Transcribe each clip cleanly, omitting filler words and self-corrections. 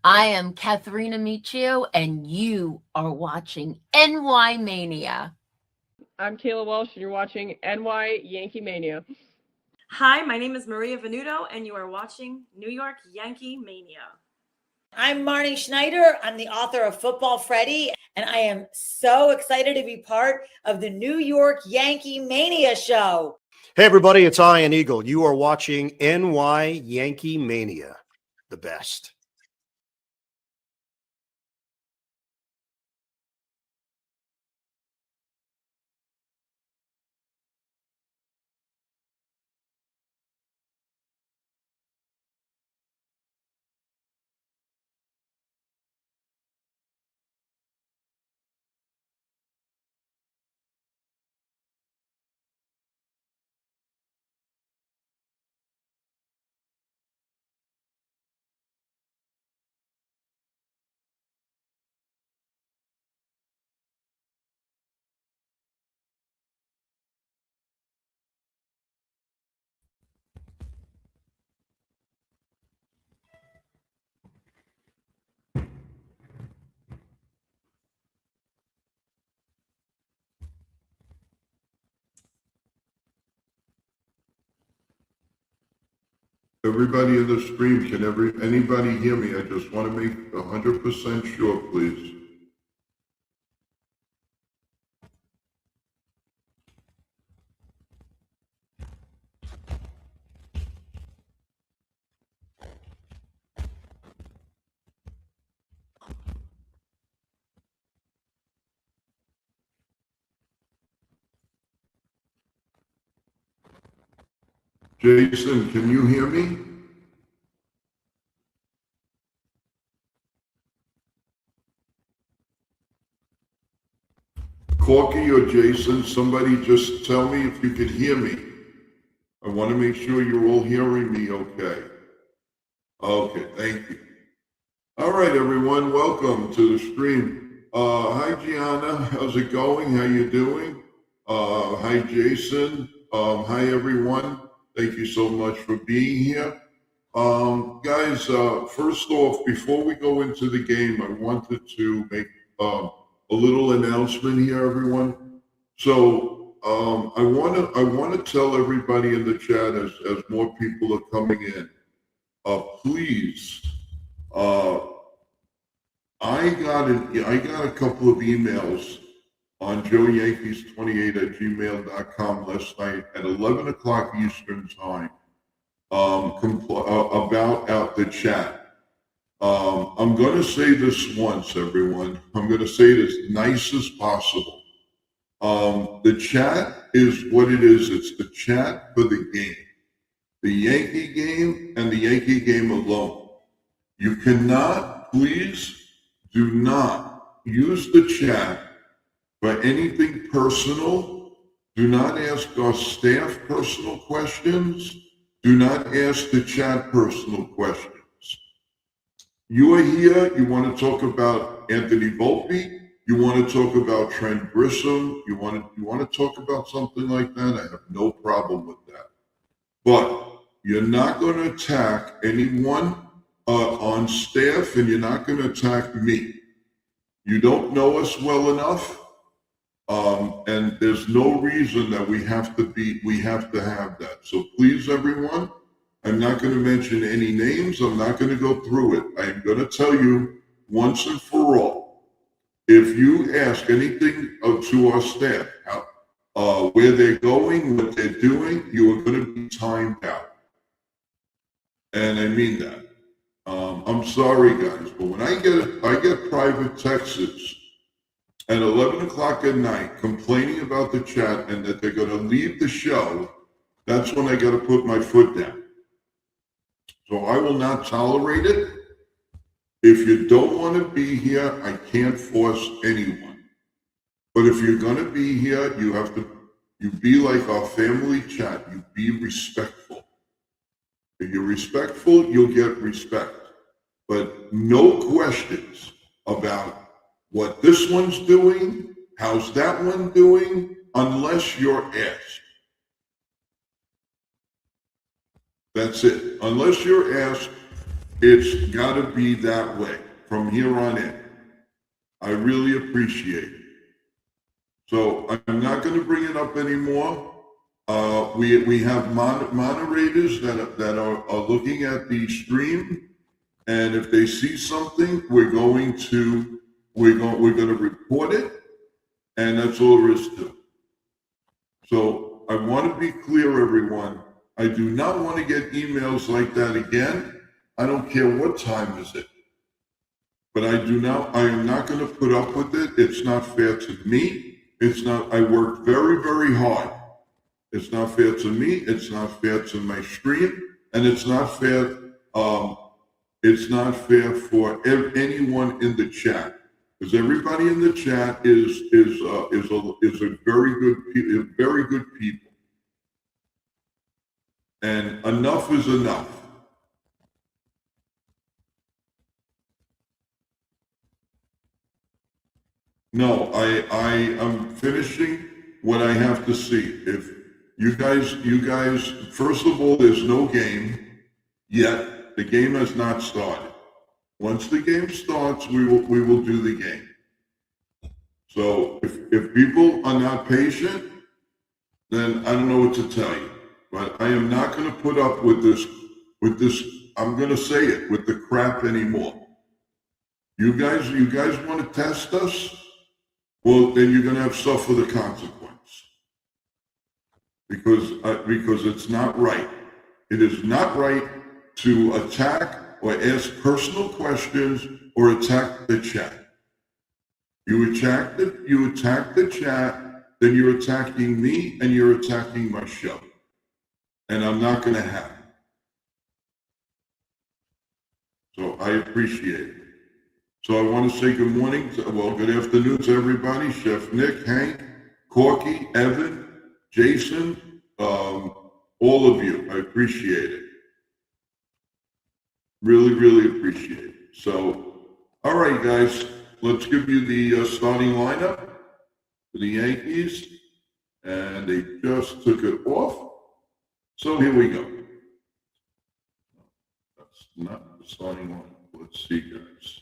I am Katharina Michio, and you are watching NY Mania. I'm Kayla Walsh, and you're watching NY Yankee Mania. Hi, my name is Maria Venuto, and you are watching New York Yankee Mania. I'm Marnie Schneider. I'm the author of Football Freddy, and I am so excited to be part of the New York Yankee Mania show. Hey, everybody, it's Ian Eagle. You are watching NY Yankee Mania, the best. Everybody in the stream, can anybody hear me? I just want to make 100% sure, please. Jason, can you hear me? Corky or Jason, somebody just tell me if you can hear me. I want to make sure you're all hearing me okay. Okay, thank you. All right, everyone, welcome to the stream. Hi, Gianna, how's it going? How you doing? Hi, Jason. Hi, everyone. Thank you so much for being here. Guys, first off, before we go into the game, I wanted to make a little announcement here, everyone. So I want to tell everybody in the chat as more people are coming in, please. I got a couple of emails on joeyankees28@gmail.com last night at 11 o'clock Eastern time about the chat. I'm going to say this once, everyone. I'm going to say it as nice as possible. The chat is what it is. It's the chat for the game. The Yankee game and the Yankee game alone. You cannot, please, do not use the chat for anything personal. Do not ask our staff personal questions. Do not ask the chat personal questions. You are here, you want to talk about Anthony Volpe, you want to talk about Trent Grisham, you want to talk about something like that, I have no problem with that. But you're not going to attack anyone on staff, and you're not going to attack me. You don't know us well enough, and there's no reason that we have to have that. So please, everyone, I'm not going to mention any names. I'm not going to go through it. I'm going to tell you once and for all, if you ask anything to our staff, where they're going, what they're doing, you are going to be timed out. And I mean that. I'm sorry, guys, but when I get private texts at 11 o'clock at night complaining about the chat and that they're going to leave the show, that's when I got to put my foot down. So I will not tolerate it. If you don't want to be here, I can't force anyone. But if you're going to be here, you be like our family chat. You be respectful. If you're respectful, you'll get respect. But no questions about what this one's doing, how's that one doing, unless you're asked. That's it. Unless you're asked, It's got to be that way from here on in. I really appreciate it. So I'm not going to bring it up anymore. We have moderators that are looking at the stream, and if they see something, we're going to report it, and that's all there is to it. So I want to be clear, everyone. I do not want to get emails like that again. I don't care what time is it. But I am not going to put up with it. It's not fair to me. I work very, very hard. It's not fair to me. It's not fair to my stream. And it's not fair. It's not fair for anyone in the chat. Because everybody in the chat is a very good people. And enough is enough. No, I am finishing what I have to see. If you guys, first of all, there's no game yet. The game has not started. Once the game starts, we will do the game. So if people are not patient, then I don't know what to tell you. But I am not going to put up with this, I'm going to say it, with the crap anymore. You guys want to test us? Well, then you're going to have to suffer the consequence. Because it's not right. It is not right to attack or ask personal questions or attack the chat. You attack the chat, then you're attacking me and you're attacking my show. And I'm not going to have it. So I appreciate it. So I want to say good morning, good afternoon to everybody. Chef Nick, Hank, Corky, Evan, Jason, all of you. I appreciate it. Really, really appreciate it. So, all right, guys, let's give you the starting lineup for the Yankees. And they just took it off. So here we go. That's not the starting lineup. Let's see, guys.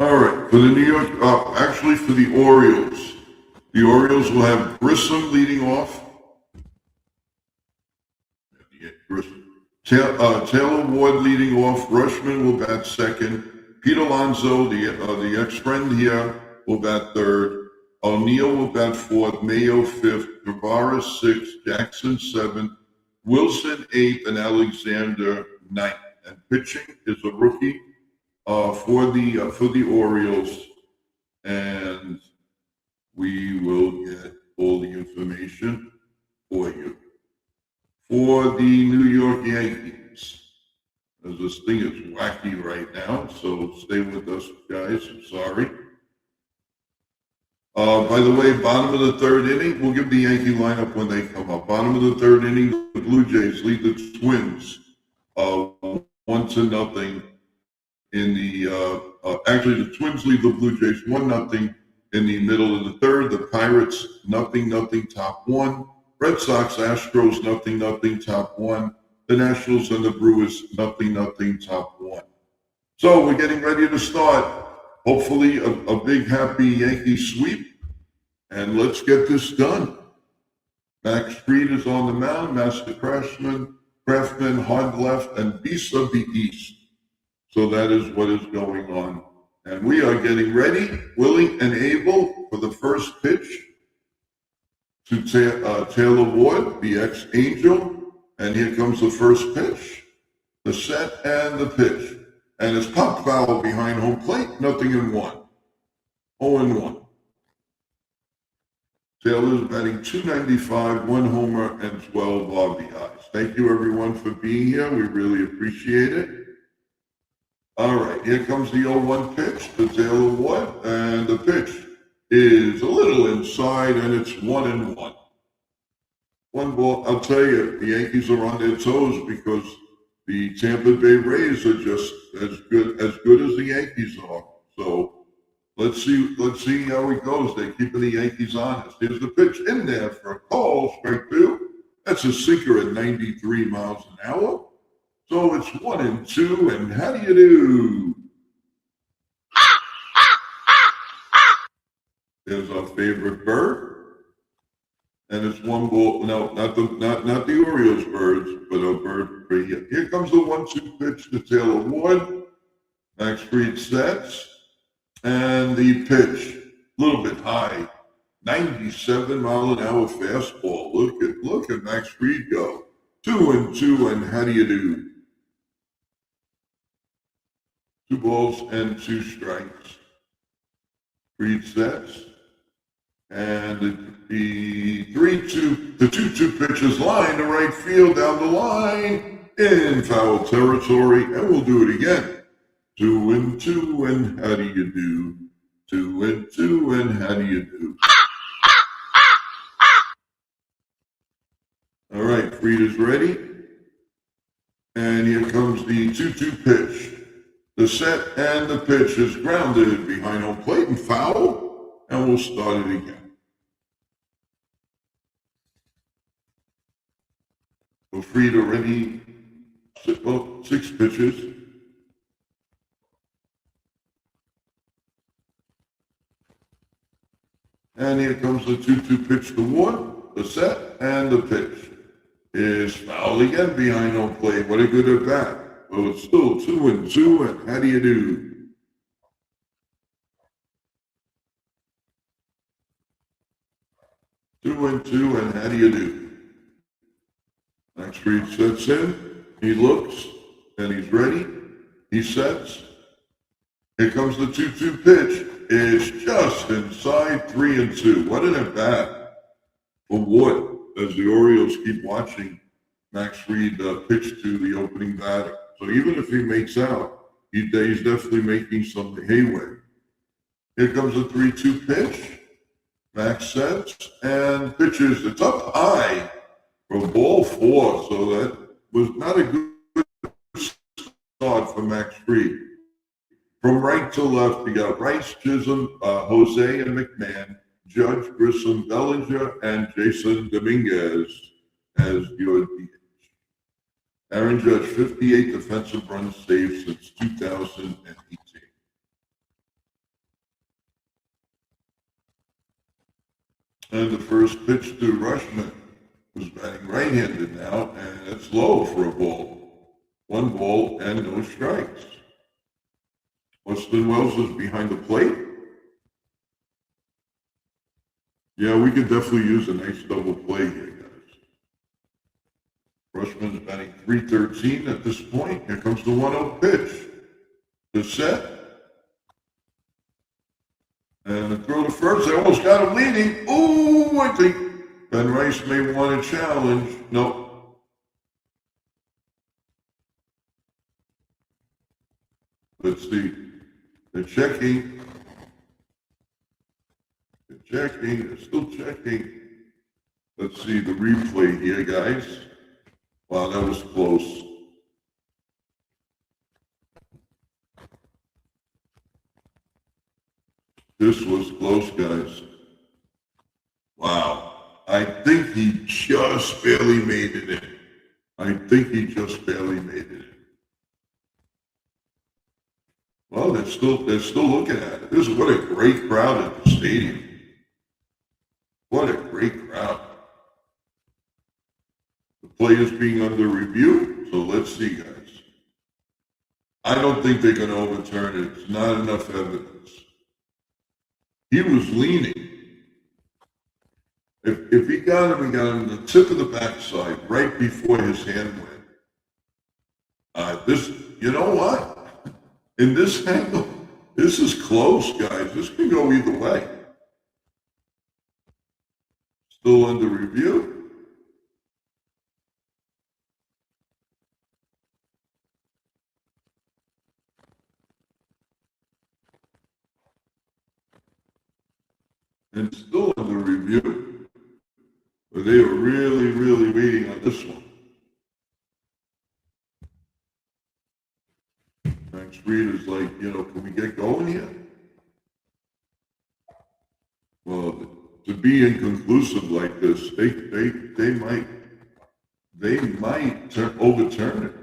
All right, for the New York, actually for the Orioles will have Grissom leading off. Taylor Ward leading off. Rushman will bat second. Pete Alonso, the ex-friend here, will bat third. O'Neill will bat fourth. Mayo fifth. Guevara sixth. Jackson seventh. Wilson eighth, and Alexander ninth. And pitching is a rookie for the Orioles, and we will get all the information for you. For the New York Yankees, as this thing is wacky right now, so stay with us, guys. I'm sorry. By the way, bottom of the third inning, we'll give the Yankee lineup when they come up. Bottom of the third inning, the Blue Jays lead the Twins 1-0. In the actually, the Twins lead the Blue Jays 1-0 in the middle of the third. The Pirates 0-0 top one. Red Sox, Astros 0-0 top one. The Nationals and the Brewers 0-0 top one. So we're getting ready to start. Hopefully a big happy Yankee sweep, and let's get this done. Max Fried is on the mound. Master Craftsman, hard left, and Beast of the East. So that is what is going on. And we are getting ready, willing, and able for the first pitch to Taylor Ward, the ex-Angel. And here comes the first pitch, the set, and the pitch. And it's pop foul behind home plate, 0-1. 0-1. Taylor's batting .295, 1 homer, and 12 RBIs. Thank you, everyone, for being here. We really appreciate it. All right, here comes the 0-1 pitch to Taylor Ward, and the pitch is a little inside, and it's 1-1. One ball. I'll tell you, the Yankees are on their toes because the Tampa Bay Rays are just as good as the Yankees are. So Let's see how it goes. They're keeping the Yankees honest. Here's the pitch in there for a call, strike two. That's a sinker at 93 miles an hour. So it's 1-2, and how do you do? There's our favorite bird. And it's one ball. No, not the Orioles birds, but a bird right here. Here comes the 1-2 pitch to Taylor Ward. Max Fried sets. And the pitch, a little bit high. 97-mile-an-hour fastball. Look at Max Fried go. 2-2, and how do you do? 2 balls and 2 strikes. Fried sets. And the 2-2 pitch is line to right field down the line in foul territory, and we'll do it again. 2-2, and how do you do? 2-2, and how do you do? All right, Fried is ready. And here comes the 2-2 pitch. The set and the pitch is grounded behind home plate and foul, and we'll start it again. So Fried already, 6 pitches. And here comes the 2-2 pitch to Ward. The set and the pitch is foul again behind home plate. What a good at bat. Well, it's still 2-2, and how do you do? Two and two, and how do you do? Max Fried sets in, he looks, and he's ready. He sets. Here comes the 2-2 pitch. It's just inside 3-2. What an at bat for Wood as the Orioles keep watching Max Fried pitch to the opening batter. So even if he makes out, he's definitely making some headway. Here comes the 3-2 pitch. Max sets and pitches. It's up high for ball 4, so that was not a good start for Max Fried. From right to left, we got Rice, Chisholm, Jose and McMahon, Judge, Grissom, Bellinger, and Jason Dominguez as your DH. Aaron Judge, 58 defensive runs saved since 2018. And the first pitch to Rushman was batting right-handed now, and it's low for a ball. 1 ball and no strikes. Austin Wells is behind the plate. Yeah, we could definitely use a nice double play here, guys. Rushman's batting .313 at this point. Here comes the 1-0 pitch. The set. And the throw to first. They almost got him leading. Ooh, I think Ben Rice may want a challenge. No. Let's see. They're checking. They're still checking. Let's see the replay here, guys. Wow, that was close. This was close, guys. Wow. I think he just barely made it in. Well, they're still looking at it. What a great crowd at the stadium. What a great crowd. The play is being under review, so let's see, guys. I don't think they're going to overturn it. It's not enough evidence. He was leaning. If he got him the tip of the backside right before his hand went. You know what? In this angle, this is close, guys. This can go either way. Still under review. And still under review. But they were really, really waiting on this one. Max Fried is like, can we get going here? be inconclusive like this, they might overturn it.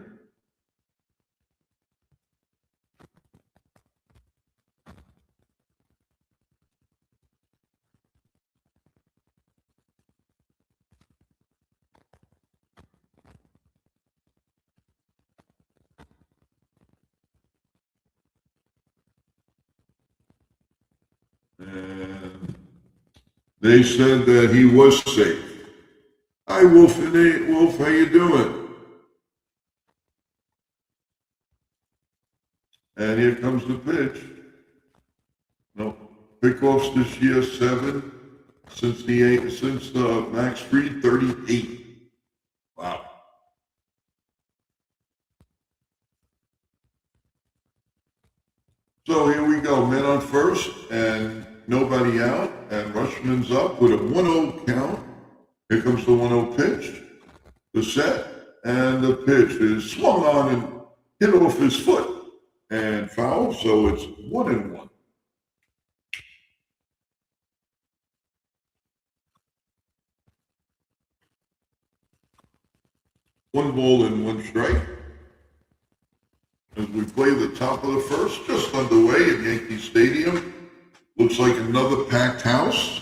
And they said that he was safe. Hi, Wolf and Nate. Wolf, how you doing? And here comes the pitch. No, pickoffs this year 7. Since Max Fried 38. Wow. So here we go. Men on first and nobody out. And Rushman's up with a 1-0 count. Here comes the 1-0 pitch. The set. And the pitch is swung on and hit off his foot. And foul. So it's 1-1. One ball and one strike. As we play the top of the first, just underway at Yankee Stadium. Looks like another packed house.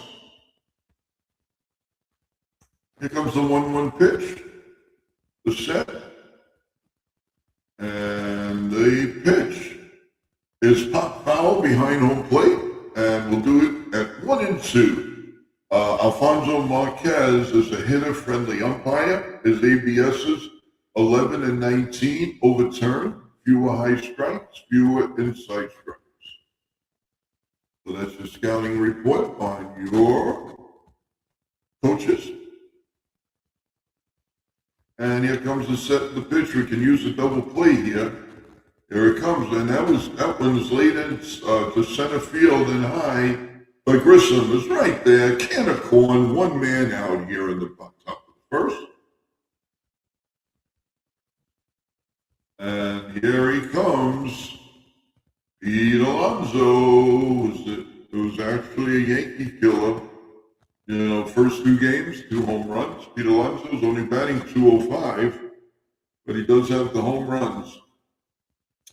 Here comes the 1-1 pitch. The set. And the pitch is pop foul behind home plate. And we'll do it at 1-2. Alfonso Marquez is a hitter-friendly umpire. His ABSs 11 and 19 overturned. Fewer high strikes, fewer inside strikes. So that's the scouting report on your coaches. And here comes the set of the pitch. We can use a double play here. Here it comes, and that one is laid in to center field and high. But Grissom is right there. Can of corn, one man out here in the top of the first. And here he comes. Pete Alonso, who's actually a Yankee killer. You know, first 2 games, 2 home runs. Pete Alonso's only batting .205, but he does have the home runs.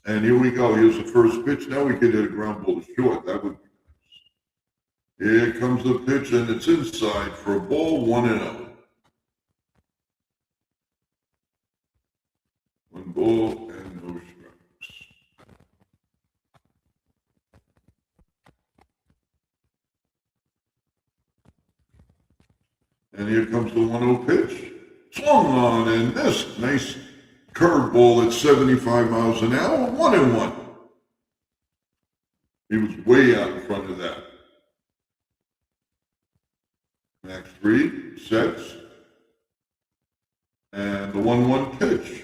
And here we go. Here's the first pitch. Now we can hit a ground ball to short. That would be nice. Here comes the pitch, and it's inside for a ball, 1-0. 1 ball and no strikes. And here comes the 1-0 pitch. Swung on and missed. Nice curveball at 75 miles an hour. 1-1. He was way out in front of that. Max Fried sets. And the 1-1 pitch.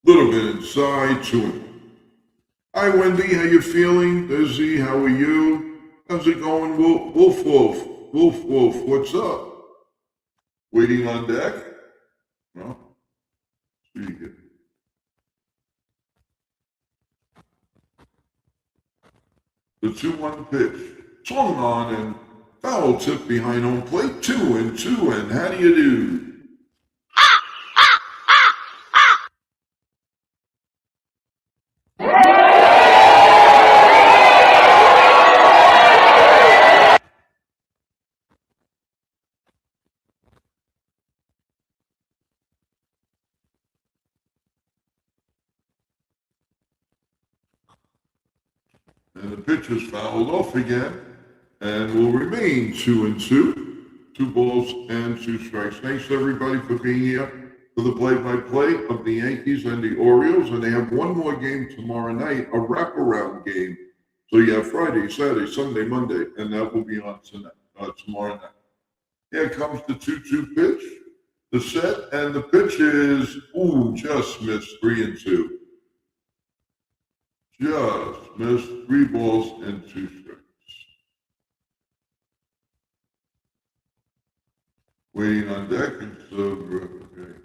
Little bit inside, 2-1. Hi, Wendy. How you feeling? Busy. How are you? How's it going? Wolf, what's up? Waiting on deck? No? Speak it. The 2-1 pitch. Swung on and foul tip behind home plate. 2-2. And how do you do? And the pitch is fouled off again and will remain 2-2. 2 balls and 2 strikes. Thanks everybody for being here for the play-by-play of the Yankees and the Orioles. And they have one more game tomorrow night, a wraparound game. So you have Friday, Saturday, Sunday, Monday, and that will be on tomorrow night. Here comes the 2-2 pitch, the set, and the pitch is, just missed 3-2. Just missed 3 balls and 2 strikes. Waiting on deck, it's okay.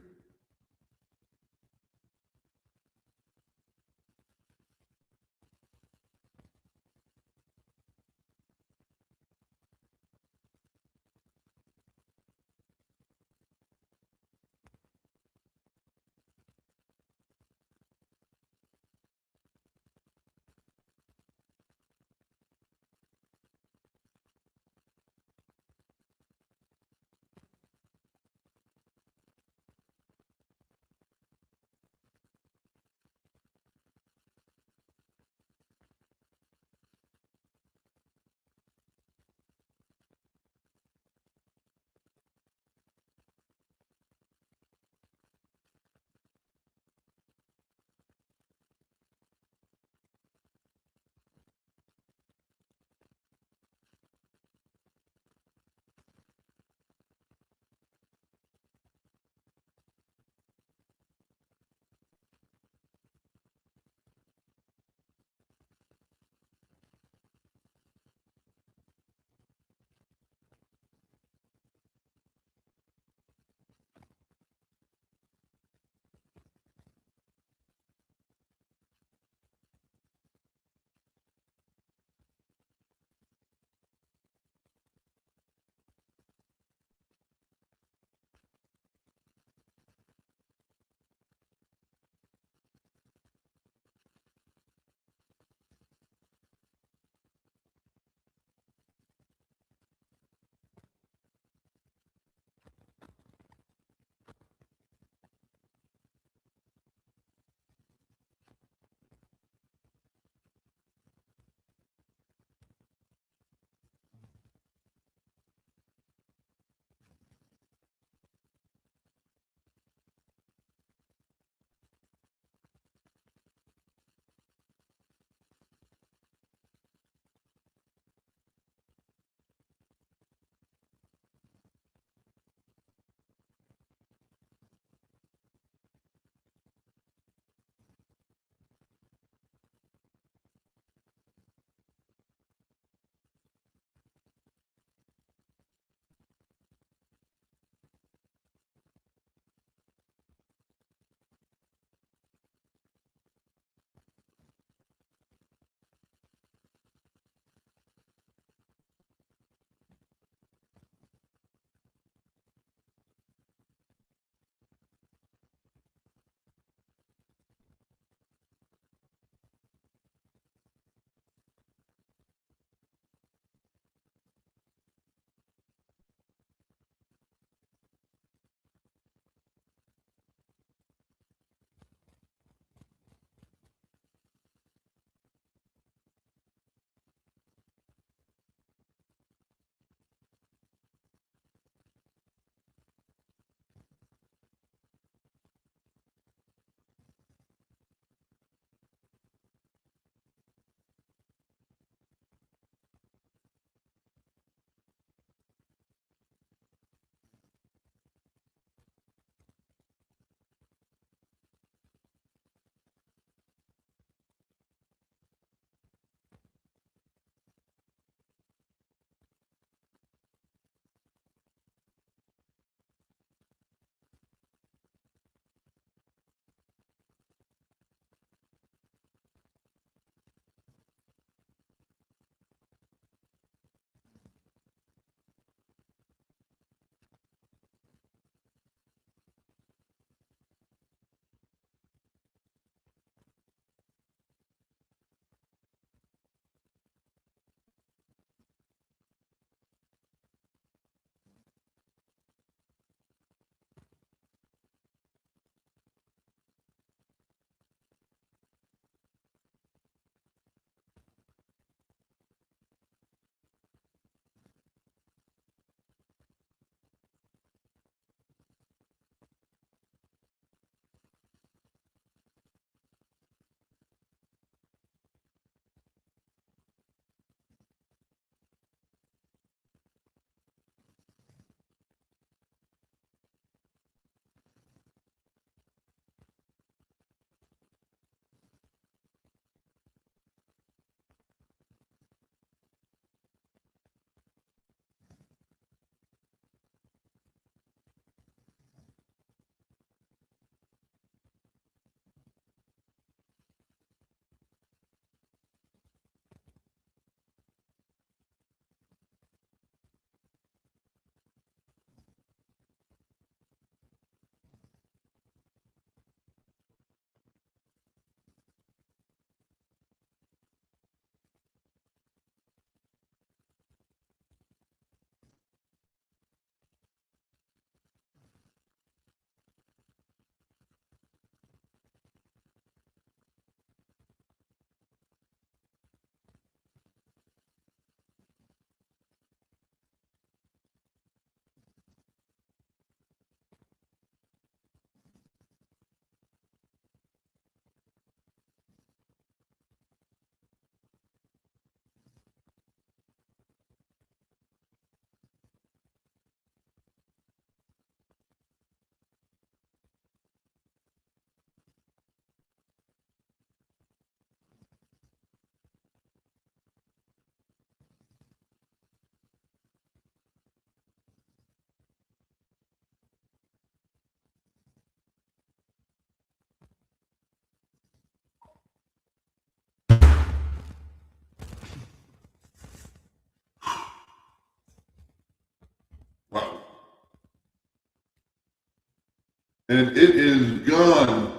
and it is gone.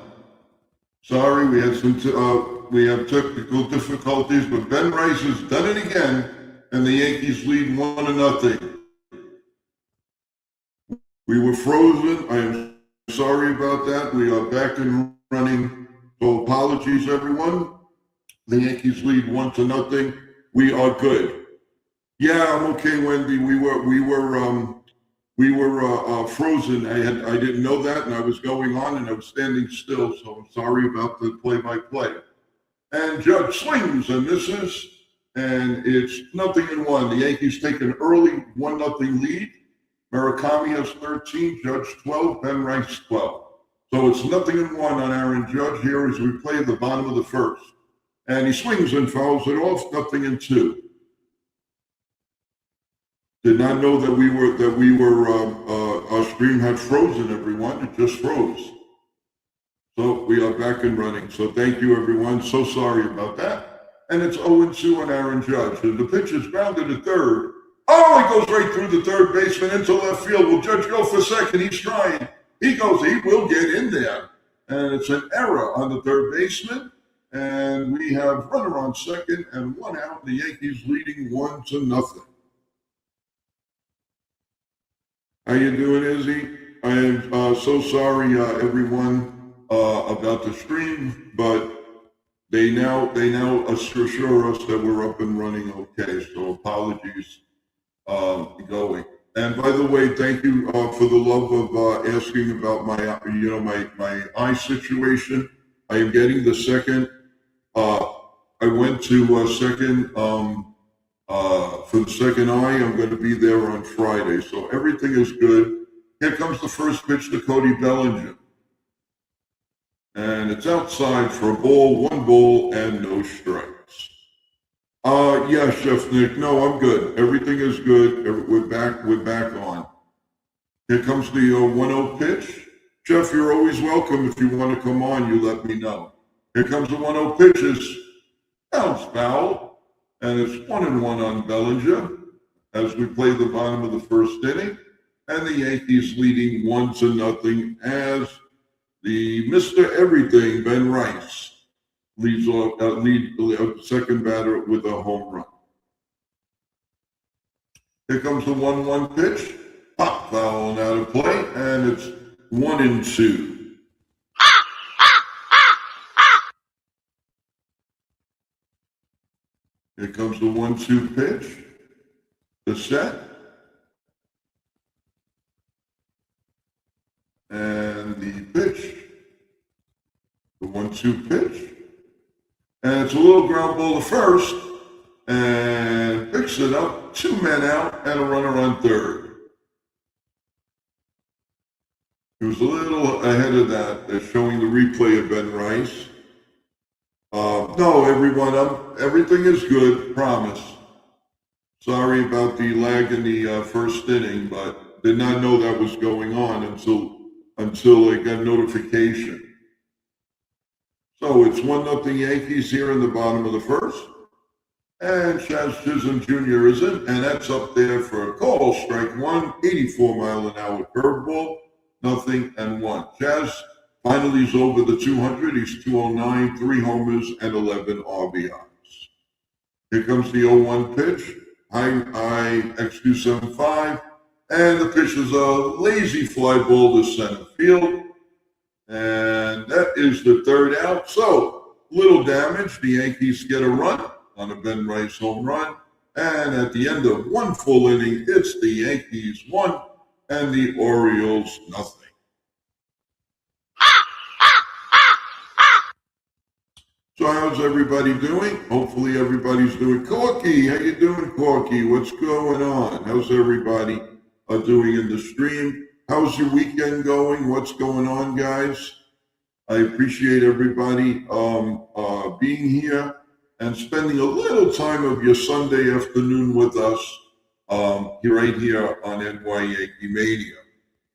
Sorry, we had we have technical difficulties, but Ben Rice has done it again, and the Yankees lead 1-0. We were frozen. I am sorry about that. We are back and running. So apologies, everyone. The Yankees lead 1-0. We are good. Yeah, I'm okay, Wendy. We were frozen. I didn't know that, and I was going on, and I was standing still. So I'm sorry about the play-by-play. And Judge swings and misses, and it's 0-1. The Yankees take an early 1-0 lead. Murakami has 13, Judge 12, Ben Rice 12. So it's 0-1 on Aaron Judge here as we play at the bottom of the first. And he swings and fouls it off, 0-2. Did not know that our stream had frozen, everyone. It just froze. So we are back and running. So thank you, everyone. So sorry about that. And it's 0-2 on Aaron Judge. And the pitch is grounded to third. Oh, he goes right through the third baseman into left field. Will Judge go for second? He's trying. He will get in there. And it's an error on the third baseman. And we have runner on second and 1 out. The Yankees leading 1-0. How you doing, Izzy? I am so sorry, everyone, about the stream, but they now assure us that we're up and running okay. So apologies going. And by the way, thank you for the love of asking about my eye situation. I am getting the second. I went to second. For the second eye, I'm going to be there on Friday. So everything is good. Here comes the first pitch to Cody Bellinger. And it's outside for a ball, 1 ball, and no strikes. Yeah, Chef Nick. No, I'm good. Everything is good. We're back on. Here comes the 1-0 pitch. Jeff, you're always welcome. If you want to come on, you let me know. Here comes the 1-0 pitches. Bounce foul. And it's 1-1 on Bellinger as we play the bottom of the first inning. And the Yankees leading 1-0 as the Mr. Everything, Ben Rice, leads second batter with a home run. Here comes the 1-1 pitch. Pop foul and out of play, and it's 1-2. Here comes the 1-2 pitch. The set. And the pitch. The 1-2 pitch. And it's a little ground ball to first. And picks it up. 2 men out and a runner on third. He was a little ahead of that, showing the replay of Ben Rice. No, everyone, everything is good, promise. Sorry about the lag in the first inning, but did not know that was going on until I got notification. So it's 1-0 Yankees here in the bottom of the first. And Chaz Chisholm Jr. is in, and that's up there for a call. Strike 1, 84-mile-an-hour curveball, 0-1. Chaz finally is over the 200. He's 209, 3 homers, and 11 RBIs. Here comes the 0-1 pitch. X275. And the pitch is a lazy fly ball to center field. And that is the third out. So, little damage. The Yankees get a run on a Ben Rice home run. And at the end of 1 full inning, it's the Yankees 1 and the Orioles 0. So how's everybody doing? Hopefully everybody's doing. Corky, how you doing, Corky? What's going on? How's everybody doing in the stream? How's your weekend going? What's going on, guys? I appreciate everybody being here and spending a little time of your Sunday afternoon with us right here on NY Yankee Mania.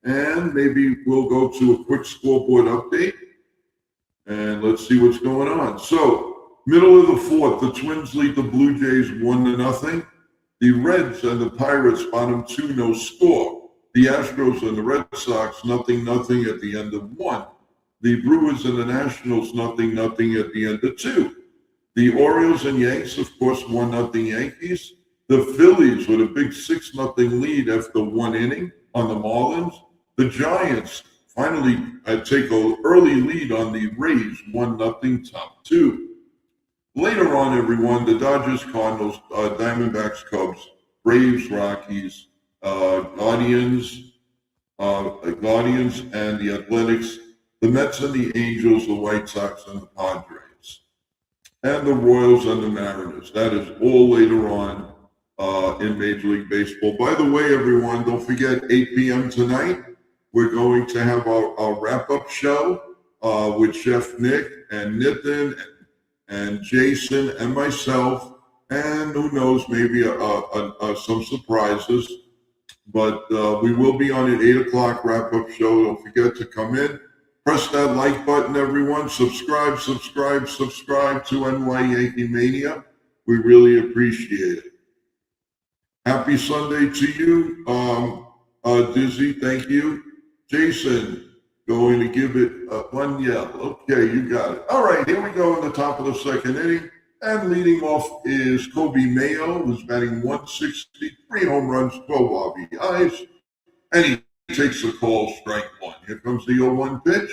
And maybe we'll go to a quick scoreboard update. And let's see what's going on. So, middle of the fourth, the Twins lead the Blue Jays 1-0. The Reds and the Pirates bottom 2, no score. The Astros and the Red Sox, 0-0 at the end of 1. The Brewers and the Nationals, 0-0 at the end of 2. The Orioles and Yankees, of course, 1-0 Yankees. The Phillies with a big 6-0 lead after 1 inning on the Marlins. The Giants finally take an early lead on the Rays, 1-0 top 2. Later on, everyone, the Dodgers, Cardinals, Diamondbacks, Cubs, Braves, Rockies, Guardians, and the Athletics, the Mets and the Angels, the White Sox and the Padres, and the Royals and the Mariners. That is all later on in Major League Baseball. By the way, everyone, don't forget 8 p.m. tonight, we're going to have our wrap-up show with Chef Nick and Nitin and Jason and myself, and who knows, maybe some surprises. But we will be on an 8 o'clock wrap-up show. Don't forget to come in. Press that like button, everyone. Subscribe to NY Yankee Mania. We really appreciate it. Happy Sunday to you, Dizzy. Thank you. Jason, going to give it one yell. Okay, you got it. All right, here we go in the top of the second inning. And leading off is Kobe Mayo, who's batting 160, 3 home runs, 12 RBIs. And he takes the call, strike 1. Here comes the 0-1 pitch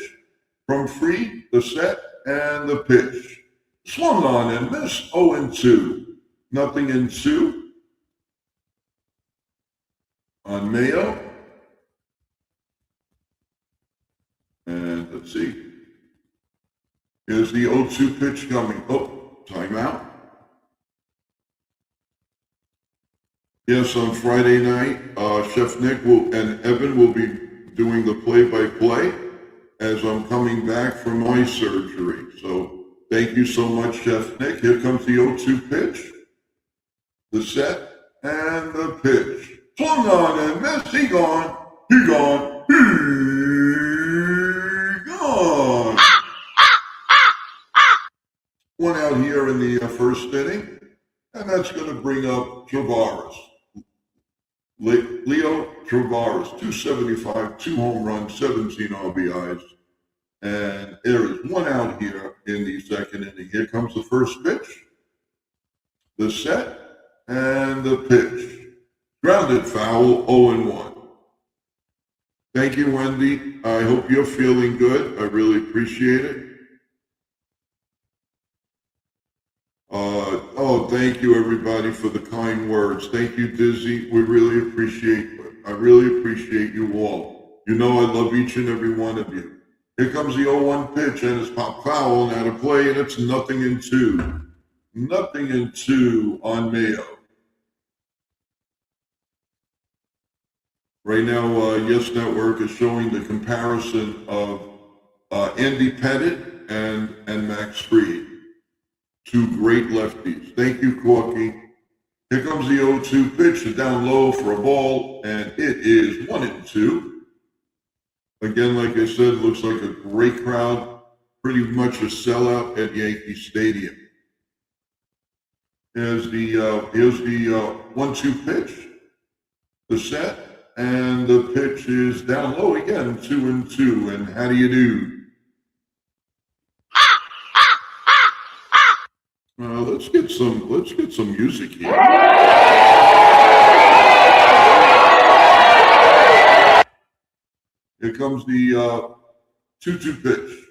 from Free, the set, and the pitch. Swung on and missed, 0-2. 0-2 on Mayo. And let's see. Here's the 0-2 pitch coming. Oh, timeout. Yes, on Friday night, Chef Nick and Evan will be doing the play-by-play as I'm coming back from my surgery. So thank you so much, Chef Nick. Here comes the 0-2 pitch, the set, and the pitch. Swung on and missed. He gone. He gone. He gone. One out here in the first inning, and that's going to bring up Travares. Leo Travares, 275, 2 home runs, 17 RBIs. And there is one out here in the second inning. Here comes the first pitch, the set, and the pitch. Grounded foul, 0-1. Thank you, Wendy. I hope you're feeling good. I really appreciate it. Thank you, everybody, for the kind words. Thank you, Dizzy. We really appreciate it. I really appreciate you all. You know I love each and every one of you. Here comes the 0-1 pitch, and it's popped foul and out of play, and it's 0-2. 0-2 on Mayo. Right now, Yes Network is showing the comparison of Andy Pettit and Max Fried. 2 great lefties. Thank you, Corky. Here comes the 0-2 pitch, down low for a ball, and it is 1-2. Again, like I said, looks like a great crowd, pretty much a sellout at Yankee Stadium. Here's the 1-2 pitch, the set, and the pitch is down low again, 2-2. And how do you do? Let's get some music here. Here comes the 2-2 pitch,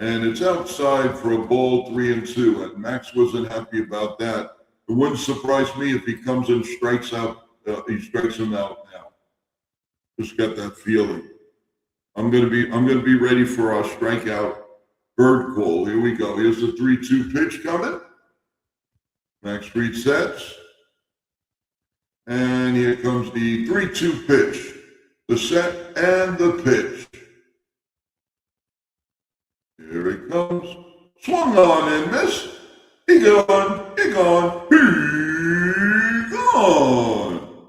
and it's outside for a ball, 3-2. And Max wasn't happy about that. It wouldn't surprise me if he comes and strikes out. He strikes him out now. Just got that feeling. I'm gonna be ready for our strikeout. Bird call. Here we go. Here's the 3-2 pitch coming. Max Fried sets. And here comes the 3-2 pitch. The set and the pitch. Here it comes. Swung on and missed. He gone. He gone. He gone.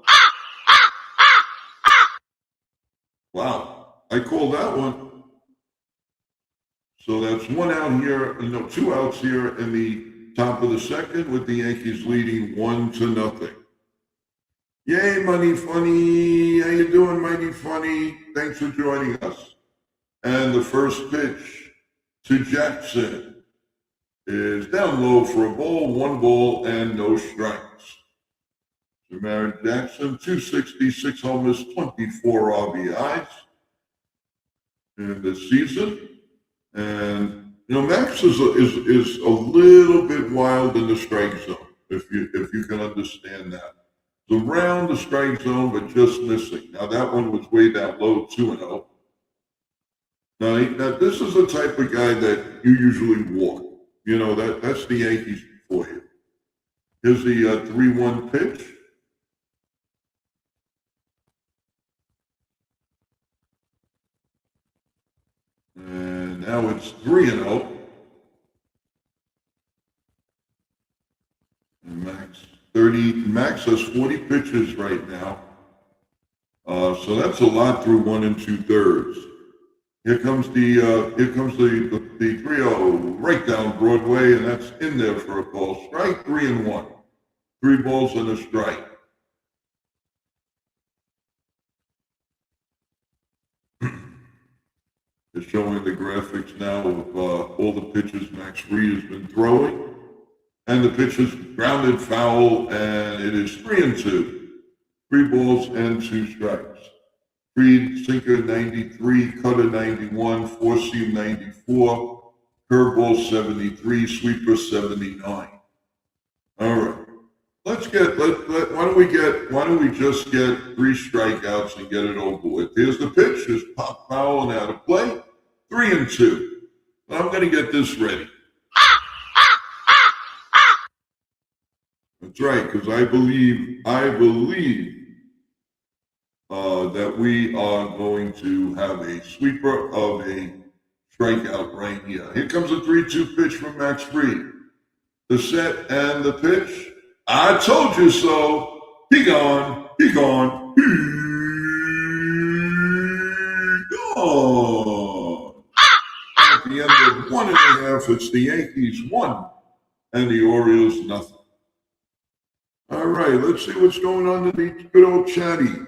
Wow. I called that one. So that's 1 out here, 2 outs here in the top of the second with the Yankees leading 1-0. Yay, Money Funny. How you doing, Money Funny? Thanks for joining us. And the first pitch to Jackson is down low for a ball, 1 ball, and no strikes. Samara Jackson, 266 homers, 24 RBIs in the season. And Max is a little bit wild in the strike zone, if you can understand that. It's around the strike zone, but just missing. Now that one was way down low, 2-0. Now this is the type of guy that you usually walk. That's the Yankees for you. Here's the 3-1 pitch. And now it's 3-0. And Max has 40 pitches right now. So that's a lot through 1 2/3. Here comes the 3-0 right down Broadway, and that's in there for a ball. Strike 3-1. 3 balls and a strike. They're showing the graphics now of all the pitches Max Fried has been throwing. And the pitch is grounded foul, and it is 3-2. 3 balls and 2 strikes. Fried, sinker 93, cutter 91, four-seam 94, curveball 73, sweeper 79. All right. Why don't we just get 3 strikeouts and get it over with? Here's the pitch. It's pop foul and out of play. 3-2. I'm going to get this ready. That's right, because I believe that we are going to have a sweeper of a strikeout right here. Here comes a 3-2 pitch from Max Fried. The set and the pitch. I told you so. He gone. He gone. He gone. At the end of 1.5, it's the Yankees 1 and the Orioles nothing. All right, let's see what's going on in the good old chatty.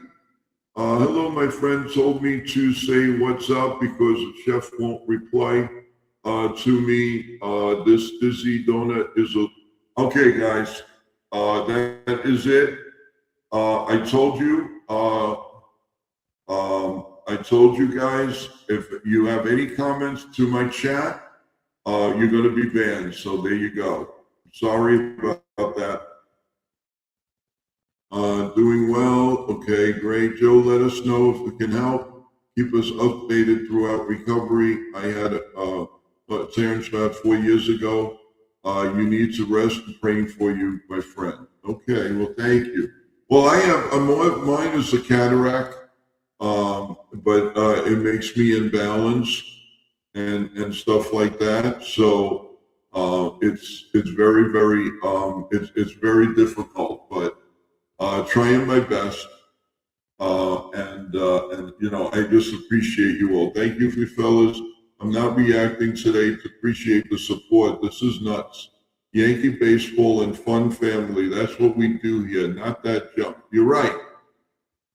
Hello, my friend told me to say what's up because the chef won't reply to me. This dizzy donut is a... Okay, guys, that is it. I told you guys, if you have any comments to my chat, you're going to be banned. So there you go. Sorry about that. Doing well. Okay, great. Joe, let us know if we can help. Keep us updated throughout recovery. I had a tear shot 4 years ago. You need to rest. I'm praying for you, my friend. Okay, well, thank you. Well, mine is a cataract, but it makes me imbalance and stuff like that. So it's very, very, it's very difficult, but trying my best, and I just appreciate you all. Thank you, fellas. I'm not reacting today to appreciate the support. This is nuts. Yankee baseball and fun family. That's what we do here, not that junk. You're right.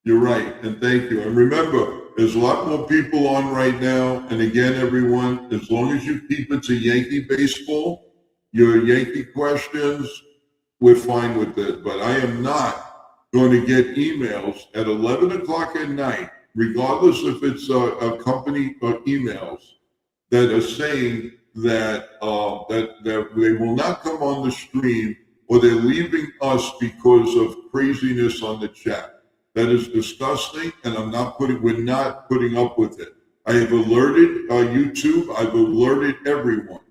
You're right, and thank you. And remember, there's a lot more people on right now. And again, everyone, as long as you keep it to Yankee baseball, your Yankee questions, we're fine with it. But I am not going to get emails at 11 o'clock at night, regardless if it's a company emails, that are saying that that they will not come on the stream, or they're leaving us because of craziness on the chat. That is disgusting, and we're not putting up with it. I have alerted YouTube. I've alerted everyone.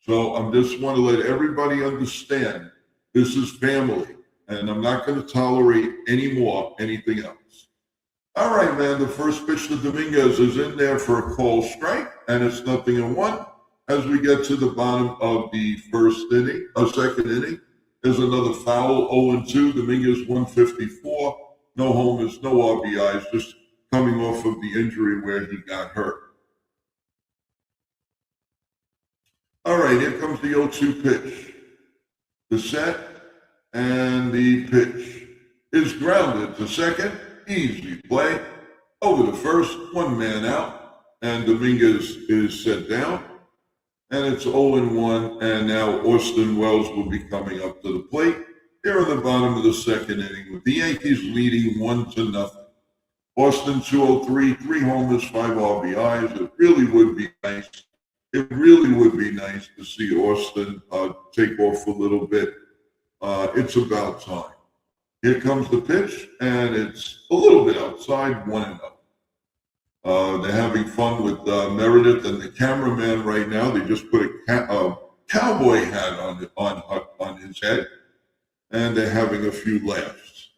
So I just want to let everybody understand this is family. And I'm not going to tolerate anything else. All right, man, the first pitch to Dominguez is in there for a called strike, and it's 0-1. As we get to the bottom of the second inning, there's another foul, 0-2. Dominguez 154, no homers, no RBIs, just coming off of the injury where he got hurt. All right, here comes the 0-2 pitch. The set and the pitch. is grounded to second. Easy play. Over to first, 1 man out, and Dominguez is set down. And it's 0-1, and now Austin Wells will be coming up to the plate here in the bottom of the second inning, with the Yankees leading 1-0. Austin 203, 3 homers, 5 RBIs. It really would be nice. It really would be nice to see Austin take off a little bit. It's about time. Here comes the pitch, and it's a little bit outside, 1-0. They're having fun with Meredith and the cameraman right now. They just put a cowboy hat on his head, and they're having a few laughs.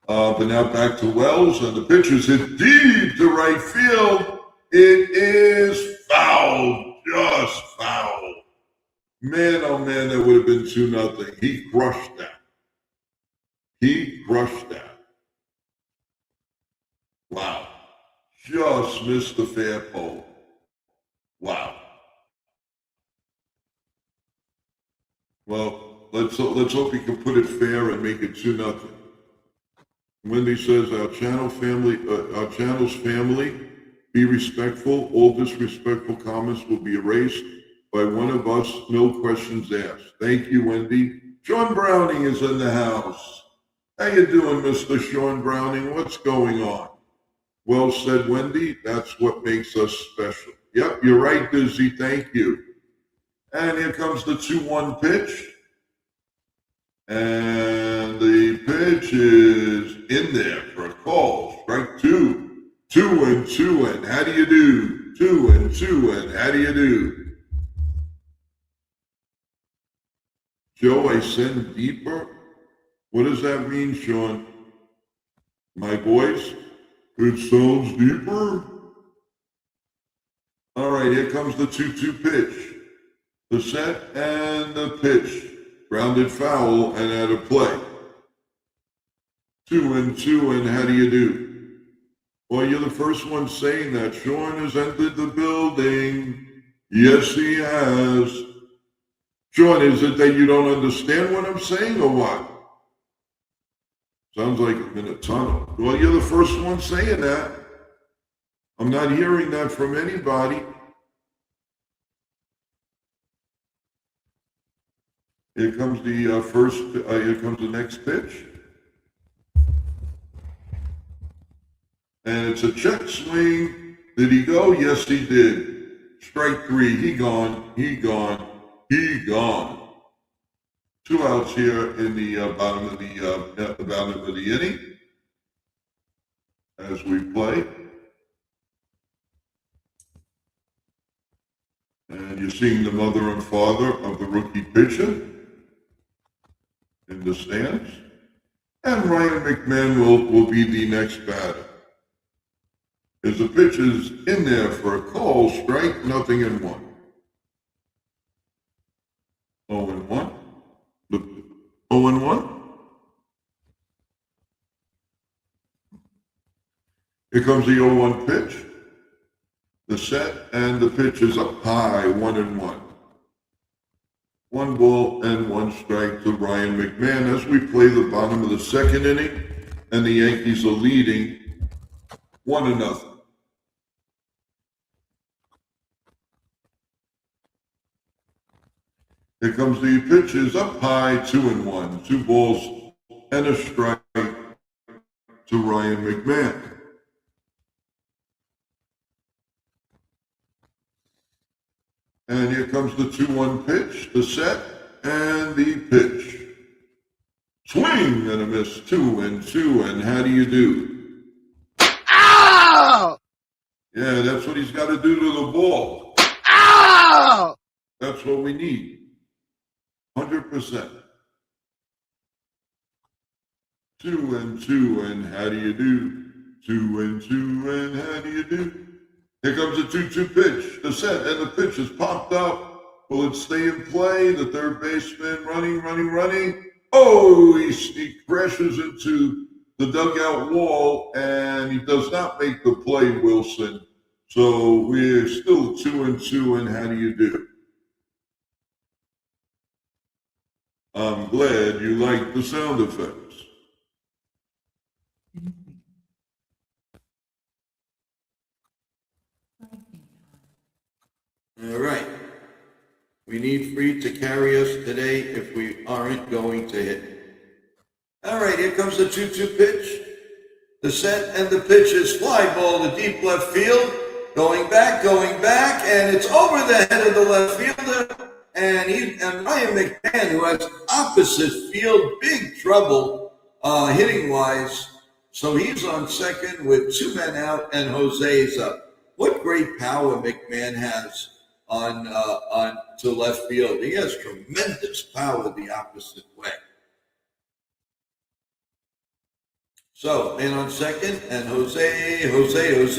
But now back to Wells, and the pitch is hit deep to right field. It is foul, just foul. Man, oh man, that would have been 2-0. He crushed that. He crushed that. Wow. Just missed the fair pole. Wow. Well, let's hope he can put it fair and make it 2-0. Wendy says, our channel's family, be respectful. All disrespectful comments will be erased by one of us. No questions asked. Thank you, Wendy. Sean Browning is in the house. How you doing, Mr. Sean Browning? What's going on? Well said, Wendy. That's what makes us special. Yep, you're right, Dizzy. Thank you. And here comes the 2-1 pitch. And the pitch is in there for a call. Strike 2. 2-2, and how do you do? 2-2, and how do you do? Joe, I send deeper? What does that mean, Sean? My voice? It sounds deeper. All right, here comes the 2-2 pitch. The set and the pitch. Grounded foul and out of play. 2-2, and how do you do? Well, you're the first one saying that. Sean has entered the building. Yes, he has. Sean, is it that you don't understand what I'm saying or what? Sounds like I'm in a tunnel. Well, you're the first one saying that. I'm not hearing that from anybody. Here comes the here comes the next pitch. And it's a check swing. Did he go? Yes, he did. Strike 3. He gone. He gone. He gone. 2 outs here in the bottom of the inning as we play. And you're seeing the mother and father of the rookie pitcher in the stands. And Ryan McMahon will be the next batter. As the pitch is in there for a call, strike, 0-1. 0-1. 0-1. Here comes the 0-1 pitch. The set and the pitch is up high, 1-1. 1 ball and 1 strike to Ryan McMahon as we play the bottom of the second inning, and the Yankees are leading 1-0. Here comes the pitches up high, 2-1. 2 balls and a strike to Ryan McMahon. And here comes the 2-1 pitch, the set, and the pitch. Swing and a miss, 2-2, and how do you do? Ow! Yeah, that's what he's got to do to the ball. Ow! That's what we need. 100%. 2-2, and how do you do? 2-2, and how do you do? Here comes the 2-2 pitch. The set and the pitch is popped up. Will it stay in play? The third baseman running. Oh, he crashes into the dugout wall, and he does not make the play, Wilson. So we're still 2-2, and how do you do? I'm glad you like the sound effects. All right. We need free to carry us today if we aren't going to hit. All right, here comes the 2-2 pitch. The set and the pitch is fly ball to deep left field. Going back, and it's over the head of the left fielder. And Ryan McMahon, who has opposite field, big trouble hitting wise. So he's on second with 2 men out, and Jose's up. What great power McMahon has on to left field. He has tremendous power the opposite way. So, man on second, and Jose. Let's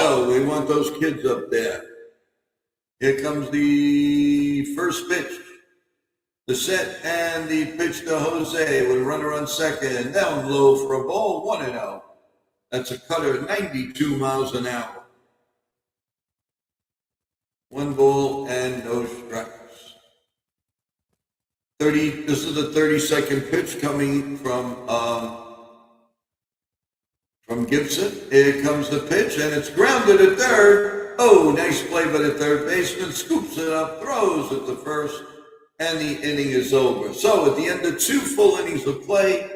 go. We want those kids up there. Here comes the first pitch. The set and the pitch to Jose with a runner on second. Down low for a ball, 1-0. That's a cutter, 92 miles an hour. 1 ball and no strikes. This is the 32nd pitch coming from Gibson. Here comes the pitch, and it's grounded at third. Oh, nice play by the third baseman. Scoops it up, throws at the first, and the inning is over. So at the end of 2 full innings of play,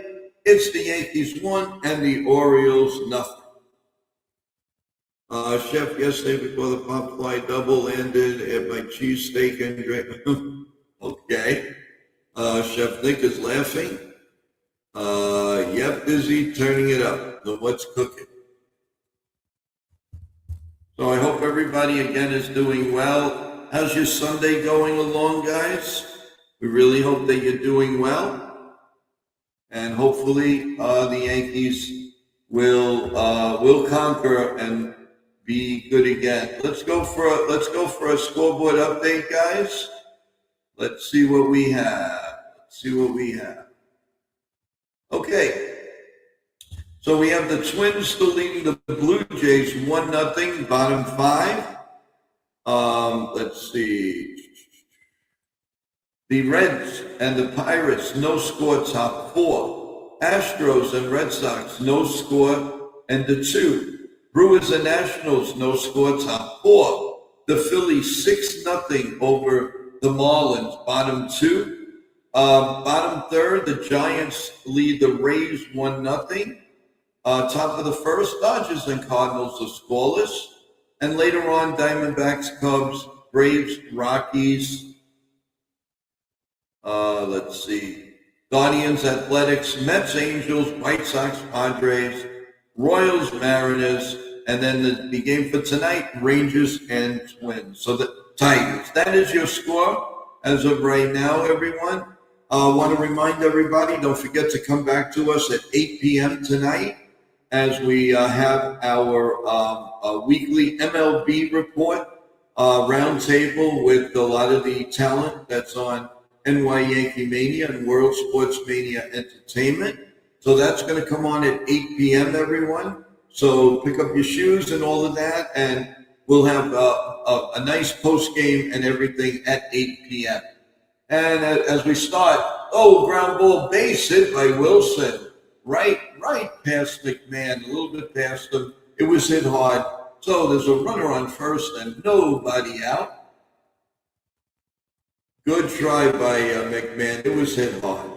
it's the Yankees 1 and the Orioles nothing. Chef, yesterday before the pop fly double landed at my cheesesteak and drink. Okay. Chef Nick is laughing. Yep, busy turning it up. So what's cooking? So I hope everybody again is doing well. How's your Sunday going along, guys? We really hope that you're doing well. And hopefully the Yankees will conquer and be good again. Let's go for a scoreboard update, guys. Let's see what we have. Okay. So we have the Twins still leading the Blue Jays 1-0, bottom 5. Let's see. The Reds and the Pirates, no score, top 4. Astros and Red Sox, no score, and the 2. Brewers and Nationals, no score, top 4. The Phillies, 6-0 over the Marlins, bottom 2. Bottom 3rd, the Giants lead the Rays 1-0. Top of the 1st, Dodgers and Cardinals are scoreless. And later on, Diamondbacks, Cubs, Braves, Rockies. Let's see. Guardians, Athletics, Mets, Angels, White Sox, Padres, Royals, Mariners, and then the game for tonight, Rangers and Twins. So the Tigers. That is your score as of right now, everyone. I want to remind everybody, don't forget to come back to us at 8 p.m. tonight as we have our weekly MLB report roundtable with a lot of the talent that's on NY Yankee Mania and World Sports Mania Entertainment. So that's going to come on at 8 p.m., everyone. So pick up your shoes and all of that, and we'll have a nice post game and everything at 8 p.m. And as we start, ground ball base hit by Wilson. Right past McMahon, a little bit past him. It was hit hard. So there's a runner on first and nobody out. Good try by McMahon. It was hit hard.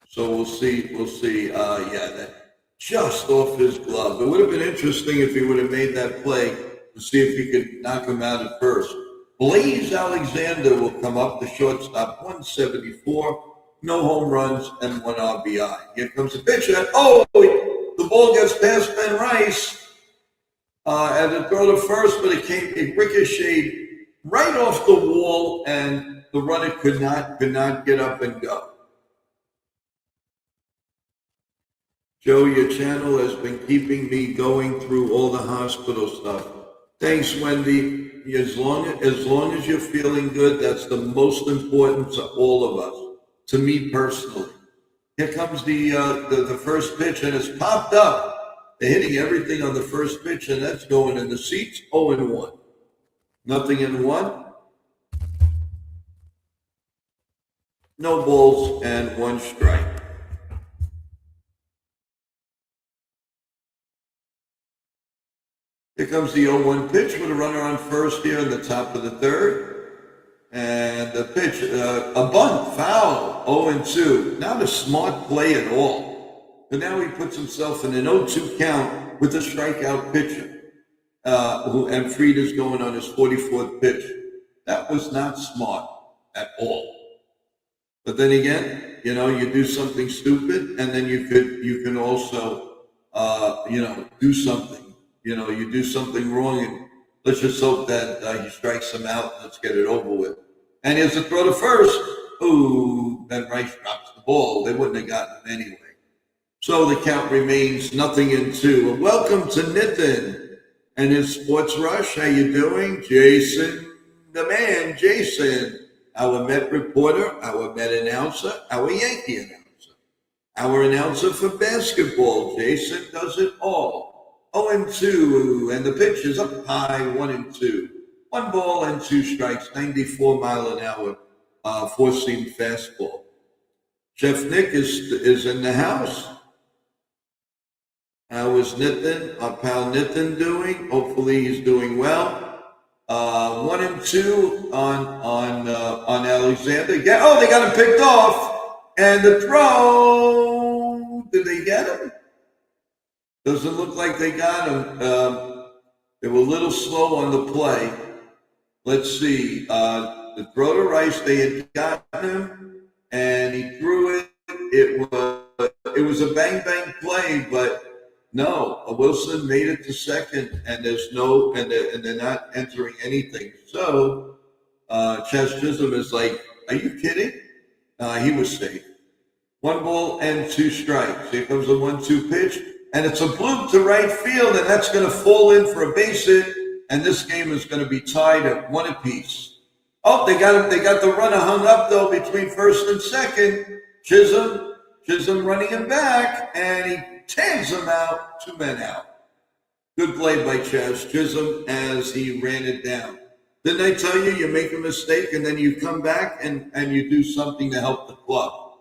So we'll see. That just off his glove. It would have been interesting if he would have made that play to see if he could knock him out at first. Blaze Alexander will come up, the shortstop, 174, no home runs and 1 RBI. Here comes the pitcher. The ball gets past Ben Rice. And it throw to first, but it ricocheted right off the wall, and the runner could not get up and go. Joe, your channel has been keeping me going through all the hospital stuff. Thanks, Wendy. As long as you're feeling good, that's the most important to all of us, to me personally. Here comes the first pitch, and it's popped up. They're hitting everything on the first pitch, and that's going in the seats, 0-1. Nothing in one. No balls and one strike. Here comes the 0-1 pitch with a runner on first here in the top of the third. And the pitch, a bunt, foul, 0-2. Not a smart play at all. But now he puts himself in an 0-2 count with a strikeout pitcher. And Frieda's going on his 44th pitch. That was not smart at all. But then again, you do something stupid, and then you can also, do something. You do something wrong, and let's just hope that he strikes him out. Let's get it over with. And here's the throw to first. Ooh, Ben Rice drops the ball. They wouldn't have gotten him anyway. So the count remains 0-2. Well, welcome to Nitin and his Sports Rush. How you doing? Jason, the man, Jason. Our Met reporter, our Met announcer, our Yankee announcer. Our announcer for basketball, Jason does it all. 0-2, and the pitch is up high, 1-2. 1 ball and 2 strikes, 94-mile-an-hour four-seam fastball. Chef Nick is in the house. How is Nitin, our pal Nitin, doing? Hopefully he's doing well. 1-2 on Alexander. Oh, they got him picked off. And the throw. Did they get him? Doesn't look like they got him. They were a little slow on the play. Let's see. The throw to Rice, they had gotten him, and he threw it. It was a bang play, but no, Wilson made it to second, and they're not entering anything. So Chess Chisholm is like, are you kidding? He was safe. 1 ball and 2 strikes. Here comes a 1-2 pitch, and it's a bloop to right field, and that's going to fall in for a base hit, and this game is going to be tied at 1 apiece. Oh, they got the runner hung up though between first and second. Chisholm running him back, and he tags him out, 2 men out. Good play by Chaz Chisholm as he ran it down. Didn't I tell you, you make a mistake and then you come back and you do something to help the club?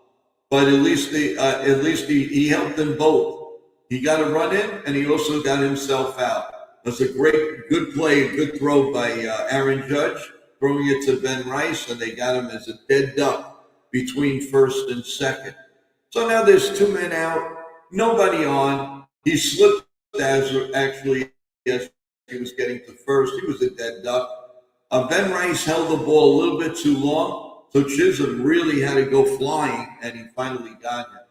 But at least he helped them both. He got a run in and he also got himself out. That's a good play, good throw by Aaron Judge, throwing it to Ben Rice, and they got him as a dead duck between first and second. So now there's 2 men out, nobody on. He slipped as he was getting to first. He was a dead duck. Ben Rice held the ball a little bit too long, so Chisholm really had to go flying, and he finally got him.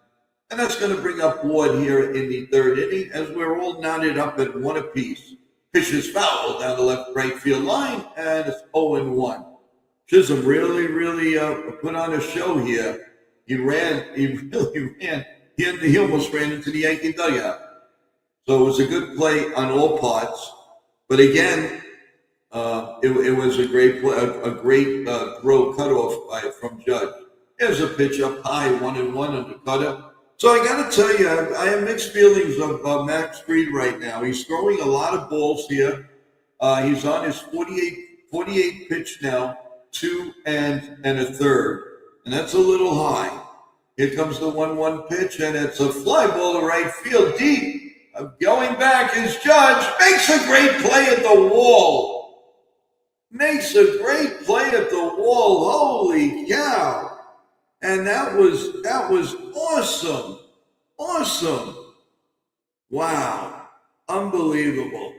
And that's going to bring up Ward here in the 3rd inning as we're all knotted up at 1 apiece. Pitch is foul down the left right field line, and it's 0-1. Chisholm really put on a show here. He really ran. He almost ran into the Yankee dugout. So it was a good play on all parts. But again, it was a great play, a great throw cutoff from Judge. There's a pitch up high, 1-1 on the cutter. So I got to tell you, I have mixed feelings of Max Fried right now. He's throwing a lot of balls here. He's on his 48 pitch now, 2 and a third. And that's a little high. Here comes the 1-1 pitch, and it's a fly ball to right field deep. Going back is Judge. Makes a great play at the wall. Holy cow. And that was awesome. Awesome. Wow. Unbelievable.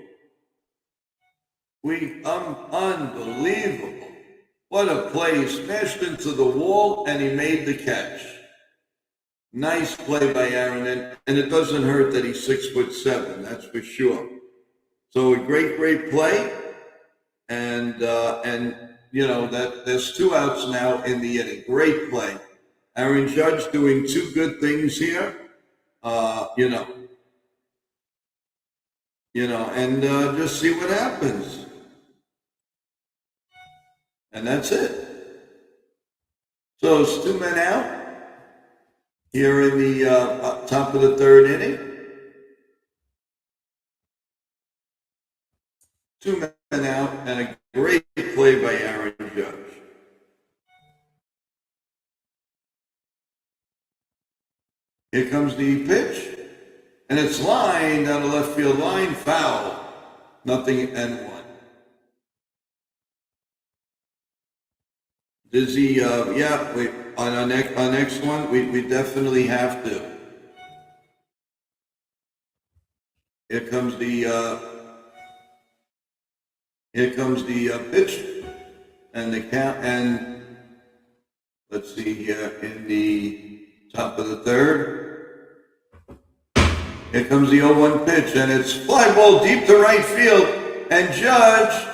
Unbelievable. What a play. He smashed into the wall and he made the catch. Nice play by Aaron, and it doesn't hurt that he's 6'7", that's for sure. So a great play, and that there's 2 outs now in the inning. Great play. Aaron Judge doing 2 good things here, and just see what happens. And that's it. So it's 2 men out here in the top of the 3rd inning. 2 men out, and Great play by Aaron Judge. Here comes the pitch, and it's lined down the left field line, foul. Nothing and one. Dizzy, yeah, wait, on our next one, we definitely have to. Here comes the pitch and the count, and let's see here in the top of the third. Here comes the 0-1 pitch, and it's fly ball deep to right field, and Judge,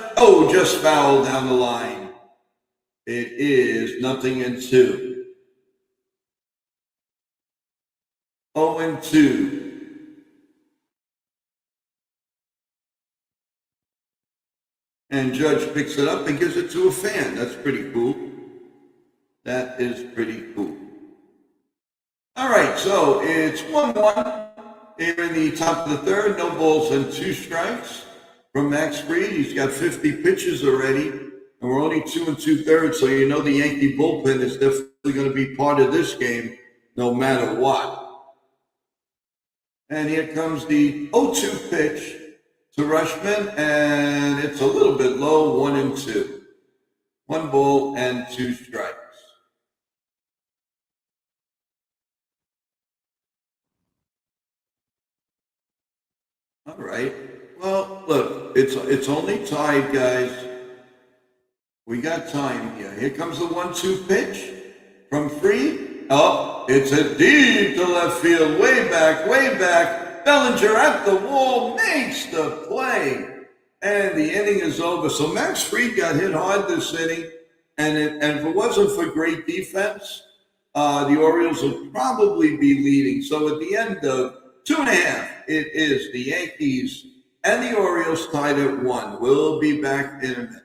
just fouled down the line. It is 0-2. 0-2. And Judge picks it up and gives it to a fan. That's pretty cool. That is pretty cool. All right, so it's 1-1 here in the top of the third. No balls and 2 strikes from Max Fried. He's got 50 pitches already, and we're only 2 2/3, so you know the Yankee bullpen is definitely going to be part of this game no matter what. And here comes the 0-2 pitch to Rushman, and it's a little bit low, 1-2. 1 ball and 2 strikes. All right. Well, look, it's only tied, guys. We got time here. Here comes the 1-2 pitch from Fried. Oh, it's a deep to left field, way back, way back. Bellinger at the wall makes the play, and the inning is over. So Max Fried got hit hard this inning, and if it wasn't for great defense, the Orioles would probably be leading. So at the end of 2.5, it is the Yankees and the Orioles tied at 1. We'll be back in a minute.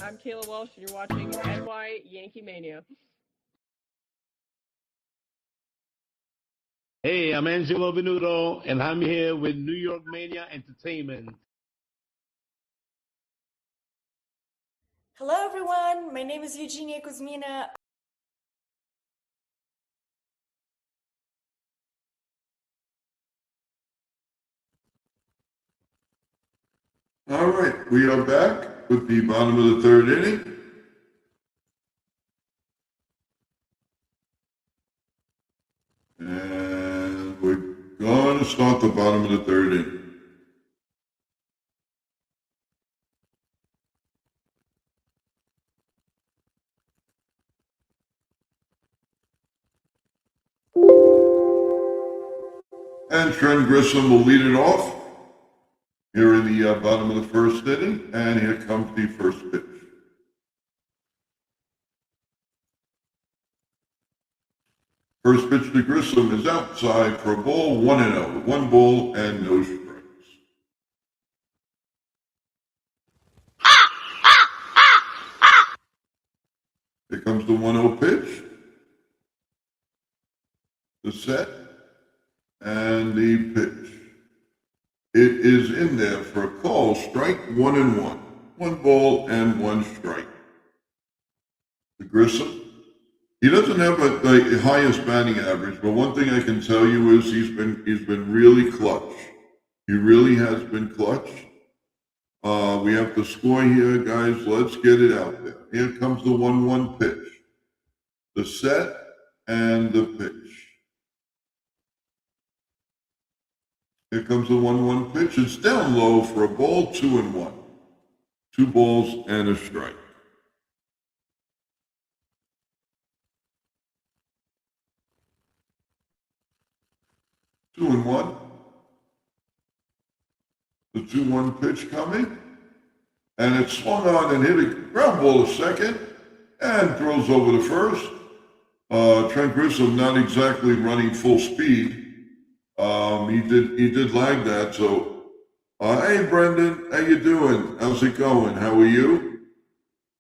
I'm Kayla Walsh, and you're watching NY Yankee Mania. Hey, I'm Angelo Venuto, and I'm here with New York Mania Entertainment. Hello, everyone. My name is Eugenia Kuzmina. All right, we are back with the bottom of the third inning. And we're going to start the bottom of the third inning. And Trent Grissom will lead it off here in the bottom of the first inning. And here comes the first pitch. First pitch to Grissom is outside for a ball, 1-0. 1 ball and no strikes. Here comes the 1-0 pitch. The set and the pitch. It is in there for a call, strike 1-1. 1 ball and 1 strike. The Grissom, he doesn't have the highest batting average, but one thing I can tell you is he's been really clutch. He really has been clutch. We have to score here, guys. Let's get it out there. Here comes the 1-1 pitch. The set and the pitch. Here comes the 1-1 pitch. It's down low for a ball, 2-1. 2 balls and a strike. Two and one. The 2-1 pitch coming. And it swung on and hit a ground ball to second and throws over to first. Trent Grissom not exactly running full speed. He did lag that. So, hey Brendan, how you doing? How's it going? How are you?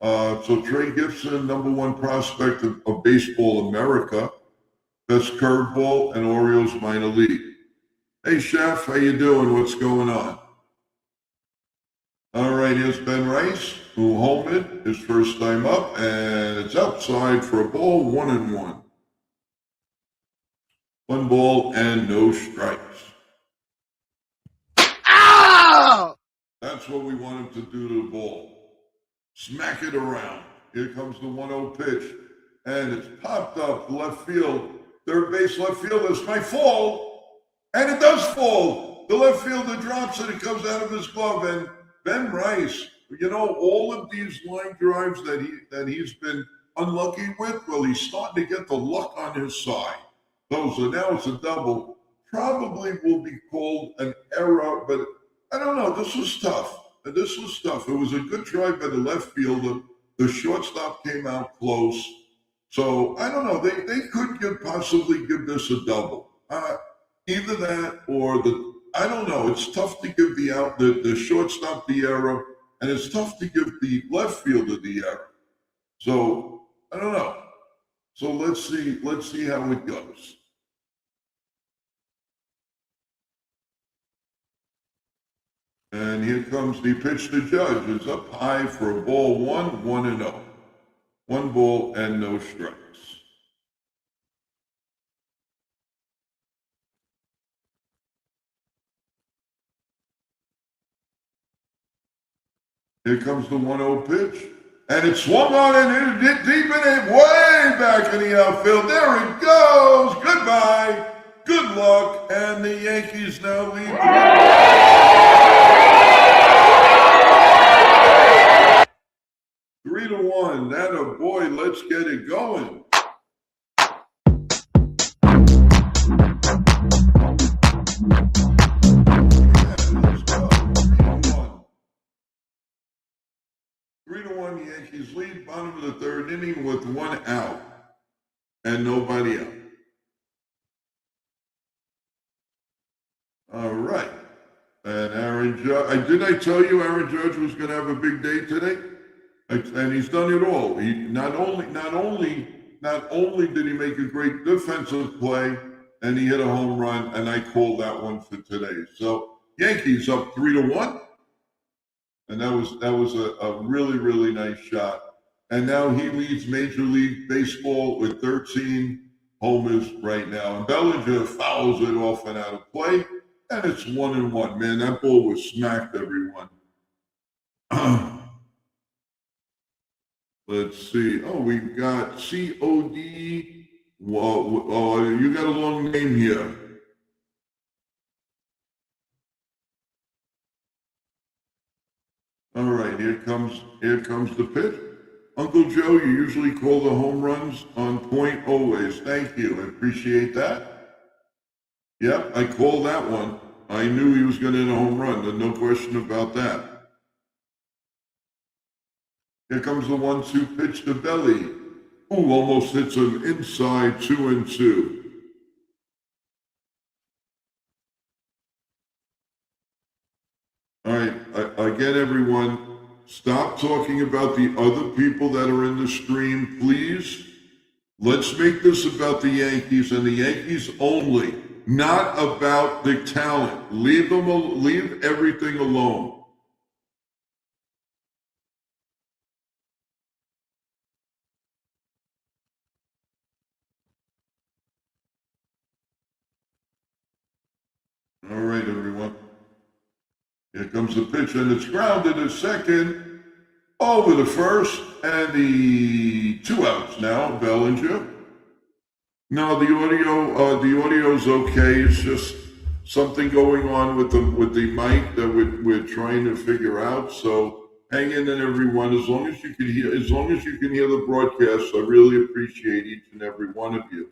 So Trey Gibson, #1 prospect of Baseball America, best curveball and Orioles minor league. Hey Chef, how you doing? What's going on? All right, here's Ben Rice, who homered his first time up, and it's outside for a ball, 1-1. 1 ball and no strikes. Ow! That's what we want him to do to the ball. Smack it around. Here comes the 1-0 pitch, and it's popped up left field. Third base left fielders might fall, and it does fall. The left fielder drops it. It comes out of his glove, and Ben Rice, all of these line drives that he's been unlucky with, well, he's starting to get the luck on his side. So now it's a double. Probably will be called an error, but I don't know. This was tough. It was a good try by the left fielder. The shortstop came out close. So I don't know. They could possibly give this a double. Either that or I don't know. It's tough to give the shortstop the error, and it's tough to give the left fielder the error. So I don't know. So let's see how it goes. And here comes the pitch to Judge. It's up high for a ball, 1-0. 1 ball and no strikes. Here comes the 1-0 pitch. And it swung on and hit deep in it, way back in the outfield. There it goes. Goodbye. Good luck. And the Yankees now lead. 3-1. That a boy. Let's get it going. Yankees lead, bottom of the 3rd inning with 1 out and nobody out. All right. And Aaron Judge, did I tell you Aaron Judge was going to have a big day today? And he's done it all. He not only did he make a great defensive play, and he hit a home run, and I called that one for today. So Yankees up 3-1. And that was a really, really nice shot. And now he leads Major League Baseball with 13 homers right now. And Bellinger fouls it off and out of play, and it's 1-1. Man, that ball was smacked, everyone. Let's see. Oh, we've got COD. Well, you got a long name here. All right, here comes the pitch. Uncle Joe, you usually call the home runs on point always. Thank you. I appreciate that. Yep, I called that one. I knew he was going to hit a home run. There's no question about that. Here comes the 1-2 pitch to Belly. Ooh, almost hits him inside, 2-2. All right, again, everyone, stop talking about the other people that are in the stream, please. Let's make this about the Yankees and the Yankees only. not about the talent. Leave everything alone. All right, everyone. Here comes the pitch, and it's grounded at second, over the first, and the 2 outs now, Bellinger. No, the audio's okay. It's just something going on with the mic that we're trying to figure out. So hang in there, everyone. As long as you can hear the broadcast, I really appreciate each and every one of you.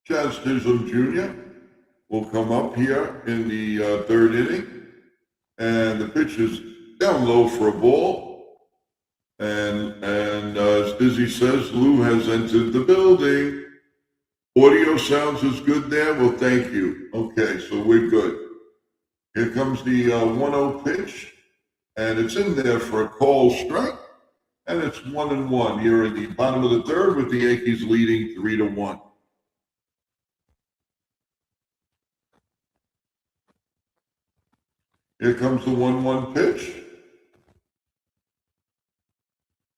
Chaz Chisholm Jr. will come up here in the third inning, and the pitch is down low for a ball. And as Dizzy says, Lou has entered the building. Audio sounds is good there. Well, thank you. Okay, so we're good. Here comes the 1-0 pitch, and it's in there for a call strike, and it's 1-1 here in the bottom of the third, with the Yankees leading 3-1. Here comes the 1-1 pitch.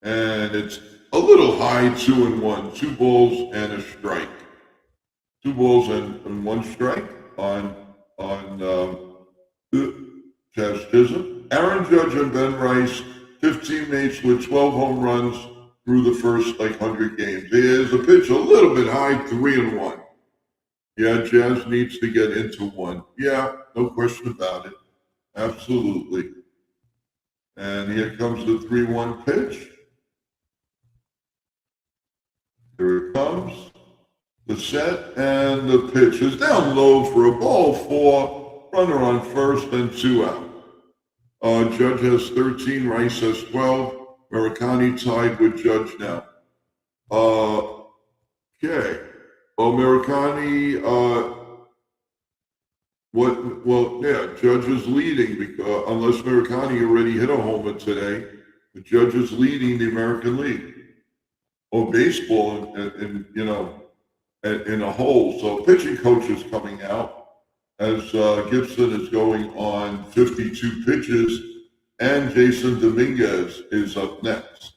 And it's a little high, 2-1, 2 balls and a strike. 2 balls and 1 strike on Chaz Chisholm. Aaron Judge and Ben Rice, 15 mates with 12 home runs through the first 100 games. Here's a pitch a little bit high, 3-1. Yeah, Jazz needs to get into 1. Yeah, no question about it. Absolutely. And here comes the 3-1 pitch. Here it comes. The set and the pitch is down low for a ball 4. Runner on first and 2 out. Judge has 13. Rice has 12. Murakami tied with Judge now. Okay. Well, Murakami, Judge is leading because unless Murakami already hit a homer today, the Judge is leading the American League. Or baseball in a whole. So pitching coach is coming out as Gibson is going on 52 pitches, and Jason Dominguez is up next.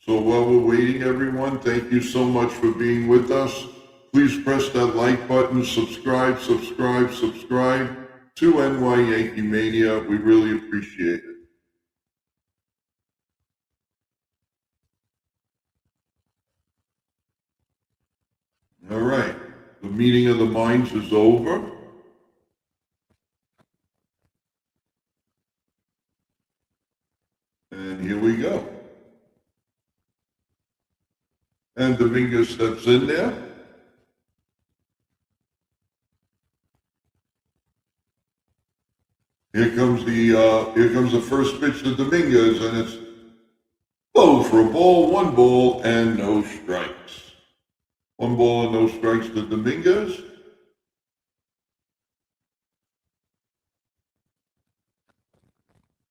So while we're waiting, everyone, thank you so much for being with us. Please press that like button, subscribe to NY Yankee Mania. We really appreciate it. All right, the meeting of the minds is over. And here we go. And Dominguez steps in there. Here comes the first pitch to Dominguez, and it's low for a ball, 1 ball, and no strikes. 1 ball and no strikes to Dominguez.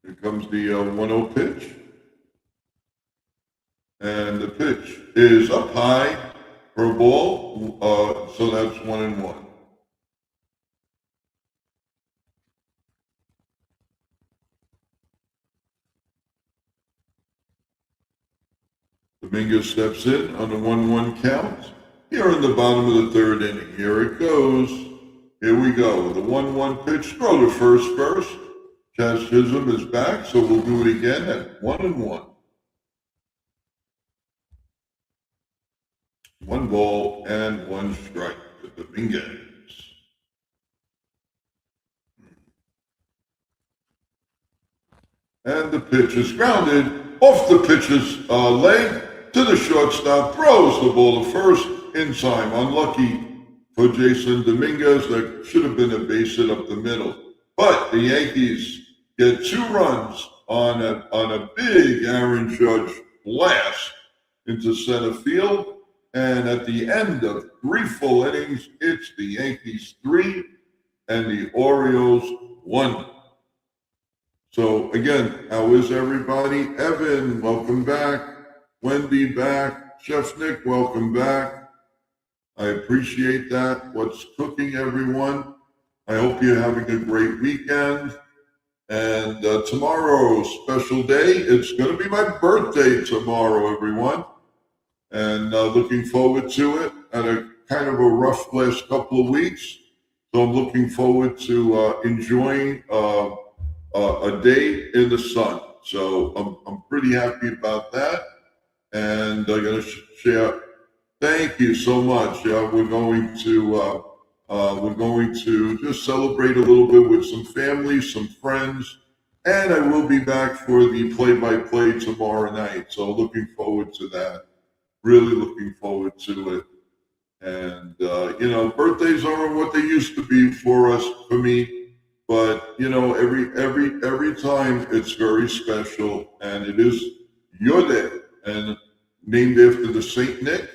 Here comes the 1-0 pitch. And the pitch is up high for a ball, so that's 1-1. Dominguez steps in on the 1-1 count. Here in the bottom of the third inning. Here it goes. Here we go. The 1-1 pitch. Throw to first. Chaz Chisholm is back, so we'll do it again at 1-1. 1 ball and 1 strike to Dominguez. And the pitch is grounded off the pitcher's leg to the shortstop. Throws the ball to first in time. Unlucky for Jason Dominguez. That should have been a base hit up the middle. But the Yankees get 2 runs on a big Aaron Judge blast into center field. And at the end of 3 full innings, it's the Yankees 3 and the Orioles 1. So again, how is everybody? Evan, welcome back. Wendy back. Chef Nick, welcome back. I appreciate that. What's cooking, everyone? I hope you're having a great weekend. And tomorrow, special day. It's going to be my birthday tomorrow, everyone. And looking forward to it. Had a kind of a rough last couple of weeks. So I'm looking forward to enjoying a day in the sun. So I'm pretty happy about that. And I'm going to share. Thank you so much. We're going to just celebrate a little bit with some family, some friends, and I will be back for the play-by-play tomorrow night. So looking forward to that. Really looking forward to it. And birthdays aren't what they used to be for me, but every time it's very special, and it is your day, and named after the Saint Nick,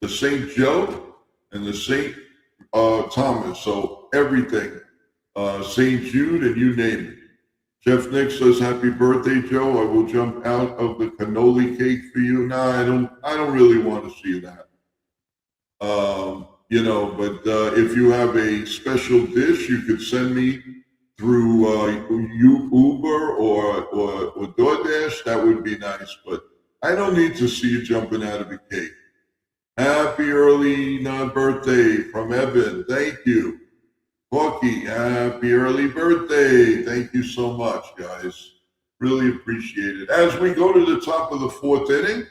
the Saint Joe, and the Saint Thomas. So everything, Saint Jude, and you name it. Chef Nick says, "Happy birthday, Joe! I will jump out of the cannoli cake for you." No, I don't really want to see that. But if you have a special dish, you could send me through Uber or DoorDash. That would be nice. But I don't need to see you jumping out of a cake. Happy early birthday from Evan. Thank you. Corky, happy early birthday. Thank you so much, guys. Really appreciate it. As we go to the top of the fourth inning,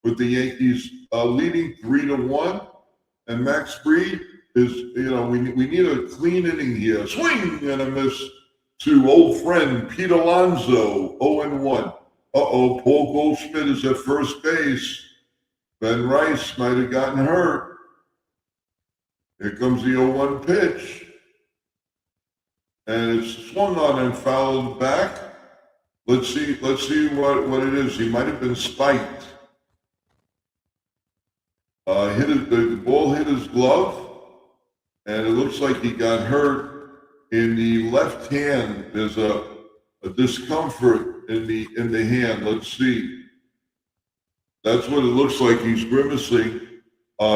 with the Yankees leading 3-1, and Max Fried is, we need a clean inning here. Swing and a miss to old friend Pete Alonso, 0-1. Paul Goldschmidt is at first base. Ben Rice might have gotten hurt. Here comes the 0-1 pitch. And it's swung on and fouled back. Let's see what it is. He might have been spiked. The ball hit his glove, and it looks like he got hurt in the left hand. There's a discomfort in the hand. Let's see. That's what it looks like. He's grimacing.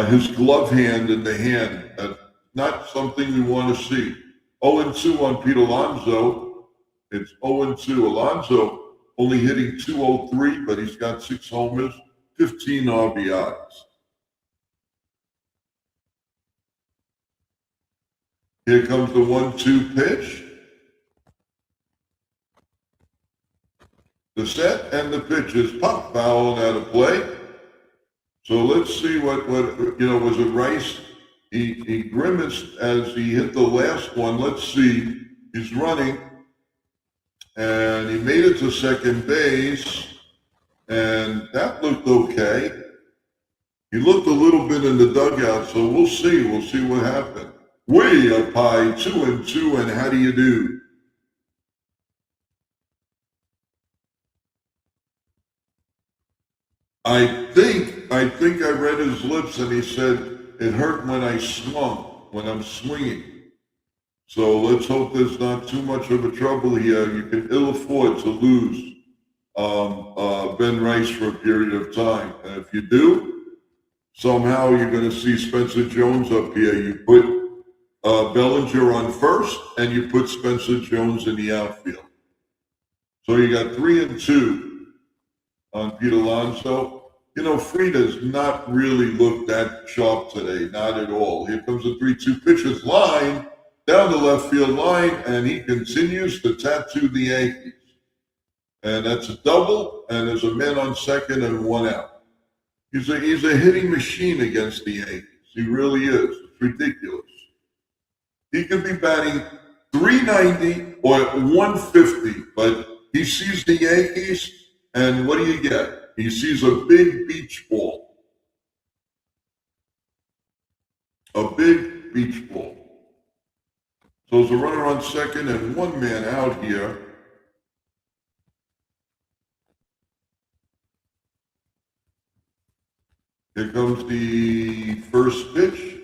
His glove hand in the hand. Not something we want to see. 0-2 on Pete Alonso. It's 0-2. Alonso only hitting .203, but he's got 6 homers, 15 RBIs. Here comes the 1-2 pitch. The set and the pitch is pop foul out of play. So let's see what was it Rice? He grimaced as he hit the last one. Let's see. He's running, and he made it to second base, and that looked okay. He looked a little bit in the dugout, so we'll see. We'll see what happened. Way up high, 2-2, and how do you do? I think I read his lips, and he said, "It hurt when I swung, when I'm swinging." So let's hope there's not too much of a trouble here. You can ill afford to lose Ben Rice for a period of time. And if you do, somehow you're going to see Spencer Jones up here. You put Bellinger on first, and you put Spencer Jones in the outfield. So you got 3-2 on Pete Alonso. Fried has not really looked that sharp today, not at all. Here comes the 3-2 pitches line down the left field line, and he continues to tattoo the Yankees. And that's a double, and there's a man on second and 1 out. He's a hitting machine against the Yankees. He really is. It's ridiculous. He could be batting .390 or .150, but he sees the Yankees, and what do you get? He sees a big beach ball. A big beach ball. So there's a runner on second and 1 man out here. Here comes the first pitch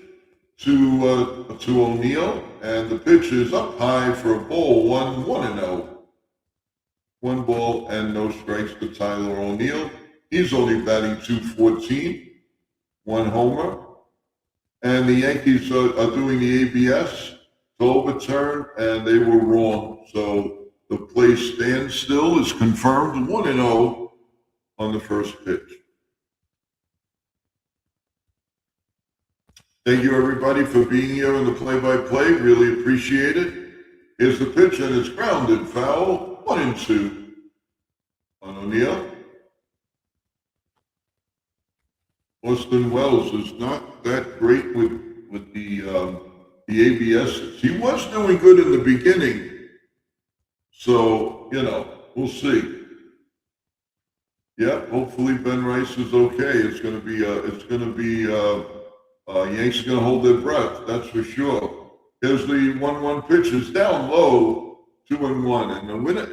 to O'Neill, and the pitch is up high for a ball, 1-0. 1 ball and no strikes to Tyler O'Neill. He's only batting .214, 1 homer. And the Yankees are doing the ABS to overturn, and they were wrong. So the play standstill is confirmed 1-0 on the first pitch. Thank you, everybody, for being here on the play-by-play. Really appreciate it. Here's the pitch, and it's grounded foul. 1-2 on O'Neill. Austin Wells is not that great with the ABSs. He was doing good in the beginning, so we'll see. Yeah, hopefully Ben Rice is okay. It's gonna be Yanks are gonna hold their breath. That's for sure. Here's the 1-1 pitch. It's down low, 2-1, and the winner.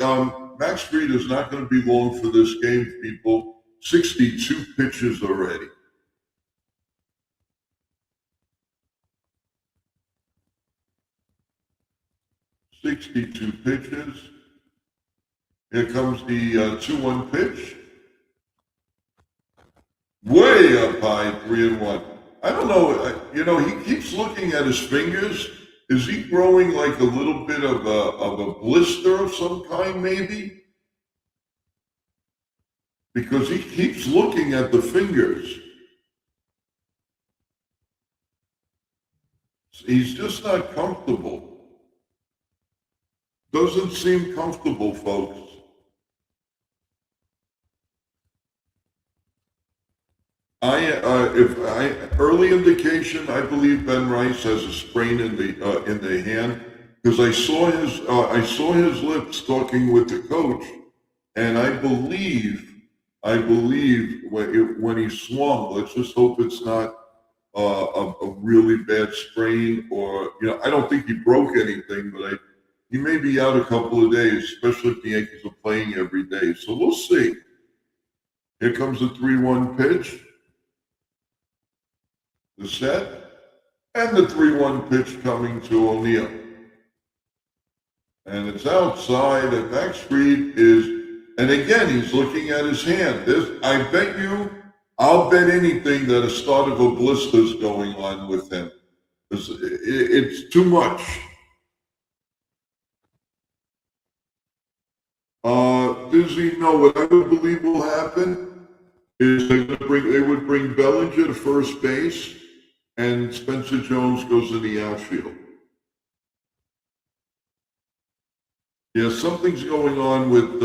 Max Fried is not going to be long for this game, people. 62 pitches already. Here comes the 2-1 pitch. Way up high, 3-1. I don't know. He keeps looking at his fingers. Is he growing like a little bit of a blister of some kind, maybe? Because he keeps looking at the fingers. He's just not comfortable. Doesn't seem comfortable, folks. Early indication, I believe Ben Rice has a sprain in the hand, because I saw his lips talking with the coach, and I believe when he swung. Let's just hope it's not a really bad sprain, or I don't think he broke anything, but he may be out a couple of days, especially if the Yankees are playing every day. So we'll see. Here comes the 3-1 pitch. The set, and the 3-1 pitch coming to O'Neill. And it's outside, and Max Fried and again, he's looking at his hand. I'll bet anything that a start of a blister is going on with him. It's too much. Dizzy, no, what I would believe will happen is they would bring Bellinger to first base, and Spencer Jones goes in the outfield. Yeah, something's going on with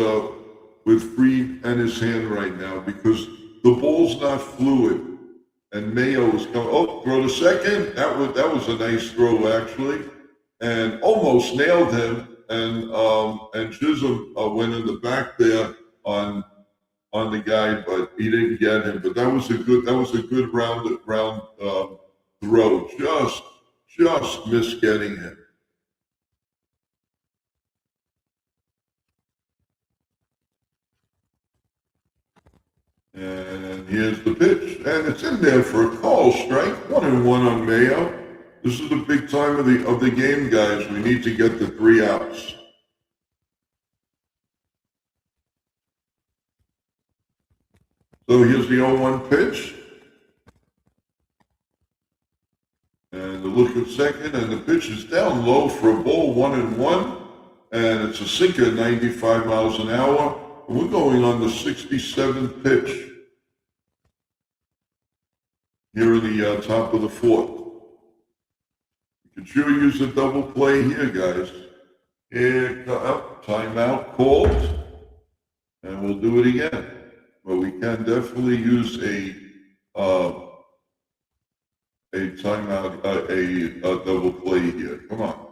Fried and his hand right now, because the ball's not fluid, and Mayo is coming. Oh, throw to second. That was a nice throw, actually, and almost nailed him. And Chisholm went in the back there on the guy, but he didn't get him. But that was a good round throw. Just missed getting him. And here's the pitch, and it's in there for a call strike. 1-1 on Mayo. This is the big time of the game, guys. We need to get the 3 outs. So here's the 0-1 pitch. And the look at second, and the pitch is down low for a ball, 1-1. And it's a sinker, 95 miles an hour. And we're going on the 67th pitch here in the top of the 4th. You can sure use a double play here, guys. Here, timeout called, and we'll do it again. But we can definitely use a timeout, a double play here. Come on.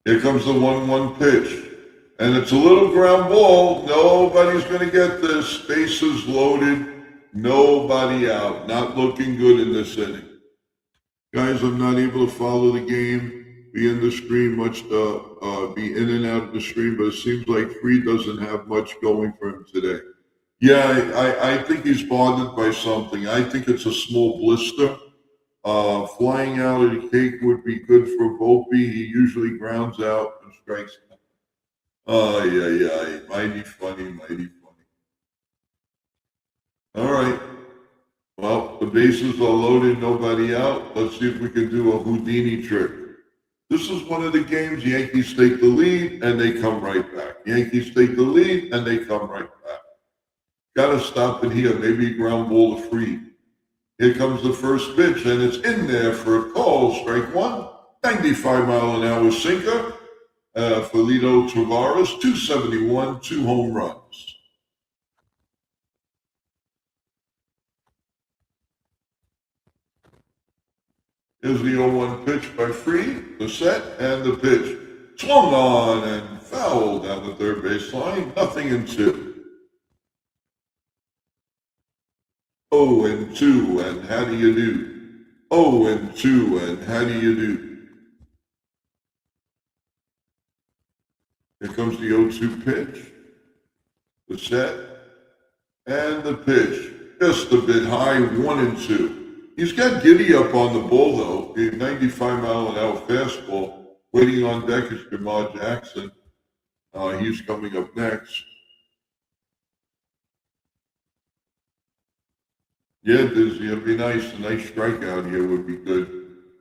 Here comes the 1-1 pitch. And it's a little ground ball. Nobody's going to get this. Bases loaded. Nobody out. Not looking good in this inning. Guys, I'm not able to follow the game, be in the stream much, be in and out of the stream, but it seems like Fried doesn't have much going for him today. Yeah, I think he's bothered by something. I think it's a small blister. Flying out of the cake would be good for Volpe. He usually grounds out and strikes. Yeah. Mighty funny. All right. Well, the bases are loaded, nobody out. Let's see if we can do a Houdini trick. This is one of the games. Yankees take the lead and they come right back. Yankees take the lead and they come right back. Got to stop it here. Maybe ground ball to Fried. Here comes the first pitch, and it's in there for a call. Strike one. 95-mile-an-hour sinker. Felito Tavares, 271, 2 home runs. Here's the 0-1 pitch by Fried, the set, and the pitch. Swung on and fouled down the third baseline. 0-2. 0-2, and how do you do? 0-2, and how do you do? Here comes the 0-2 pitch, the set, and the pitch. Just a bit high, 1-2. He's got giddy up on the ball, though. The 95-mile-an-hour fastball. Waiting on deck is Jamar Jackson. He's coming up next. Yeah, Dizzy, it'd be nice. A nice strikeout here would be good.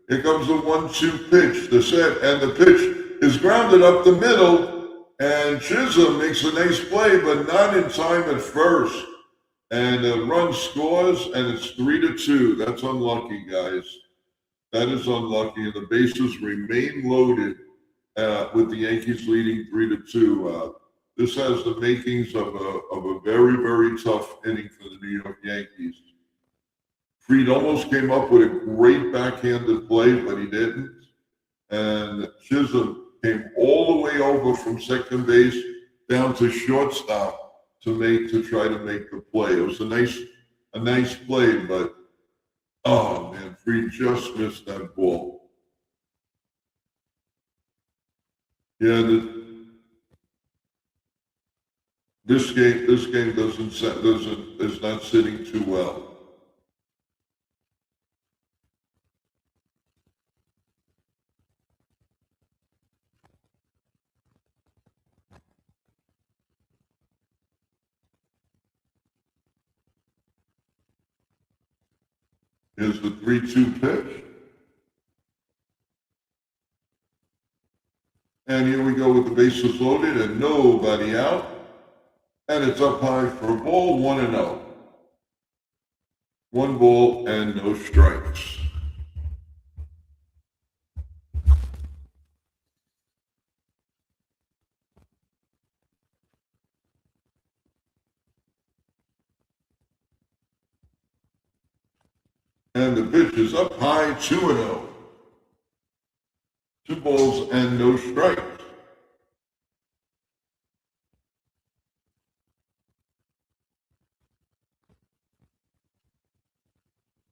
Here comes the 1-2 pitch, the set, and the pitch is grounded up the middle, and Chisholm makes a nice play, but not in time at first. And a run scores, and it's 3-2. That's unlucky, guys. That is unlucky, and the bases remain loaded with the Yankees leading 3-2. This has the makings of a very, very tough inning for the New York Yankees. Fried almost came up with a great backhanded play, but he didn't. And Chisholm came all the way over from second base down to shortstop to try to make the play. It was a nice play, but oh man, Fried just missed that ball. Yeah, this game is not sitting too well. Here's the 3-2 pitch. And here we go with the bases loaded and nobody out. And it's up high for a ball, 1-0. 1 ball and no strikes. And the pitch is up high, 2-0. 2 balls and no strikes.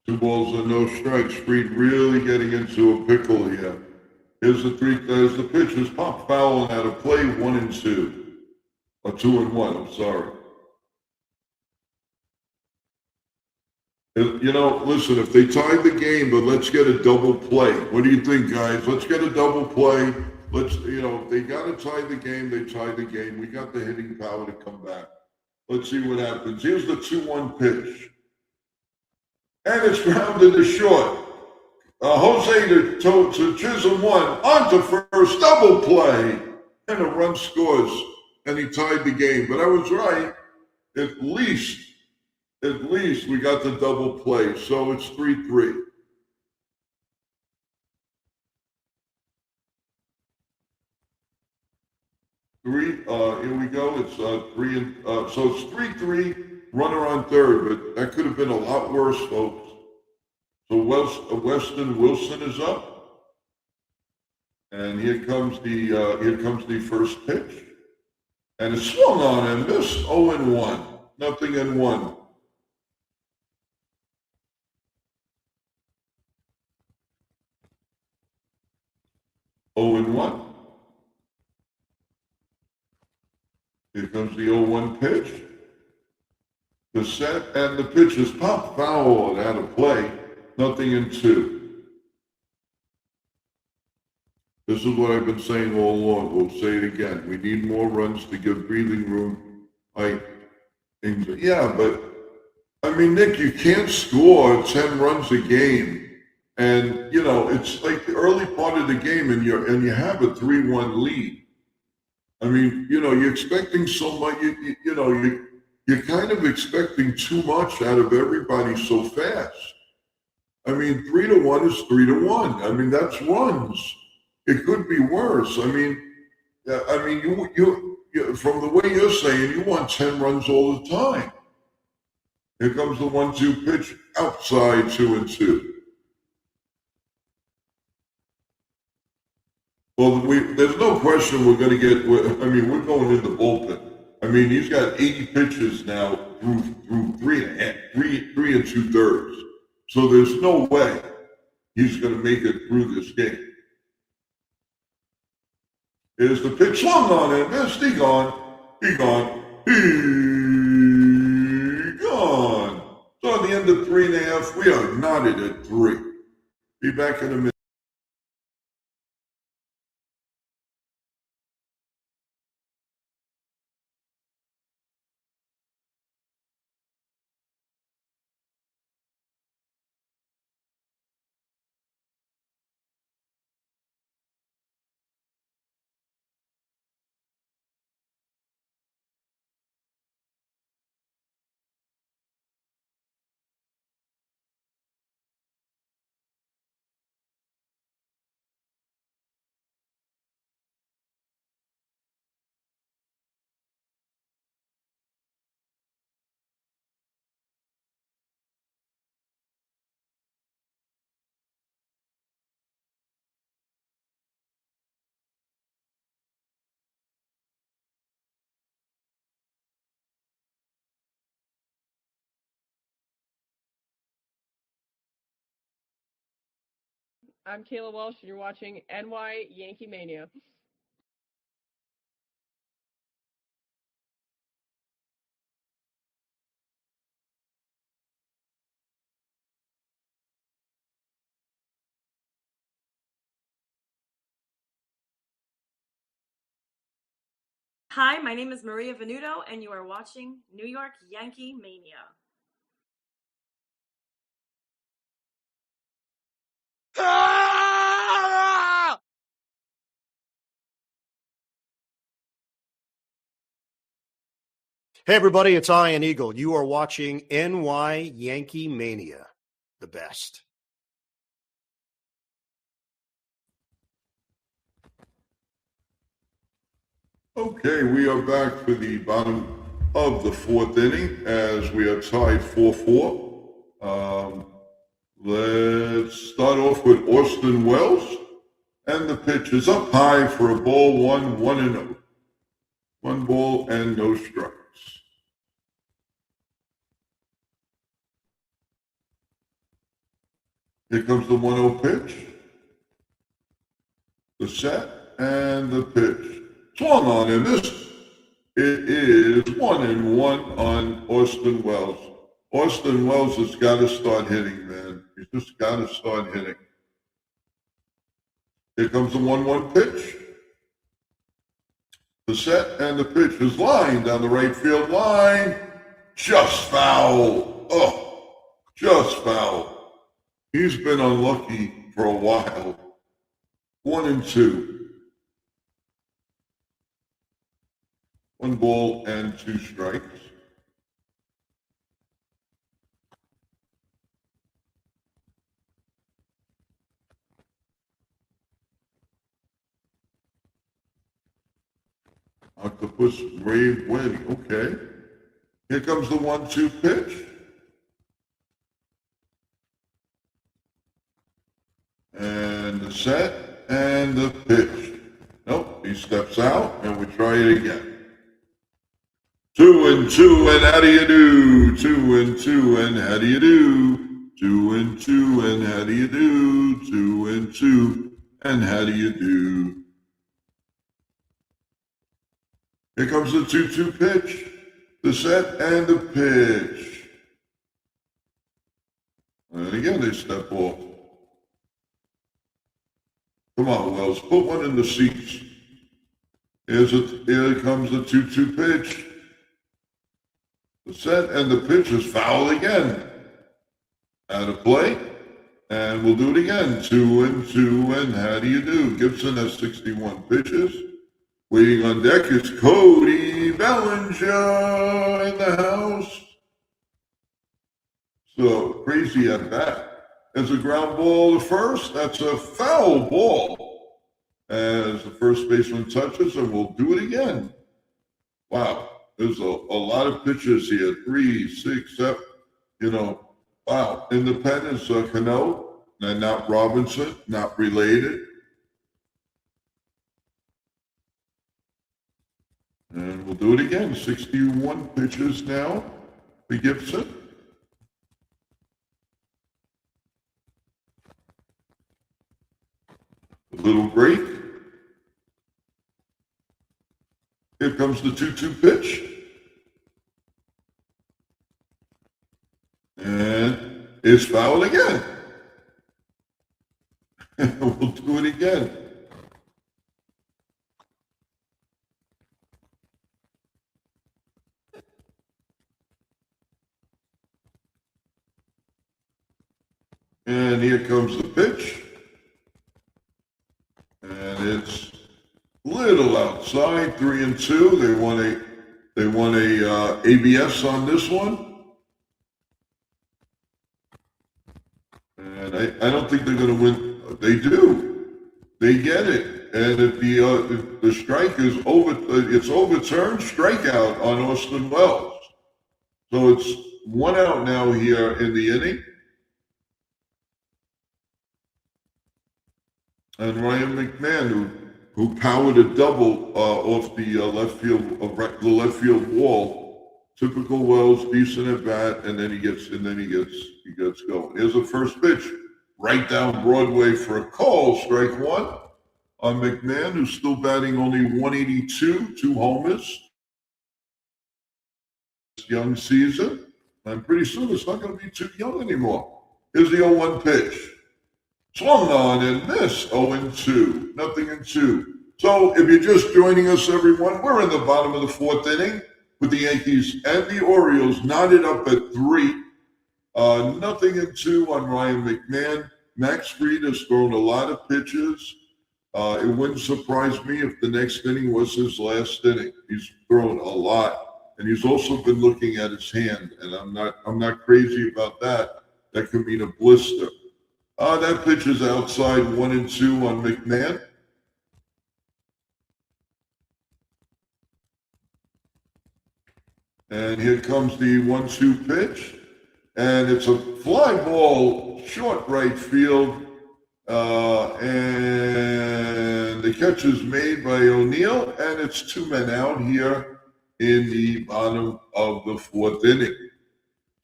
Two balls and no strikes. Fried really getting into a pickle here. Here's the pitch is pop foul and out of play, 1-2. Or 2-1, I'm sorry. You know, listen, if they tied the game, but let's get a double play. What do you think, guys? Let's get a double play. If they got to tie the game, they tie the game. We got the hitting power to come back. Let's see what happens. Here's the 2-1 pitch. And it's grounded to short. Jose to Chisholm 1, on to first, double play. And a run scores. And he tied the game. But I was right. At least we got the double play, so it's 3-3. Here we go. It's 3 so it's 3-3. Runner on third, but that could have been a lot worse, folks. So Weston Wilson is up, and here comes the first pitch, and it's swung on and missed. 0-1, 0-1. Here comes the 0-1 pitch. The set and the pitch is pop foul and out of play. 0-2. this is what I've been saying all along. We'll say it again. We need more runs to give breathing room. Yeah, but I mean, Nick, you can't score 10 runs a game. And, you know, it's like the early part of the game and you have a 3-1 lead. I mean, you know, you're expecting so much, you're kind of expecting too much out of everybody so fast. I mean, 3-1 is 3-1. I mean, that's runs. It could be worse. I mean, you from the way you're saying, you want 10 runs all the time. Here comes the 1-2 pitch, outside 2-2. Well, there's no question we're going to get. We're going in the bullpen. I mean, he's got 80 pitches now through three and 2/3. So there's no way he's going to make it through this game. Here's the pitch, swung on and missed. He gone. He gone. So at the end of 3.5, we are knotted at 3. Be back in a minute. I'm Kayla Welsh, and you're watching NY Yankee Mania. Hi, my name is Maria Venuto, and you are watching New York Yankee Mania. Ah! Hey, everybody, it's Ian Eagle. You are watching NY Yankee Mania, the best. Okay, we are back for the bottom of the 4th inning as we are tied 4-4. Let's start off with Austin Wells, and the pitch is up high for a ball, 1-0. 1 ball and no strikes. Here comes the 1-0 pitch. The set and the pitch. Swung on and missed. It is 1-1 on Austin Wells. Austin Wells has got to start hitting, man. He's just got to start hitting. Here comes the 1-1 pitch. The set and the pitch is lined down the right field line. Just foul. Oh, just foul. He's been unlucky for a while. 1-2. 1 ball and 2 strikes. Octopus Brave winning. Okay. Here comes the 1-2 pitch. And the set and the pitch. Nope, he steps out and we try it again. 2-2 and how do you do? 2-2 and how do you do? 2-2 and how do you do? 2-2 and how do you do? Here comes the 2-2 pitch, the set and the pitch. And again they step off. Come on, Wells, put one in the seats. Here comes the 2-2 pitch. The set, and the pitch is foul again. Out of play, and we'll do it again. 2-2, and how do you do? Gibson has 61 pitches. Waiting on deck is Cody Bellinger in the house. So crazy at bat. There's a ground ball to first. That's a foul ball. As the first baseman touches, and we'll do it again. Wow, there's a lot of pitches here. 3, 6, 7. Wow. Independence, Cano, and not Robinson, not related. And we'll do it again. 61 pitches now for Gibson. A little break. Here comes the 2-2 pitch. And it's fouled again. We'll do it again. And here comes the pitch. And it's little outside, 3-2. They want a ABS on this one. And I don't think they're going to win. They do. They get it. And if the strike is it's overturned, strikeout on Austin Wells. So it's 1 out now here in the inning. And Ryan McMahon, who powered a double off the left field wall. Typical Wells, decent at bat, and then he gets going. Here's the first pitch, right down Broadway for a call, strike one on McMahon, who's still batting only 182, 2 homers. Young season, and pretty soon it's not going to be too young anymore. Here's the 0-1 pitch. Swung on and missed. 0-2, nothing in 2. So if you're just joining us, everyone, we're in the bottom of the 4th inning with the Yankees and the Orioles knotted up at 3. Nothing in 2 on Ryan McMahon. Max Fried has thrown a lot of pitches. It wouldn't surprise me if the next inning was his last inning. He's thrown a lot, and he's also been looking at his hand, and I'm not crazy about that. That could mean a blister. That pitch is outside, 1-2 on McMahon. And here comes the 1-2 pitch. And it's a fly ball, short right field. And the catch is made by O'Neill. And it's 2 men out here in the bottom of the 4th inning.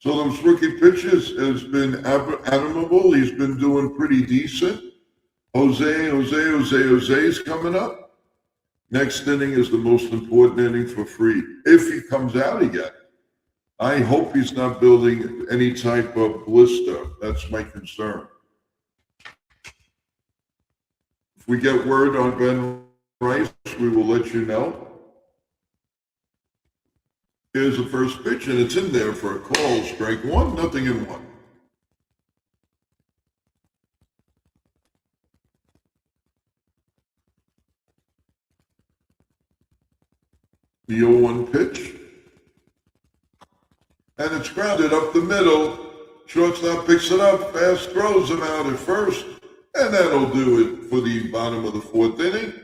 So those rookie pitches has been admirable. He's been doing pretty decent. Jose's coming up. Next inning is the most important inning for Fried. If he comes out again, I hope he's not building any type of blister. That's my concern. If we get word on Ben Rice, we will let you know. Here's the first pitch, and it's in there for a call. Strike one, nothing in 1. The 0-1 pitch. And it's grounded up the middle. Shortstop picks it up, fast throws him out at first. And that'll do it for the bottom of the 4th inning.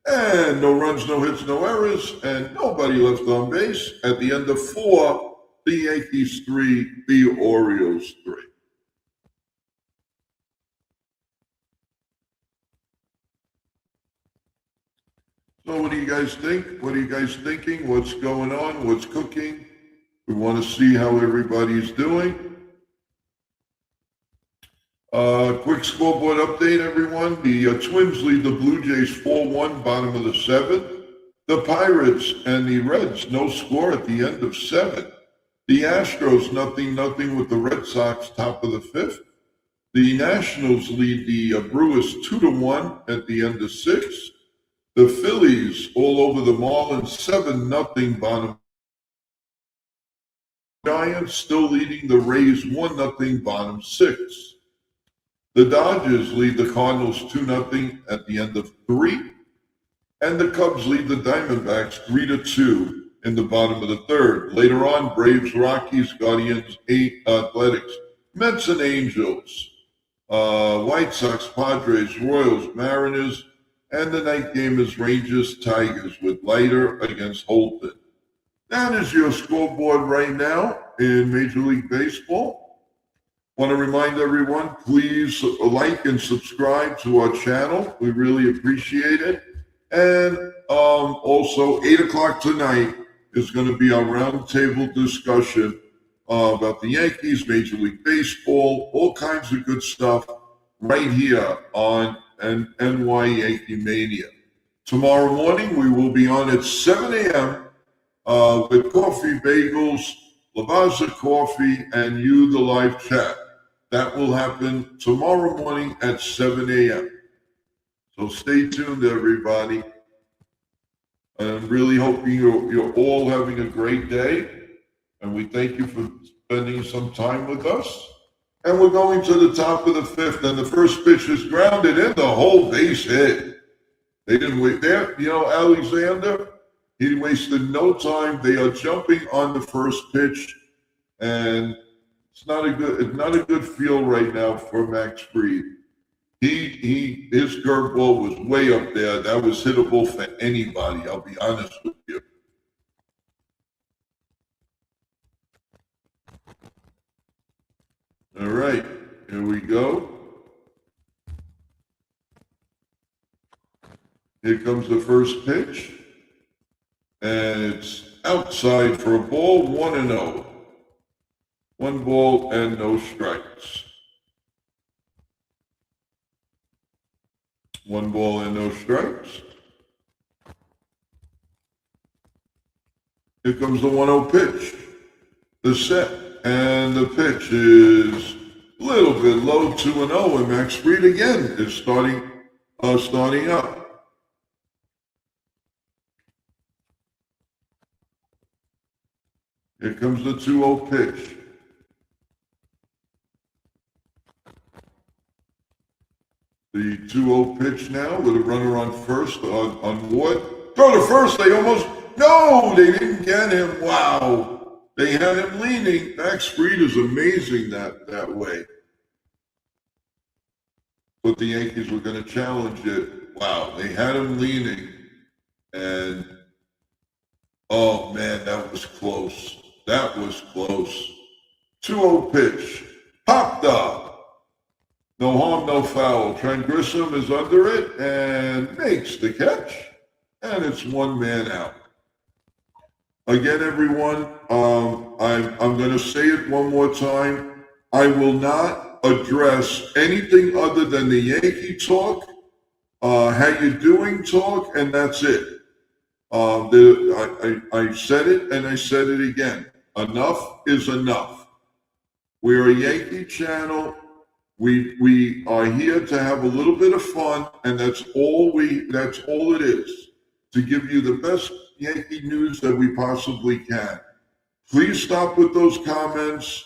And no runs, no hits, no errors, and nobody left on base. At the end of 4, the Yankees 3, the Orioles 3. So what do you guys think? What are you guys thinking? What's going on? What's cooking? We want to see how everybody's doing. Quick scoreboard update, everyone. The Twins lead the Blue Jays 4-1, bottom of the 7th. The Pirates and the Reds, no score at the end of 7. The Astros, 0-0 with the Red Sox, top of the 5th. The Nationals lead the Brewers 2-1 at the end of 6. The Phillies all over the Marlins 7-0 bottom. Giants still leading the Rays 1-0 bottom 6. The Dodgers lead the Cardinals 2-0 at the end of 3. And the Cubs lead the Diamondbacks 3-2 in the bottom of the 3rd. Later on, Braves, Rockies, Guardians, Athletics, Mets and Angels, White Sox, Padres, Royals, Mariners, and the night game is Rangers, Tigers with Leiter against Holton. That is your scoreboard right now in Major League Baseball. Want to remind everyone, please like and subscribe to our channel. We really appreciate it. And also, 8 o'clock tonight is going to be our roundtable discussion about the Yankees, Major League Baseball, all kinds of good stuff right here on NY Yankee Mania. Tomorrow morning, we will be on at 7 a.m. With coffee, bagels, Lavazza Coffee, and you, the live chat. That will happen tomorrow morning at 7 a.m. So stay tuned, everybody. I'm really hoping you're all having a great day. And we thank you for spending some time with us. And we're going to the top of the 5th. And the first pitch is grounded in the whole base hit. They didn't wait there. You know, Alexander, he wasted no time. They are jumping on the first pitch. And it's not a good feel right now for Max Fried. His curveball was way up there. That was hittable for anybody, I'll be honest with you. All right, here we go. Here comes the first pitch. And it's outside for a ball, 1-0. 1 ball and no strikes. 1 ball and no strikes. Here comes the 1-0 pitch. The set. And the pitch is a little bit low, 2-0. And Max Fried again is starting up. Here comes the 2-0 pitch. The 2-0 pitch now with a runner on first on Wood. Throw to first. They didn't get him. Wow. They had him leaning. Max Fried is amazing that way. But the Yankees were going to challenge it. Wow. They had him leaning. And, oh, man, that was close. That was close. 2-0 pitch. Popped up. No harm, no foul. Trent Grisham is under it and makes the catch. And it's 1 man out. Again, everyone, I'm going to say it one more time. I will not address anything other than the Yankee talk, how you doing talk, and that's it. I said it and I said it again. Enough is enough. We're a Yankee channel. We are here to have a little bit of fun, and that's all it is, to give you the best Yankee news that we possibly can. Please stop with those comments,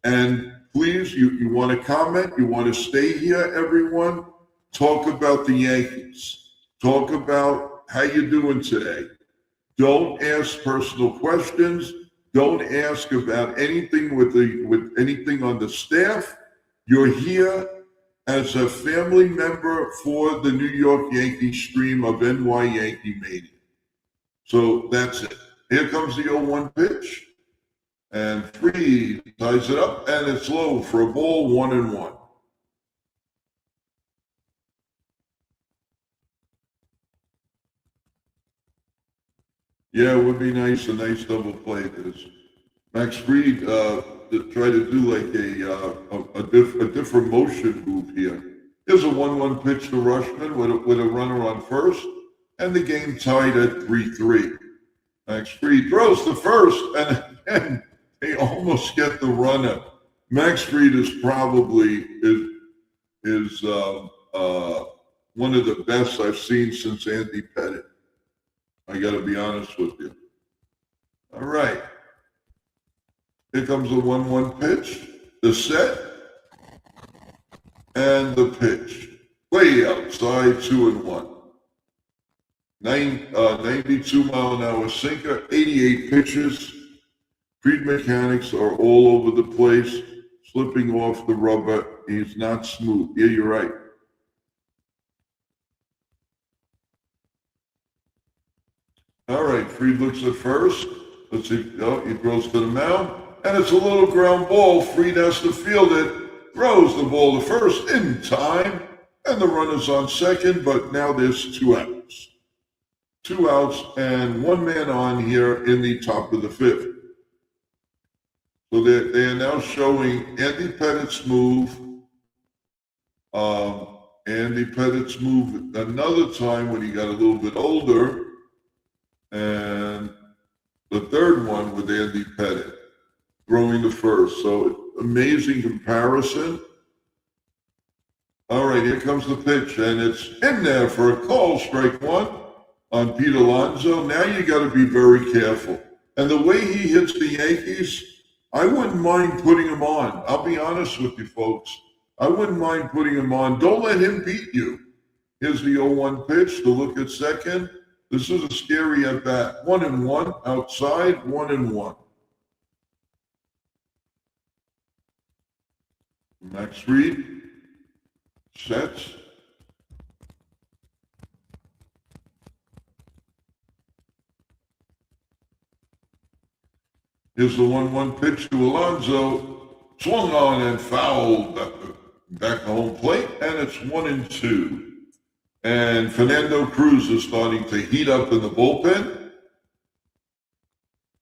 and please, you want to comment, you want to stay here, everyone, talk about the Yankees. Talk about how you're doing today. Don't ask personal questions. Don't ask about anything with anything on the staff. You're here as a family member for the New York Yankees stream of NY Yankee Mania. So that's it. Here comes the 0-1 pitch. And Fried ties it up, and it's low for a ball, 1-1. Yeah, it would be nice, a nice double play. This Max Fried try to do like a different motion move here. Here's a 1-1 pitch to Rushman with a runner on first, and the game tied at 3-3. Max Fried throws to first, and they almost get the runner. Max Fried is is one of the best I've seen since Andy Pettit. I got to be honest with you. All right. Here comes the 1-1 pitch, the set, and the pitch. Way outside, 2-1. 92-mile-an-hour sinker, 88 pitches. Freed mechanics are all over the place, slipping off the rubber. He's not smooth. Yeah, you're right. All right, Freed looks at first. Let's see. Oh, he throws to the mound, and it's a little ground ball. Freed has to field it. Throws the ball to first in time, and the runner's on second. But now there's 2 outs. 2 outs and 1 man on here in the top of the 5th. So they are now showing Andy Pettit's move. Andy Pettit's move another time when he got a little bit older. And the third one with Andy Pettit throwing the first. So amazing comparison. All right, here comes the pitch, and it's in there for a call, strike 1 on Pete Alonso. Now you got to be very careful. And the way he hits the Yankees, I wouldn't mind putting him on. I'll be honest with you, folks. I wouldn't mind putting him on. Don't let him beat you. Here's the 0-1 pitch to look at second. This is a scary at bat. 1-1 outside, 1-1. Max Fried sets. Here's the 1-1 pitch to Alonso. Swung on and fouled back to home plate, and it's 1-2. And Fernando Cruz is starting to heat up in the bullpen.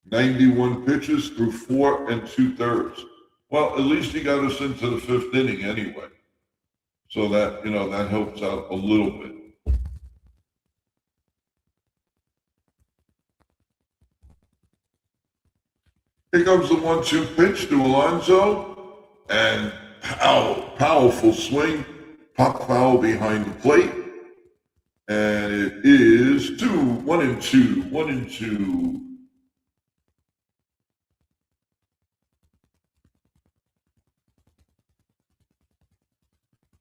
91 pitches through 4 2/3. Well, at least he got us into the 5th inning anyway. So that, that helps out a little bit. Here comes the 1-2 pitch to Alonso, and powerful swing, pop foul behind the plate, and it is 1-2, 1-2.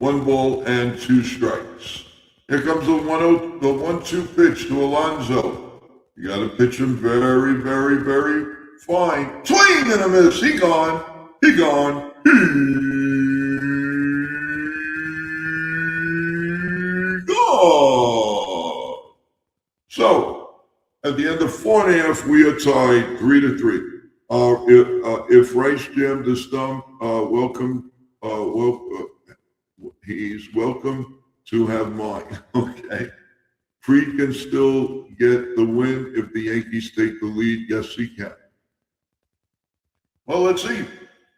One ball and 2 strikes. Here comes the 1-2 pitch to Alonso. You got to pitch him very, very, very fine. Swing and a miss. He gone. He gone. He gone. So, at the end of 4.5, we are tied 3-3. If Rice jammed his thumb, he's welcome to have mine. Okay. Fried can still get the win if the Yankees take the lead. Yes, he can. Well, let's see.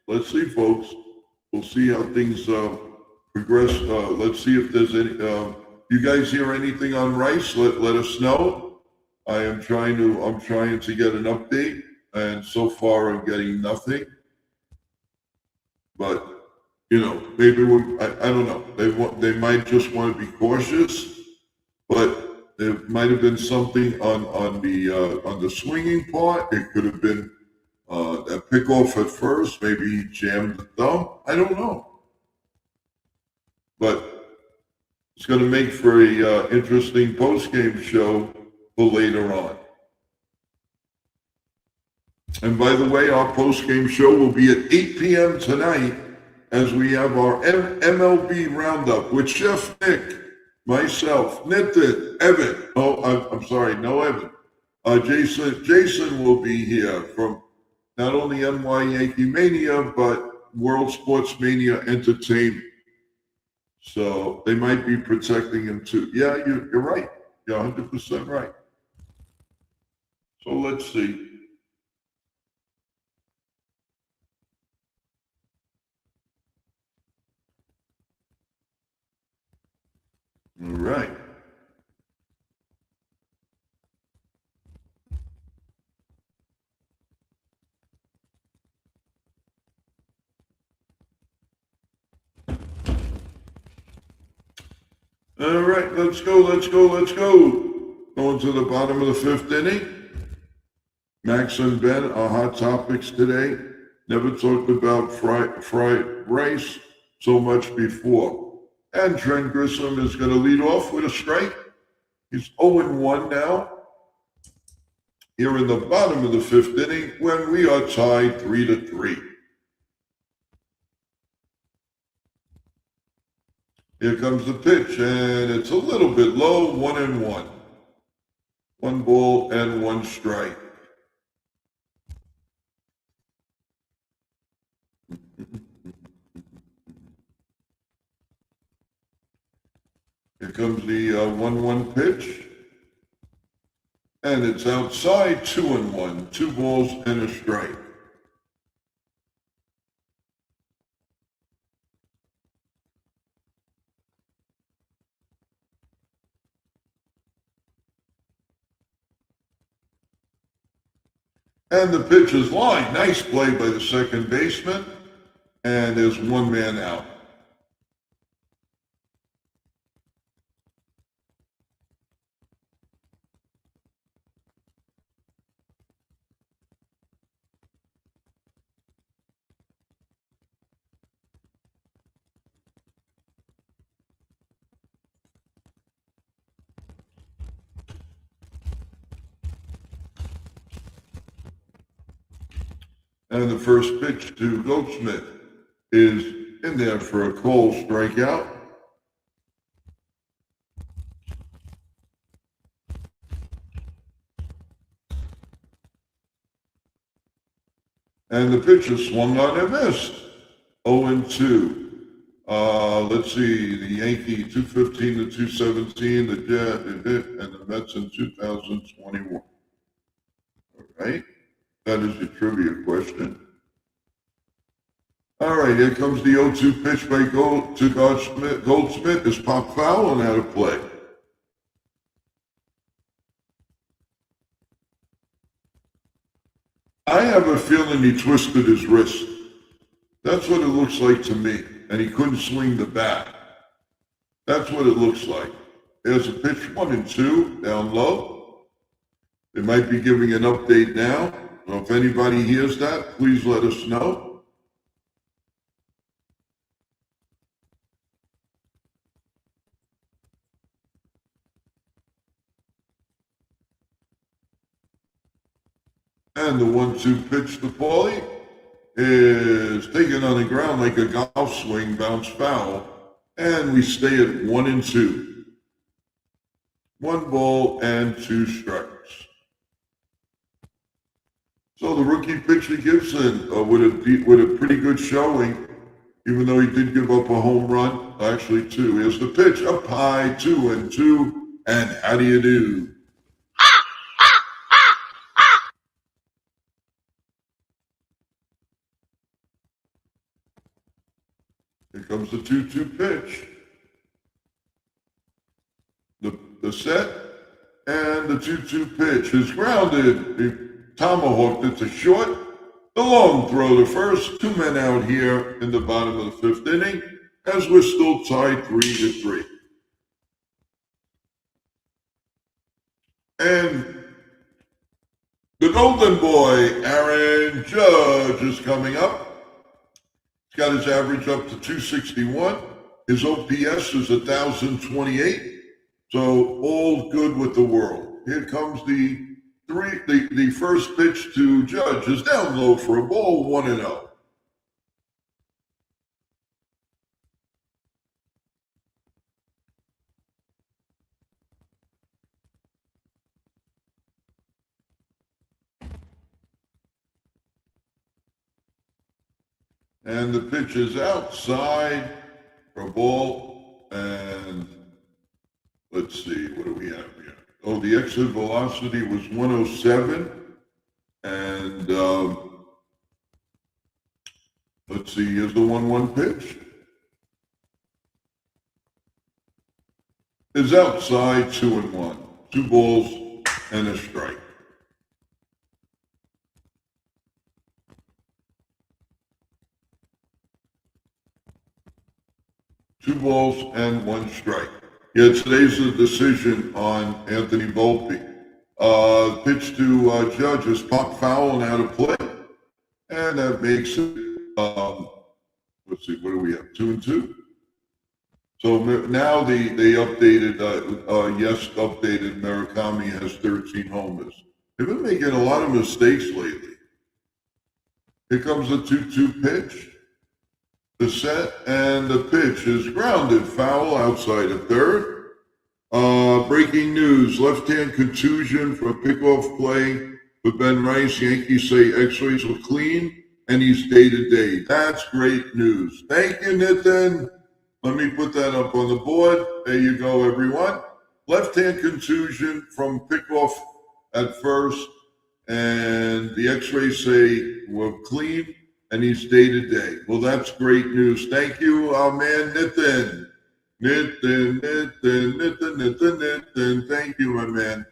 Let's see, folks. We'll see how things progress. Let's see if there's any. You guys hear anything on Rice? Let us know. I'm trying to get an update, and so far I'm getting nothing. But maybe I don't know. They might just want to be cautious, but there might have been something on the swinging part. It could have been that pickoff at first. Maybe he jammed the thumb. I don't know. But it's going to make for a interesting post-game show for later on. And by the way, our post-game show will be at 8 p.m. tonight as we have our MLB roundup with Chef Nick, myself, Nitin, Evan. Oh, I'm sorry, no Evan. Jason will be here from not only NY Yankee Mania, but World Sports Mania Entertainment. So they might be protecting him too. Yeah, you're right. You're 100% right. So let's see. All right. All right, let's go. Going to the bottom of the fifth inning. Max and Ben are hot topics today. Never talked about fried rice so much before. And Trent Grissom is going to lead off with a strike. He's 0-1 now. Here in the bottom of the fifth inning, when we are tied 3-3. Here comes the pitch, and it's a little bit low, 1-1. 1 ball and 1 strike. Here comes the 1-1 pitch. And it's outside, 2-1. 2 balls and a strike. And the pitch is lined. Nice play by the second baseman. And there's 1 man out. And the first pitch to Goldsmith is in there for a Cole strikeout. And the pitch is swung on and missed. 0-2. Let's see, the Yankee 215 to 217, the Jet, and the Mets in 2021. All right. That is your trivia question. All right, here comes the 0-2 pitch by Goldsmith. Is pop foul and out of play. I have a feeling he twisted his wrist. That's what it looks like to me. And he couldn't swing the bat. That's what it looks like. There's a pitch 1-2 down low. They might be giving an update now. So if anybody hears that, please let us know. And the 1-2 pitch to Paulie is taken on the ground like a golf swing, bounce foul. And we stay at 1-2. 1 ball and 2 strikes. So the rookie pitcher Gibson with a pretty good showing, even though he did give up a home run, actually 2. Here's the pitch, up high, 2-2, and how do you do? Here comes the 2-2 pitch. The set and the 2-2 pitch is grounded. He tomahawked it to short. The long throw to first. 2 men out here in the bottom of the 5th inning as we're still tied 3-3. And the golden boy, Aaron Judge, is coming up. He's got his average up to 261. His OPS is 1,028. So all good with the world. Here comes the first pitch to Judge is down low for a ball, 1-0. And the pitch is outside for a ball, and let's see, what do we have here? Oh, the exit velocity was 107, and let's see, here's the 1-1 pitch. Is outside, 2-1. 2 balls and a strike. Two balls and 1 strike. Yeah, today's the decision on Anthony Volpe. Pitch to Judge is pop foul and out of play, and that makes it. Let's see, what do we have? 2-2. So now they updated. Updated. Murakami has 13 homers. They've been making a lot of mistakes lately. Here comes the 2-2 pitch. The set and the pitch is grounded, foul outside of third. Breaking news, left-hand contusion for pickoff play for Ben Rice. Yankees say x-rays were clean and he's day-to-day. That's great news. Thank you, Nitin. Let me put that up on the board. There you go, everyone. Left-hand contusion from pickoff at first, and the x-rays say we're clean and he's day-to-day. Well, that's great news. Thank you, our man, Nitin. Nitin. Thank you, my man.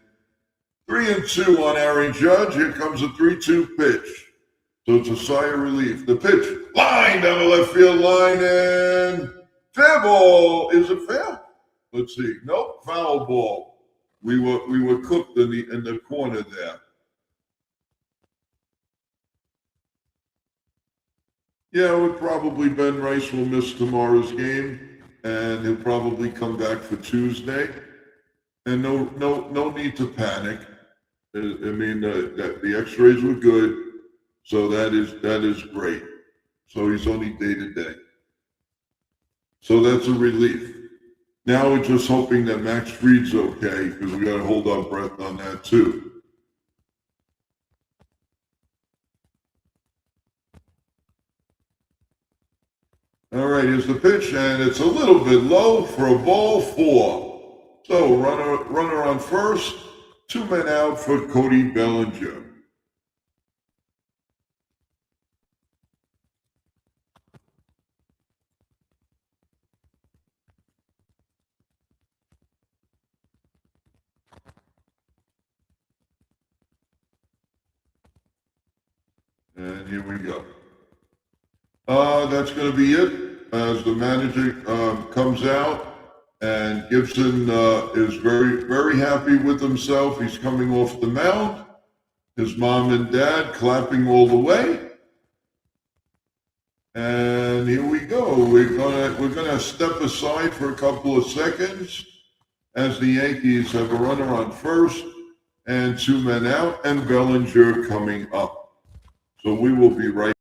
3-2 on Aaron Judge. Here comes a 3-2 pitch. So it's a sigh of relief. The pitch, line down the left field line, and fair ball. Is it fair? Let's see. Nope, foul ball. We were cooked in the corner there. Yeah, probably Ben Rice will miss tomorrow's game, and he'll probably come back for Tuesday. And no need to panic. I mean, the X-rays were good, so that is great. So he's only day to day. So that's a relief. Now we're just hoping that Max Fried's okay, because we got to hold our breath on that too. All right, here's the pitch, and it's a little bit low for a ball 4. So runner on first, 2 men out for Cody Bellinger. And here we go. That's going to be it as the manager comes out, and Gibson is very, very happy with himself. He's coming off the mound. His mom and dad clapping all the way. And here we go. We're gonna step aside for a couple of seconds as the Yankees have a runner on first and 2 men out, and Bellinger coming up. So we will be right.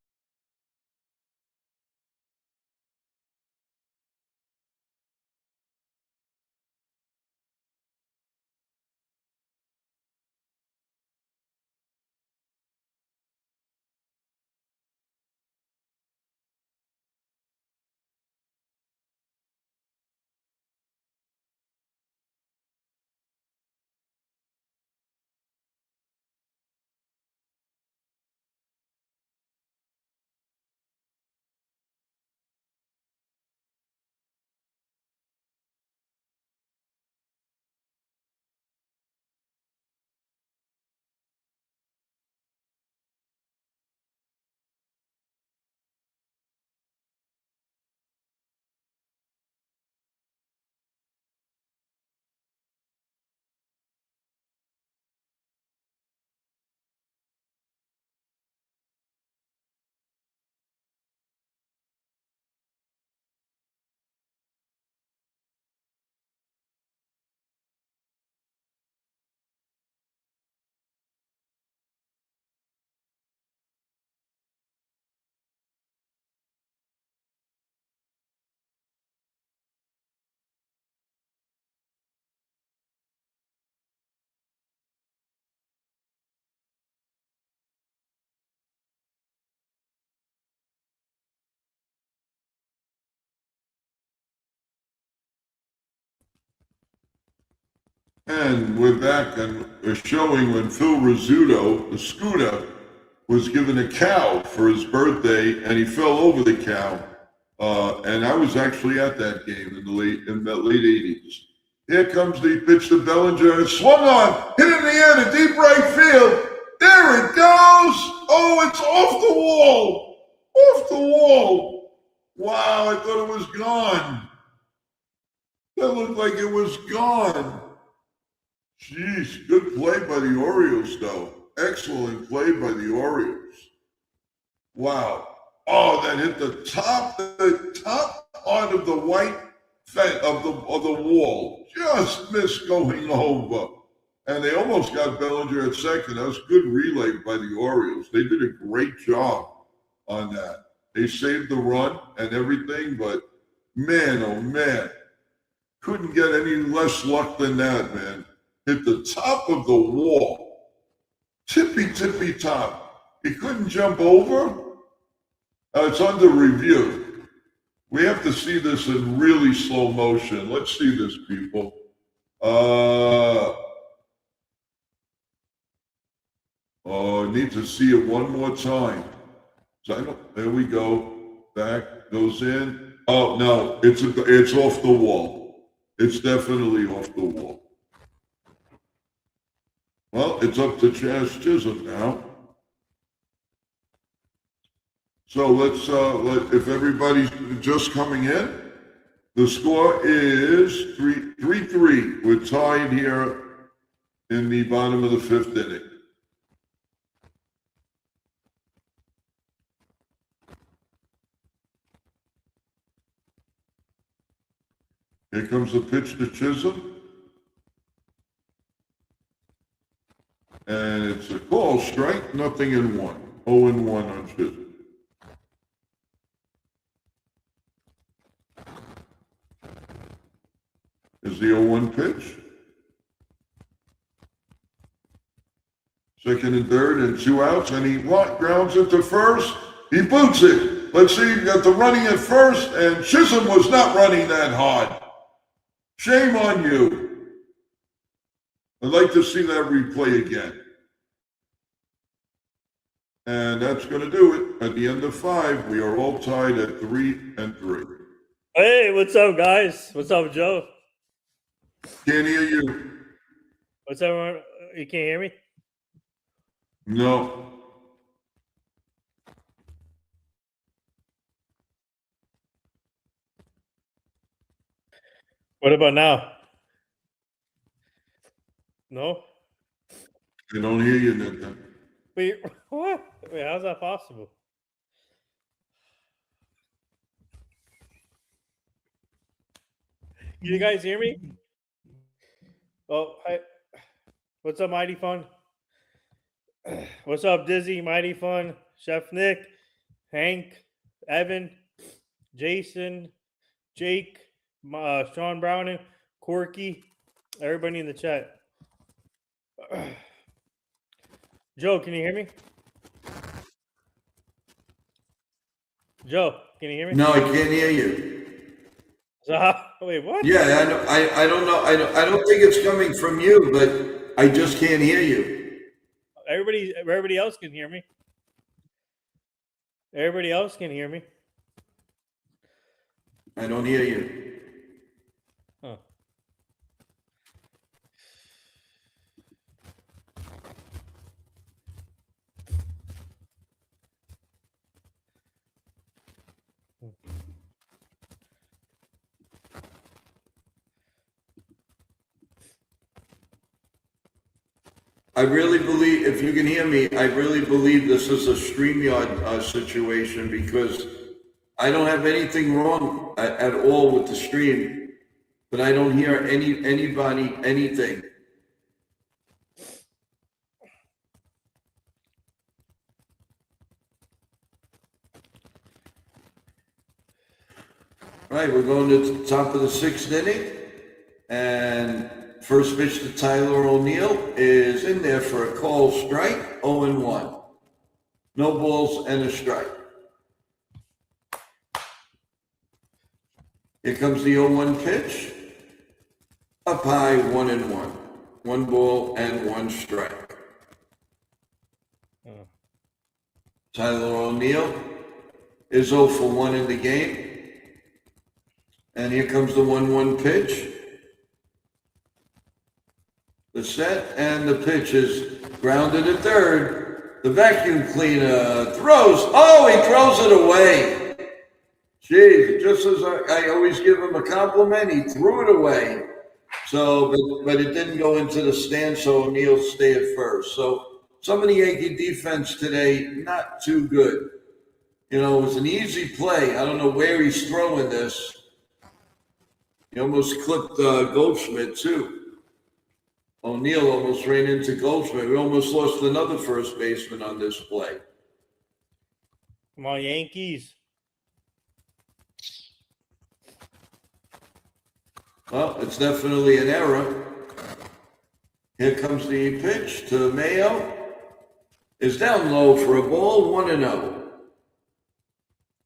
And we're back and we're showing when Phil Rizzuto, the scooter, was given a cow for his birthday, and he fell over the cow. And I was actually at that game in the late 80s. Here comes the pitch to Bellinger, and it swung on, hit in the air to deep right field. There it goes. Oh, it's off the wall. Off the wall. Wow, I thought it was gone. That looked like it was gone. Jeez, good play by the Orioles, though. Excellent play by the Orioles. Wow. Oh, that hit the top part of the white fence of the wall. Just missed going over. And they almost got Bellinger at second. That was good relay by the Orioles. They did a great job on that. They saved the run and everything, but man, oh man, couldn't get any less luck than that, man. Hit the top of the wall. Tippy top. He couldn't jump over. It's under review. We have to see this in really slow motion. Let's see this, people. I need to see it one more time. So there we go. Back, goes in. Oh, no, it's off the wall. It's definitely off the wall. Well, it's up to Chaz Chisholm now. So let's, if everybody's just coming in, the score is 3-3. We're tied here in the bottom of the fifth inning. Here comes the pitch to Chisholm. And it's a call strike, nothing in one. 0-1 on Chisholm. Is the 0-1 pitch. Second and third and 2 outs, and he grounds it to first. He boots it. Let's see, you got the running at first, and Chisholm was not running that hard. Shame on you. I'd like to see that replay again. And that's going to do it. At the end of 5, we are all tied at 3-3. Hey, what's up, guys? What's up, Joe? Can't hear you. What's up? You can't hear me? No. What about now? No? I don't hear you, Nathan. Wait, what? Wait, how's that possible? You guys hear me? Oh, hi. What's up, Mighty Fun? What's up, Dizzy, Mighty Fun, Chef Nick, Hank, Evan, Jason, Jake, Sean Browning, Corky, everybody in the chat. Joe, can you hear me? Joe, can you hear me? No, I can't hear you. Wait, what? Yeah, I don't know. I don't think it's coming from you, but I just can't hear you. Everybody else can hear me. Everybody else can hear me. I don't hear you. Huh. I really believe, if you can hear me, I really believe this is a StreamYard situation because I don't have anything wrong at all with the stream, but I don't hear anybody, anything. All right, we're going to the top of the 6th inning, and first pitch to Tyler O'Neill is in there for a call strike, 0-1. No balls and a strike. Here comes the 0-1 pitch. Up high, 1-1. 1 ball and 1 strike. Tyler O'Neill is 0 for 1 in the game. And here comes the 1-1 pitch. The set and the pitch is grounded at third. The vacuum cleaner throws. Oh, he throws it away. Geez, just as I always give him a compliment, he threw it away. So, but it didn't go into the stand, so O'Neill stayed at first. So some of the Yankee defense today, not too good. You know, it was an easy play. I don't know where he's throwing this. He almost clipped Goldschmidt, too. O'Neill almost ran into Goldschmidt. We almost lost another first baseman on this play. Come on, Yankees. Well, it's definitely an error. Here comes the pitch to Mayo. Is down low for a ball, 1-0.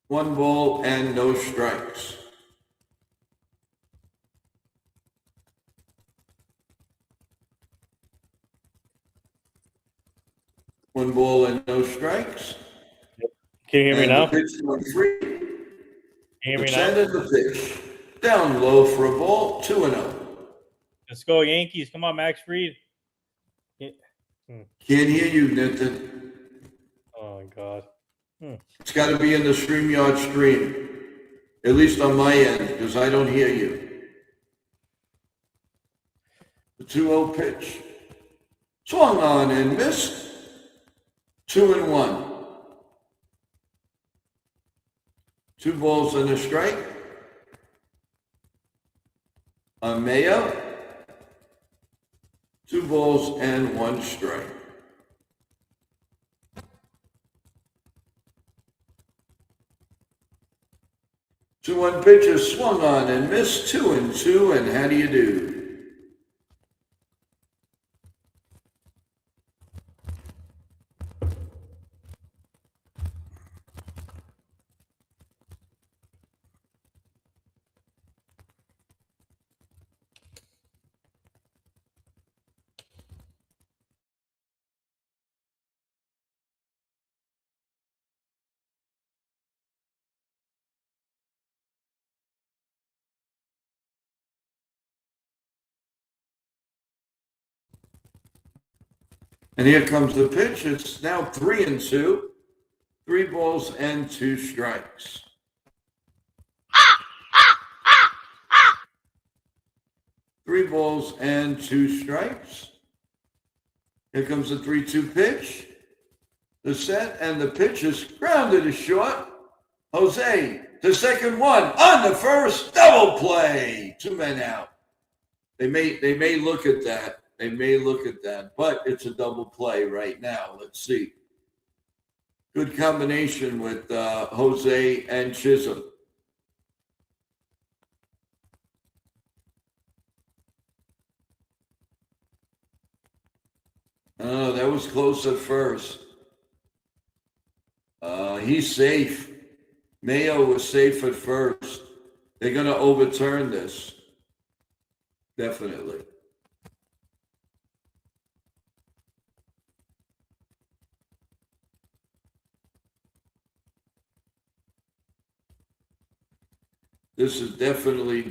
1 ball and no strikes. One ball and no strikes. Can you hear me now? The pitch going free. Can you hear me The now? send of the pitch. Down low for a ball, 2-0. Let's go, Yankees. Come on, Max Fried. Can't hear you, Nathan. Oh, my God. It's got to be in the StreamYard stream, at least on my end, because I don't hear you. The 2-0 pitch. Swung on and missed. 2-1. 2 balls and a strike. On Mayo. 2 balls and 1 strike. Two-one pitcher swung on and missed. 2-2. And how do you do? And here comes the pitch. It's now 3-2. 3 balls and 2 strikes. Three balls and 2 strikes. Here comes the 3-2 pitch. The set and the pitch is grounded to short. Jose, the second one on the first, double play. 2 men out. They may look at that. They may look at that, but it's a double play right now. Let's see. Good combination with Jose and Chisholm. Oh, that was close at first. He's safe. Mayo was safe at first. They're going to overturn this. Definitely. This is definitely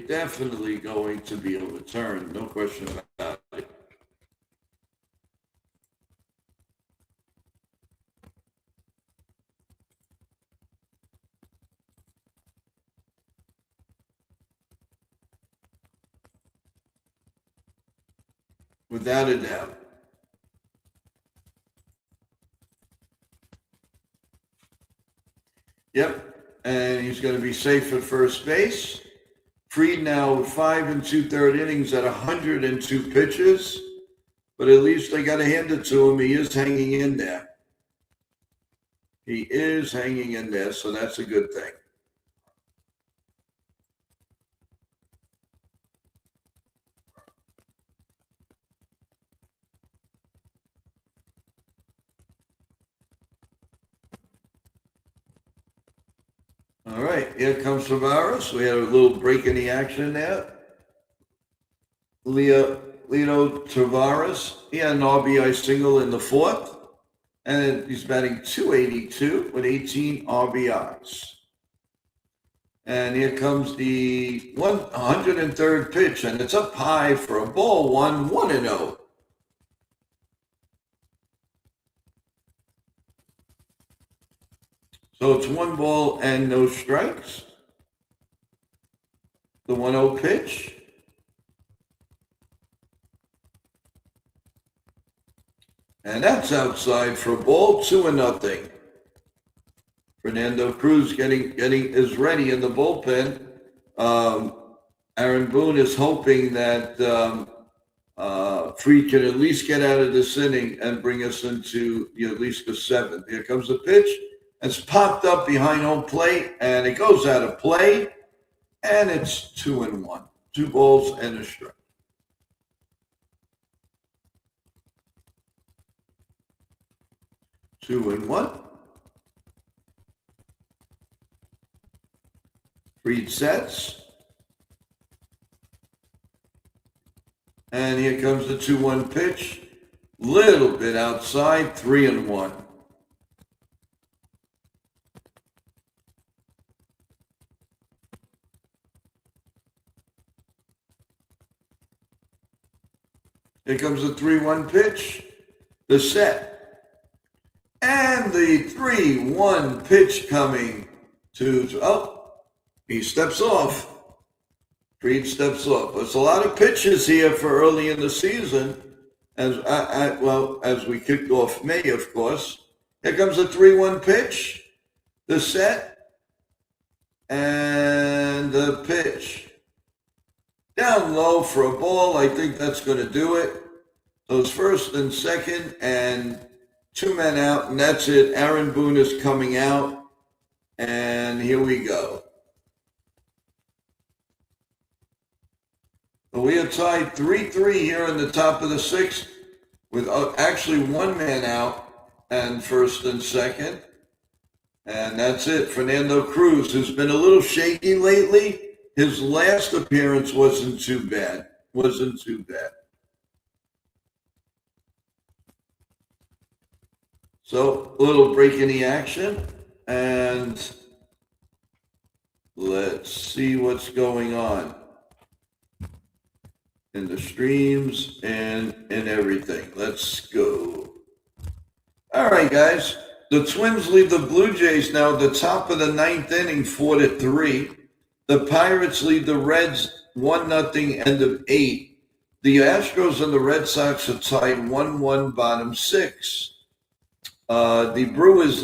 going to be overturned. No question about it. Without a doubt. Yep. And he's going to be safe at first base. Fried now 5 2/3 innings at 102 pitches, but at least they got to hand it to him. He is hanging in there. He is hanging in there, so that's a good thing. All right, here comes Tavares. We had a little break in the action there. Leo Tavares, he had an RBI single in the 4th, and he's batting .282 with 18 RBIs. And here comes the 103rd pitch, and it's up high for a ball, 1-0. So it's 1 ball and no strikes. The 1-0 pitch. And that's outside for a ball, 2-0. Fernando Cruz is ready in the bullpen. Aaron Boone is hoping that Fried can at least get out of this inning and bring us into at least the 7th. Here comes the pitch. It's popped up behind home plate, and it goes out of play, and it's 2-1. 2 balls and a strike. Two and one. Fried sets. And here comes the 2-1 pitch. Little bit outside, 3-1. Here comes the 3-1 pitch. The set. And the 3-1 pitch coming he steps off. Fried steps off. There's a lot of pitches here for early in the season, as we kicked off May, of course. Here comes the 3-1 pitch, the set, and the pitch. Down low for a ball. I think that's going to do it. So it's first and second, and 2 men out, and that's it. Aaron Boone is coming out, and here we go. We are tied 3-3 here in the top of the 6th, with actually 1 man out and first and second. And that's it. Fernando Cruz, who's been a little shaky lately. His last appearance wasn't too bad. So, a little break in the action, and let's see what's going on in the streams and in everything. Let's go. All right, guys. The Twins lead the Blue Jays now at the top of the 9th inning, 4-3. The Pirates lead the Reds 1-0, end of 8. The Astros and the Red Sox are tied 1-1, bottom 6. The Brewers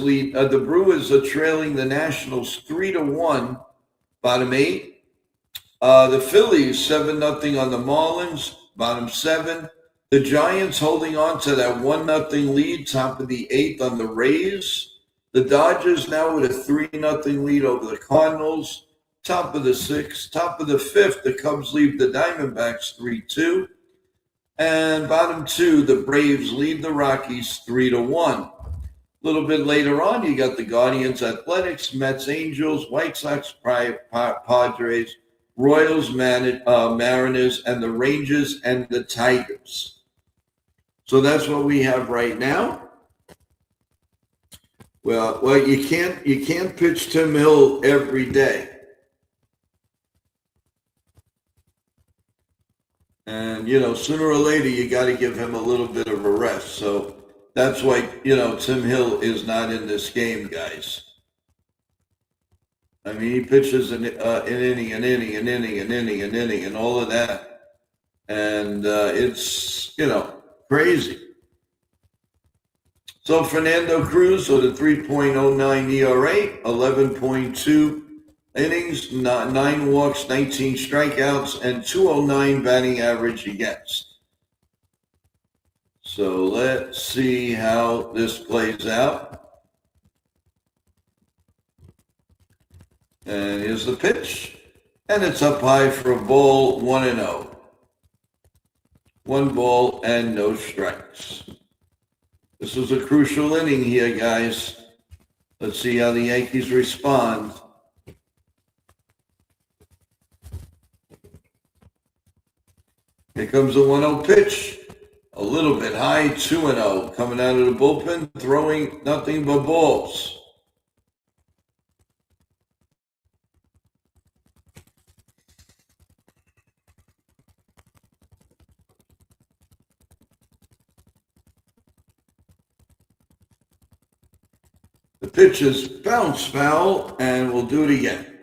are trailing the Nationals 3-1, bottom 8. The Phillies 7-0 on the Marlins, bottom 7. The Giants holding on to that 1-0 lead, top of the 8th on the Rays. The Dodgers now with a 3-0 lead over the Cardinals, top of the 6th. Top of the 5th, the Cubs lead the Diamondbacks 3-2. And bottom 2, the Braves lead the Rockies 3-1. A little bit later on, you got the Guardians, Athletics, Mets, Angels, White Sox, Padres, Royals, Mariners, and the Rangers and the Tigers. So that's what we have right now. Well, you can't pitch Tim Hill every day. And, sooner or later, you got to give him a little bit of a rest. So that's why, Tim Hill is not in this game, guys. I mean, he pitches an inning, and all of that. And it's, crazy. So Fernando Cruz with a 3.09 ERA, 11.2 innings, 9 walks, 19 strikeouts, and 209 batting average against. So let's see how this plays out. And here's the pitch. And it's up high for a ball, 1-0. 1 ball and no strikes. This is a crucial inning here, guys. Let's see how the Yankees respond. Here comes the 1-0 pitch. A little bit high, 2-0. Coming out of the bullpen, throwing nothing but balls. The pitch is bounce foul, and we'll do it again.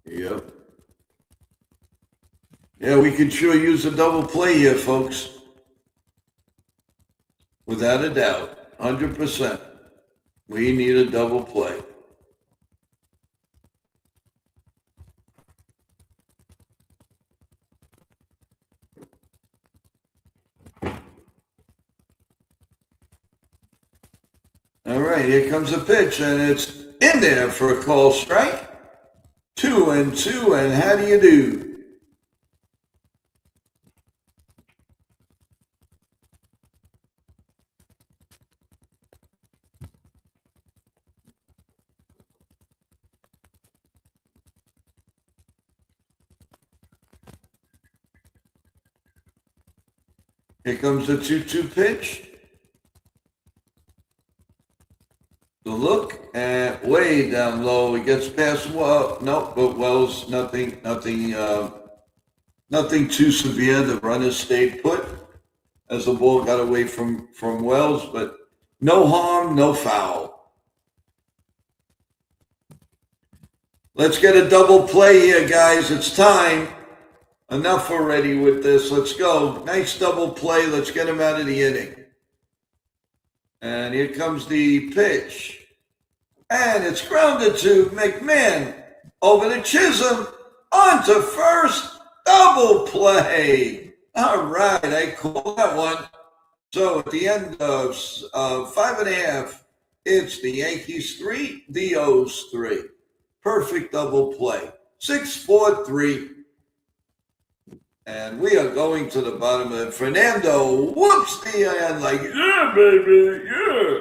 Yep. Yeah, we could sure use a double play here, folks. Without a doubt, 100%. We need a double play. All right, here comes a pitch, and it's in there for a call strike. 2-2, and how do you do? Here comes the 2-2 pitch. The look, and way down low. It gets past Wells. No, but Wells, nothing too severe. The runner stayed put as the ball got away from Wells, but no harm, no foul. Let's get a double play here, guys. It's time. Enough already with this. Let's go. Nice double play. Let's get him out of the inning. And here comes the pitch. And it's grounded to McMahon. Over to Chisholm. On to first. Double play. All right. I call that one. So at the end of 5.5, it's the Yankees 3, the O's 3. Perfect double play. 6-4-3. And we are going to the bottom of it. Fernando whoops the hand like, yeah, baby, yeah.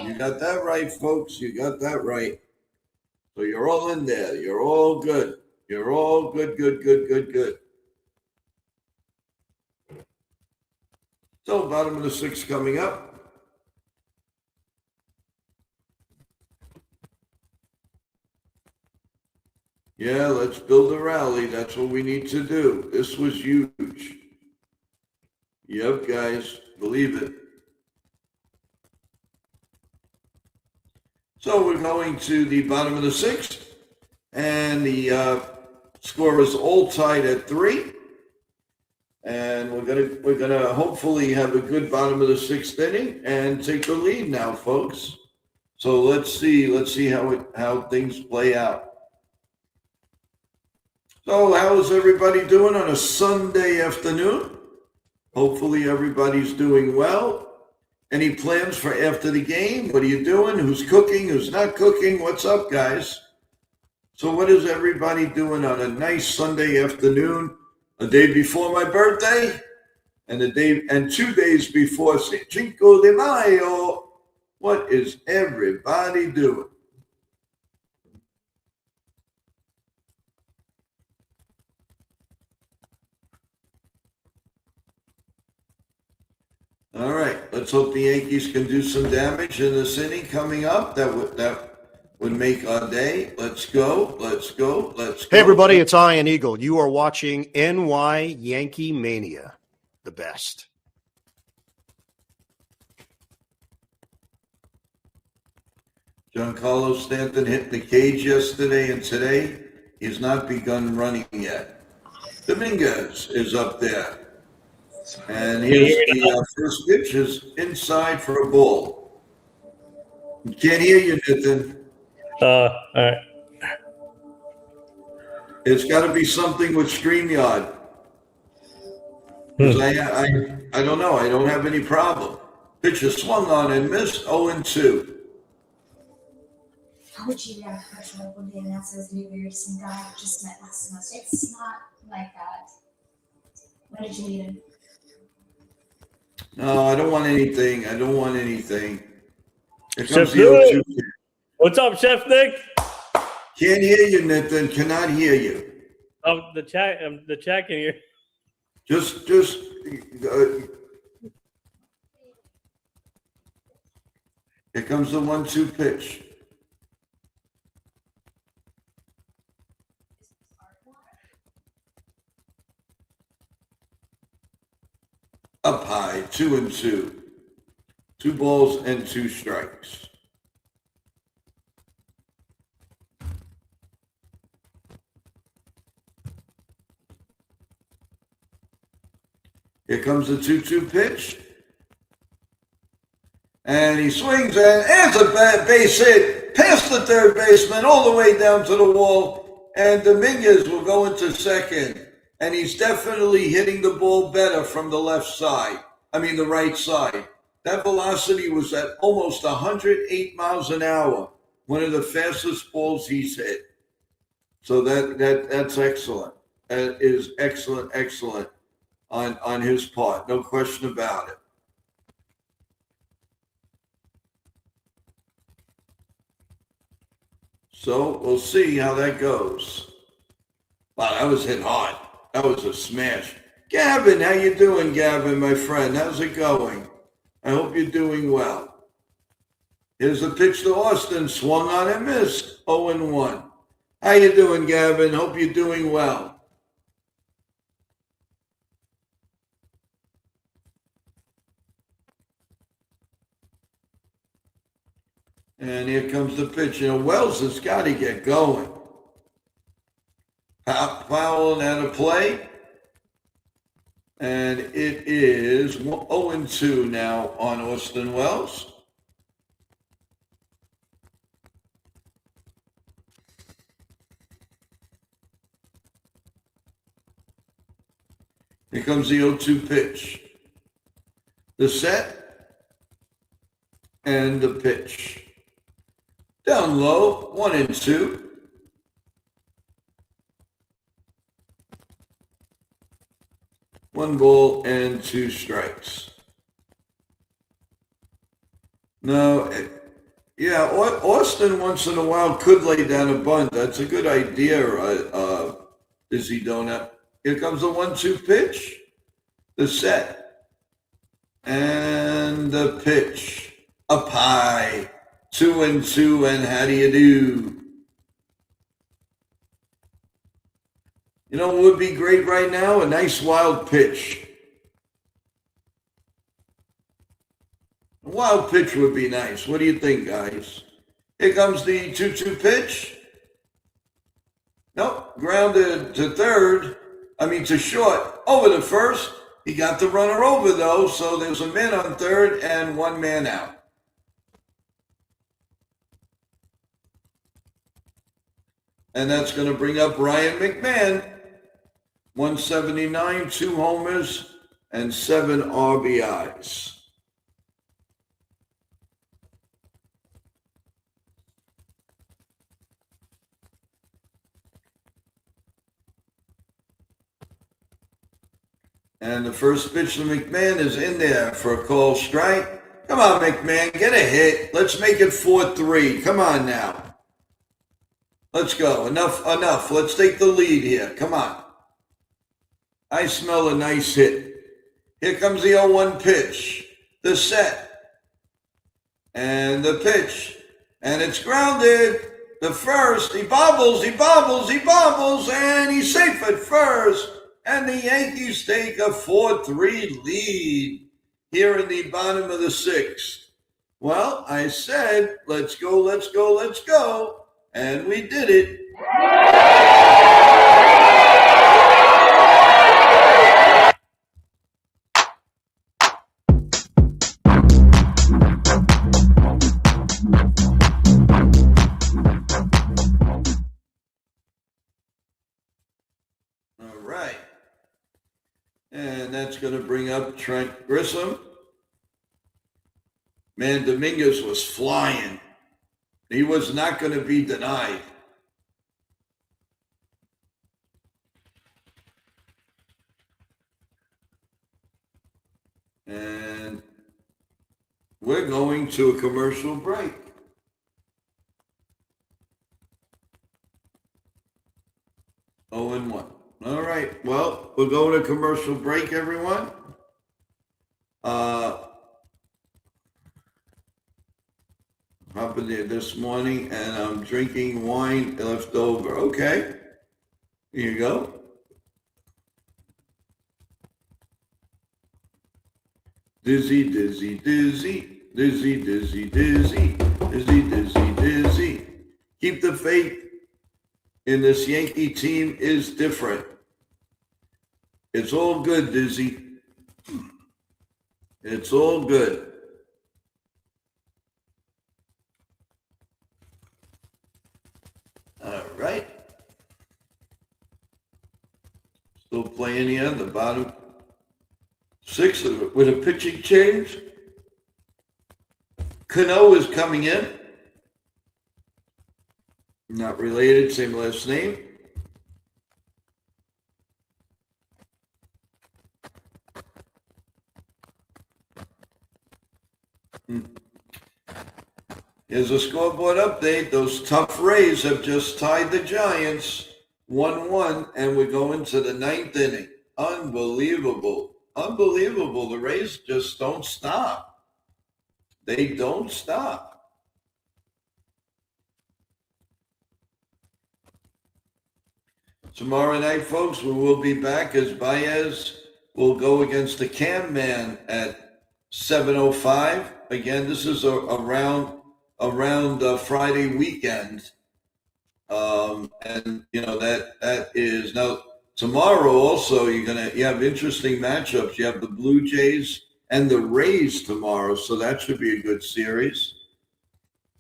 You got that right, folks. You got that right. So you're all in there. You're all good. You're all good. So bottom of the 6th coming up. Yeah, let's build a rally. That's what we need to do. This was huge. Yep, guys, believe it. So we're going to the bottom of the 6th, and the score is all tied at 3. And we're gonna hopefully have a good bottom of the 6th inning and take the lead now, folks. So let's see how things play out. So how is everybody doing on a Sunday afternoon? Hopefully everybody's doing well. Any plans for after the game? What are you doing? Who's cooking? Who's not cooking? What's up, guys? So what is everybody doing on a nice Sunday afternoon? A day before my birthday, and 2 days before Cinco de Mayo. What is everybody doing? All right, let's hope the Yankees can do some damage in this inning coming up. That would make our day. Let's go. Hey, everybody, it's Ian Eagle. You are watching NY Yankee Mania, the best. Giancarlo Stanton hit the cage yesterday, and today he's not begun running yet. Dominguez is up there. And here's the first pitch is inside for a ball. Can't hear you, Nathan. All right. It's got to be something with StreamYard. Because I don't know. I don't have any problem. Pitch is swung on and missed 0-2. How would you react when the announcers knew we were some guy who just met last month? It's not like that. When did you meet him? No, I don't want anything. Here comes Chef the 0-2. What's up, Chef Nick? Can't hear you, Nathan. Cannot hear you. Oh, the chat can hear. Just. Here comes the 1-2 pitch. up high, 2-2. 2 balls and 2 strikes. Here comes the 2-2 pitch. And he swings and it's a base hit past the third baseman all the way down to the wall. And Dominguez will go into second. And he's definitely hitting the ball better from the the right side. That velocity was at almost 108 miles an hour. One of the fastest balls he's hit. So that's excellent. That is excellent on his part. No question about it. So we'll see how that goes. Wow, that was hit hard. That was a smash. Gavin, how you doing, Gavin, my friend? How's it going? I hope you're doing well. Here's a pitch to Austin. Swung on and missed. 0-1. How you doing, Gavin? Hope you're doing well. And here comes the pitch. Wells has got to get going. Foul out of play. And it is 0-2 now on Austin Wells. Here comes the 0-2 pitch. The set and the pitch. Down low, 1-2. One ball and 2 strikes. No, yeah, Austin once in a while could lay down a bunt. That's a good idea, Izzy Donut. Here comes the 1-2 pitch, the set, and the pitch. Up high, 2-2, and how do you do? You know what would be great right now? A nice wild pitch. A wild pitch would be nice. What do you think, guys? Here comes the 2-2 pitch. Nope, grounded to short, over to first. He got the runner over, though, so there's a man on third and 1 man out. And that's going to bring up Ryan McMahon. 179, 2 homers, and 7 RBIs. And the first pitch to McMahon is in there for a called strike. Come on, McMahon, get a hit. Let's make it 4-3. Come on now. Let's go. Enough. Let's take the lead here. Come on. I smell a nice hit. Here comes the 0-1 pitch. The set. And the pitch. And it's grounded. The first. He bobbles, and he's safe at first. And the Yankees take a 4-3 lead here in the bottom of the 6th. Well, I said, let's go. And we did it. All right. And that's going to bring up Trent Grissom. Man, Dominguez was flying. He was not going to be denied. And we're going to a commercial break. Oh, and 1. All right. Well, we're going to commercial break, everyone. Happened there this morning, and I'm drinking wine left over. Okay. Here you go. Dizzy, dizzy, dizzy, dizzy, dizzy, dizzy, dizzy, dizzy, dizzy. Keep the faith in this Yankee team is different. It's all good, Dizzy. It's all good. All right. Still playing here, the bottom six with a pitching change. Cano is coming in. Not related, same last name. Here's a scoreboard update. Those tough Rays have just tied the Giants 1-1, and we're going to the ninth inning. Unbelievable. Unbelievable. The Rays just don't stop. They don't stop. Tomorrow night, folks, we will be back as Baez will go against the Cam Man at 7:05. Again, this is around Friday weekend. And you know that is now tomorrow also you have interesting matchups. You have the Blue Jays and the Rays tomorrow, so that should be a good series.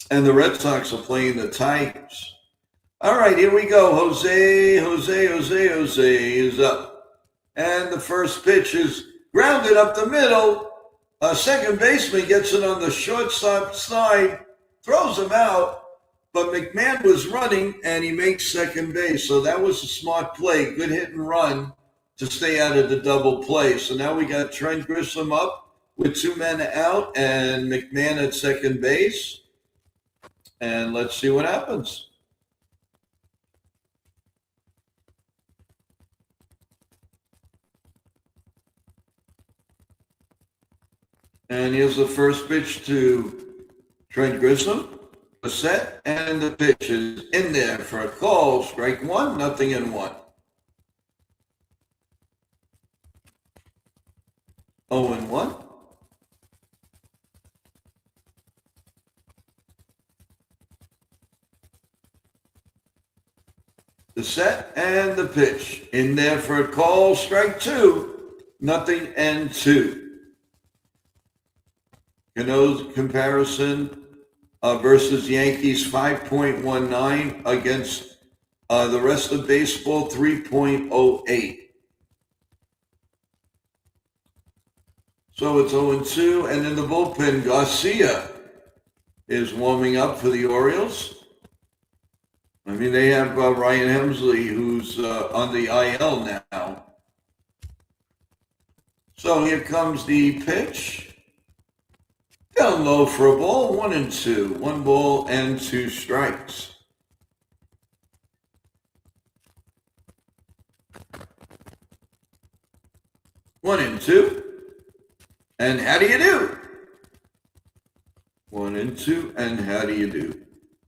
And the Red Sox are playing the Tigers. All right, here we go. Jose is up. And the first pitch is grounded up the middle. A second baseman gets it on the shortstop side, throws him out, but McMahon was running and he makes second base. So that was a smart play. Good hit and run to stay out of the double play. So now we got Trent Grisham up with 2 men out and McMahon at second base. And let's see what happens. And here's the first pitch to Trent Grisham. A set, and the pitch is in there for a call. Strike 1, 0-1. 0-1. The set and the pitch in there for a call. Strike 2, 0-2. Cano's comparison versus Yankees 5.19 against the rest of baseball 3.08. So it's 0-2, and in the bullpen, Garcia is warming up for the Orioles. I mean, they have Ryan Hemsley, who's on the IL now. So here comes the pitch. Down low for a ball, 1-2. 1 ball and 2 strikes. One and two. And how do you do? 1-2, and how do you do?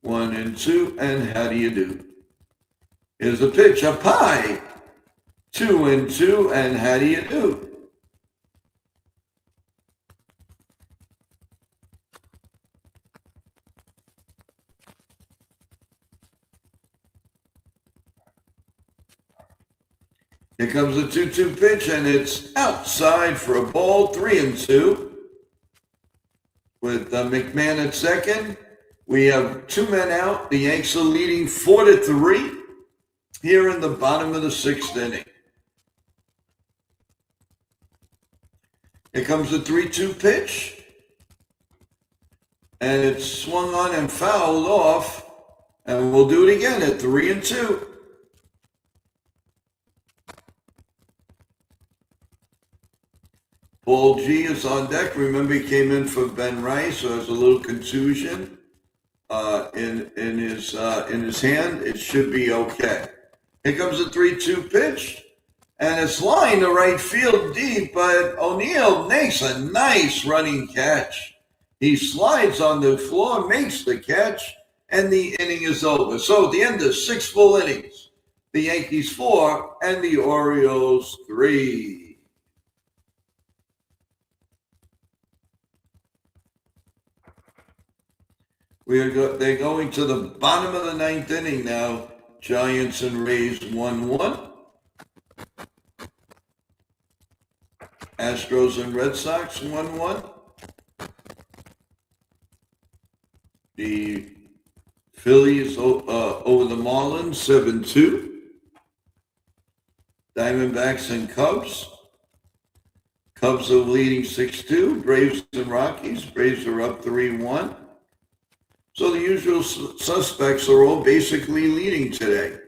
1-2, and how do you do? Here's a pitch up high. 2-2, and how do you do? Here comes the 2-2 pitch, and it's outside for a ball, 3-2. With McMahon at second, we have 2 men out. The Yanks are leading 4-3 here in the bottom of the 6th inning. Here comes the 3-2 pitch, and it's swung on and fouled off, and we'll do it again at 3-2. Paul G is on deck. Remember, he came in for Ben Rice, so has a little contusion in his hand. It should be okay. Here comes the 3-2 pitch, and it's lined to right field deep, but O'Neill makes a nice running catch. He slides on the floor, makes the catch, and the inning is over. So at the end of 6 full innings, the Yankees 4 and the Orioles 3. They're going to the bottom of the ninth inning now. Giants and Rays 1-1. Astros and Red Sox 1-1. The Phillies over the Marlins 7-2. Diamondbacks and Cubs. Cubs are leading 6-2. Braves and Rockies. Braves are up 3-1. So the usual suspects are all basically leading today.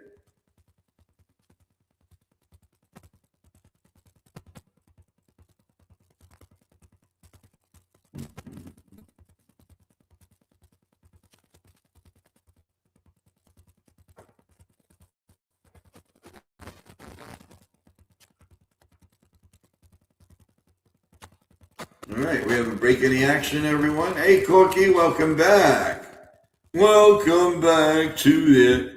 All right, we have a break in the action, everyone. Hey, Corky, welcome back. Welcome back to the...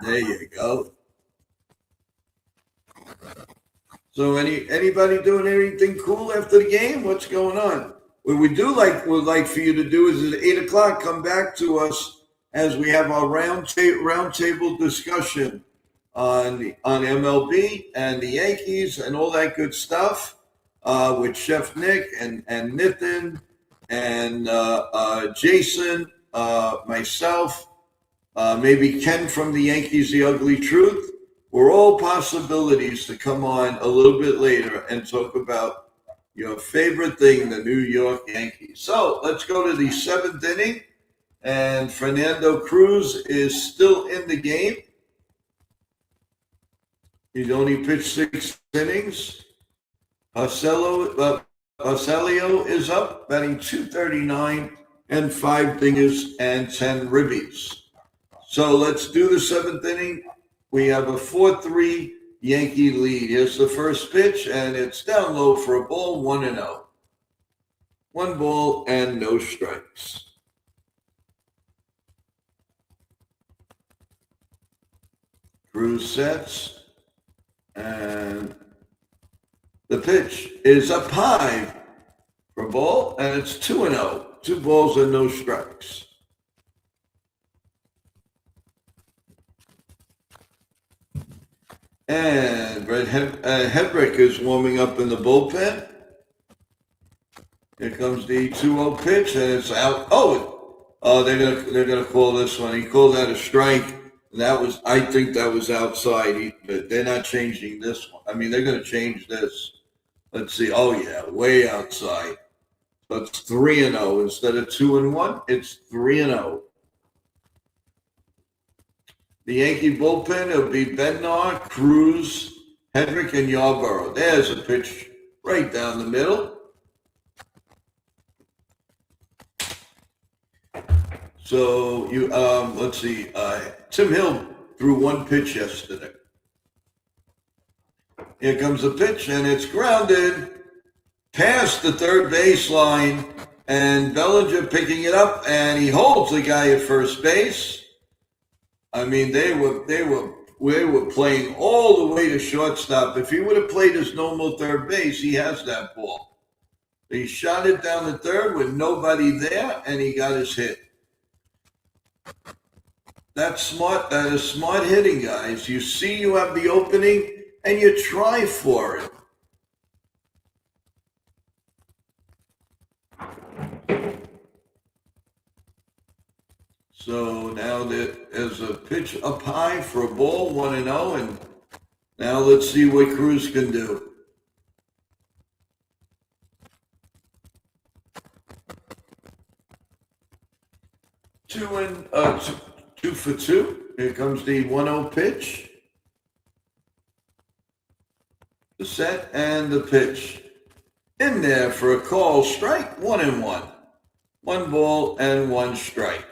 There you go. So anybody doing anything cool after the game? What's going on? What we would like for you to do is at 8 o'clock, come back to us as we have our roundtable discussion on MLB and the Yankees and all that good stuff with Chef Nick and Nitin and Jason, myself, maybe Ken from the Yankees, The Ugly Truth. We're all possibilities to come on a little bit later and talk about your favorite thing, the New York Yankees. So let's go to the seventh inning. And Fernando Cruz is still in the game. He's only pitched 6 innings. Arcelio is up, batting .239 and 5 dingers and 10 ribbies. So let's do the seventh inning. We have a 4-3 Yankee lead. Here's the first pitch, and it's down low for a ball, 1-0. 1 ball and no strikes. Cruz sets, and the pitch is up high for a ball, and it's 2-0. 2 balls and no strikes. And Brett Hedrick is warming up in the bullpen. Here comes the 2-0 pitch, and it's out. They're gonna call this one. He called that a strike. I think that was outside. They're not changing this one. I mean, they're going to change this. Let's see. Oh, yeah, way outside. So it's 3-0. Instead of 2-1, it's 3-0. The Yankee bullpen, it'll be Bednar, Cruz, Hedrick, and Yarborough. There's a pitch right down the middle. So let's see. Tim Hill threw 1 pitch yesterday. Here comes the pitch, and it's grounded past the third baseline, and Bellinger picking it up, and he holds the guy at first base. I mean, they were playing all the way to shortstop. If he would have played his normal third base, he has that ball. He shot it down the third with nobody there, and he got his hit. That's smart. That is smart hitting, guys. You see you have the opening, and you try for it. So now there's a pitch up high for a ball, 1-0, and now let's see what Cruz can do. Two for two. Here comes the 1-0 pitch. The set and the pitch. In there for a call strike, 1-1. 1 ball and 1 strike.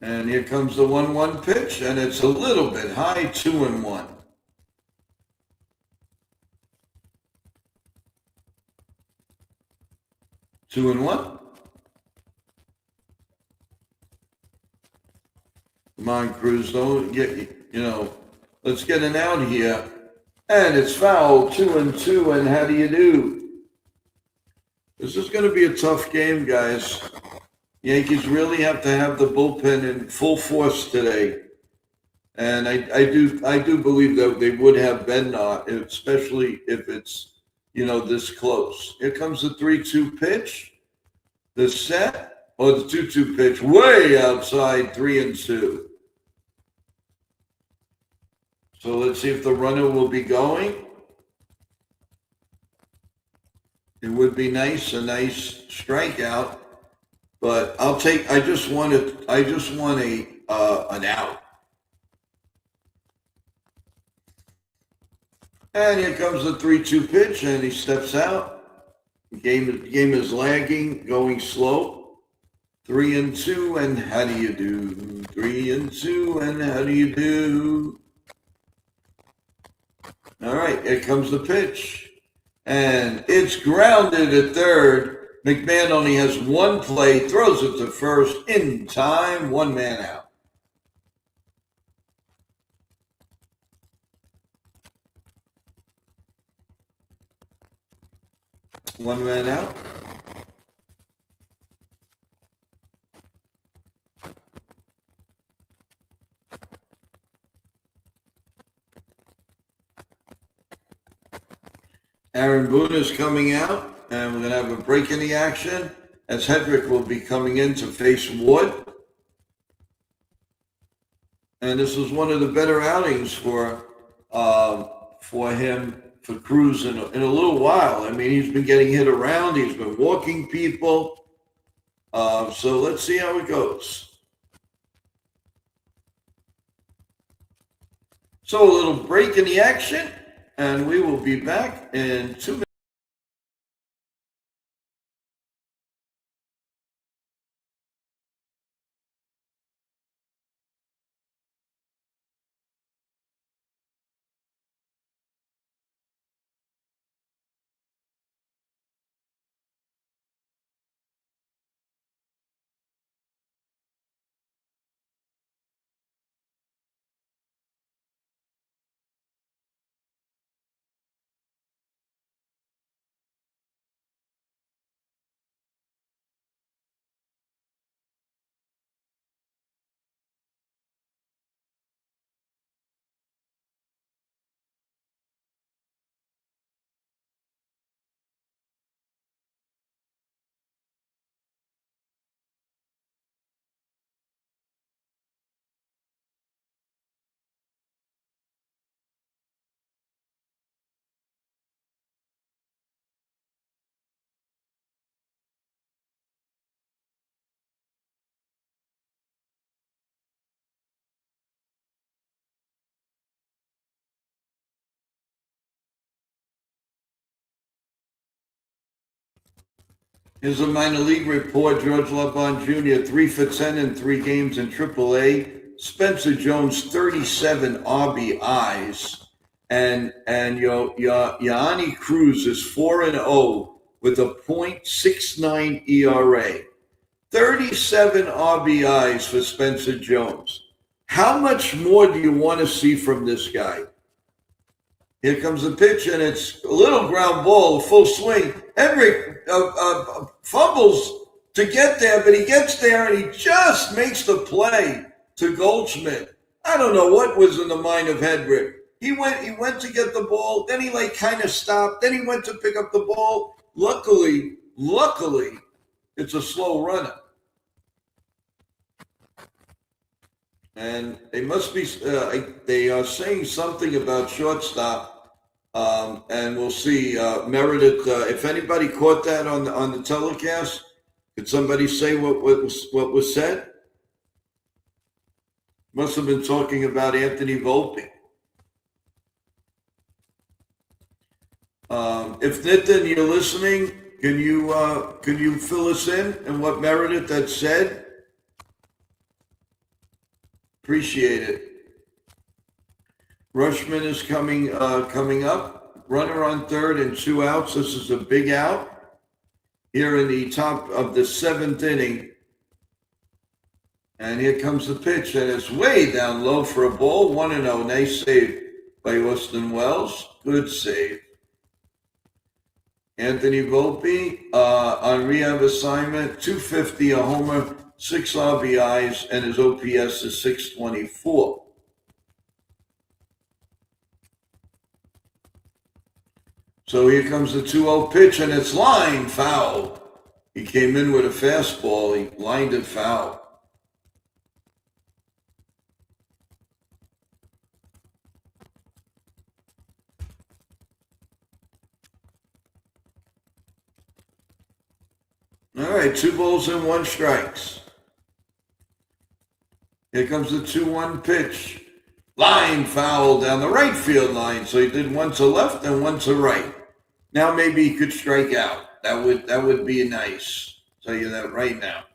And here comes the 1-1 pitch, and it's a little bit high, 2-1. Two and one. Come on, Cruz, don't get, let's get an out here. And it's foul, 2-2, and how do you do? This is going to be a tough game, guys. Yankees really have to have the bullpen in full force today. And I do believe that they would have Bednar, especially if it's, this close. Here comes the 3-2 pitch. The set, or the 2-2 pitch, way outside, 3-2. So let's see if the runner will be going. It would be nice, a nice strikeout, but I just want an out. And here comes the 3-2 pitch, and he steps out. Game is lagging, going slow. 3-2, and how do you do? 3-2, and how do you do? All right, here comes the pitch. And it's grounded at third. McMahon only has one play, throws it to first in time, 1 man out. One man out. Aaron Boone is coming out, and we're going to have a break in the action as Hedrick will be coming in to face Wood. And this is one of the better outings for him, for Cruz in a little while. I mean, he's been getting hit around. He's been walking people. So let's see how it goes. So a little break in the action, and we will be back in 2 minutes. Here's a minor league report. George LeBron Jr., 3 for 10 in 3 games in AAA. Spencer Jones, 37 RBIs. And Yanni Cruz is 4-0 with a .69 ERA. 37 RBIs for Spencer Jones. How much more do you want to see from this guy? Here comes the pitch, and it's a little ground ball, a full swing. Hedrick fumbles to get there, but he gets there, and he just makes the play to Goldschmidt. I don't know what was in the mind of Hedrick. He went to get the ball, then he kind of stopped, then he went to pick up the ball. Luckily, it's a slow runner. And they must be, they are saying something about shortstop. And we'll see. Meredith, if anybody caught that on the telecast, could somebody say what was said? Must have been talking about Anthony Volpe. If Nitin, you're listening, can you fill us in what Meredith had said? Appreciate it. Rushman is coming up. Runner on third and 2 outs. This is a big out here in the top of the 7th inning. And here comes the pitch, and it's way down low for a ball. 1-0. Nice save by Austin Wells. Good save. Anthony Volpe on rehab assignment, 250, a homer, 6 RBIs, and his OPS is 624. So here comes the 2-0 pitch, and it's line foul. He came in with a fastball. He lined it foul. All right, 2 balls and 1 strikes. Here comes the 2-1 pitch. Line foul down the right field line. So he did 1 to left and 1 to right. Now maybe he could strike out. That would be nice. I'll tell you that right now.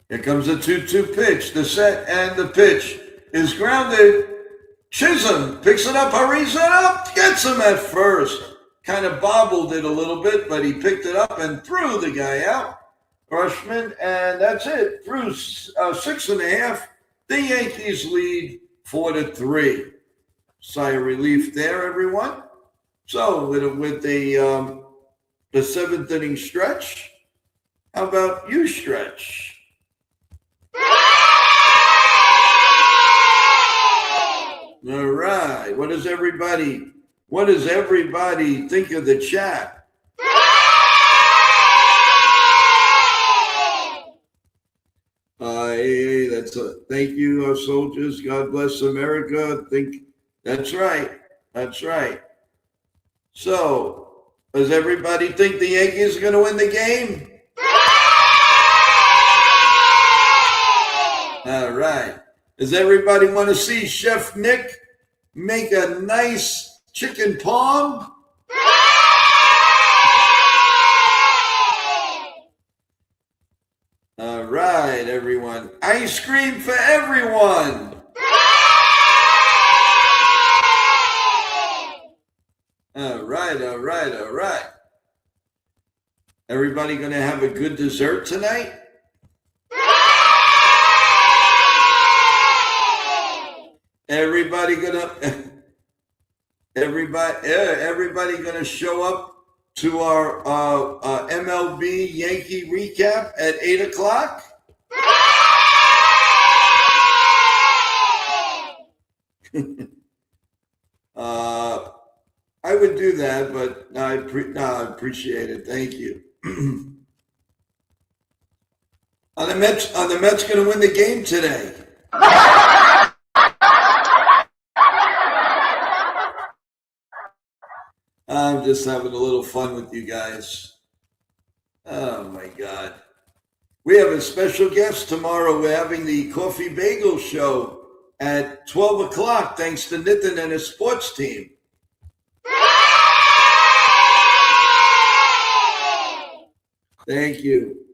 Here comes the 2-2 pitch. The set and the pitch is grounded. Chisholm picks it up, hurries it up, gets him at first. Kind of bobbled it a little bit, but he picked it up and threw the guy out. Rushman, and that's it. Through 6.5, the Yankees lead 4-3. Sigh of relief there, everyone. So with the 7th inning stretch, how about you stretch? All right. What does everybody think of the chat? Hey, thank you, our soldiers. God bless America. That's right. That's right. So, does everybody think the Yankees are going to win the game? All right. Does everybody want to see Chef Nick make a nice chicken palm? All right, everyone. Ice cream for everyone. All right, all right, all right. Everybody going to have a good dessert tonight? Everybody gonna show up to our MLB Yankee recap at 8 o'clock? I would do that, but I appreciate it. Thank you. Are the Mets gonna win the game today? I'm just having a little fun with you guys. Oh, my God. We have a special guest tomorrow. We're having the Coffee Bagel Show at 12 o'clock, thanks to Nitin and his sports team. Thank you.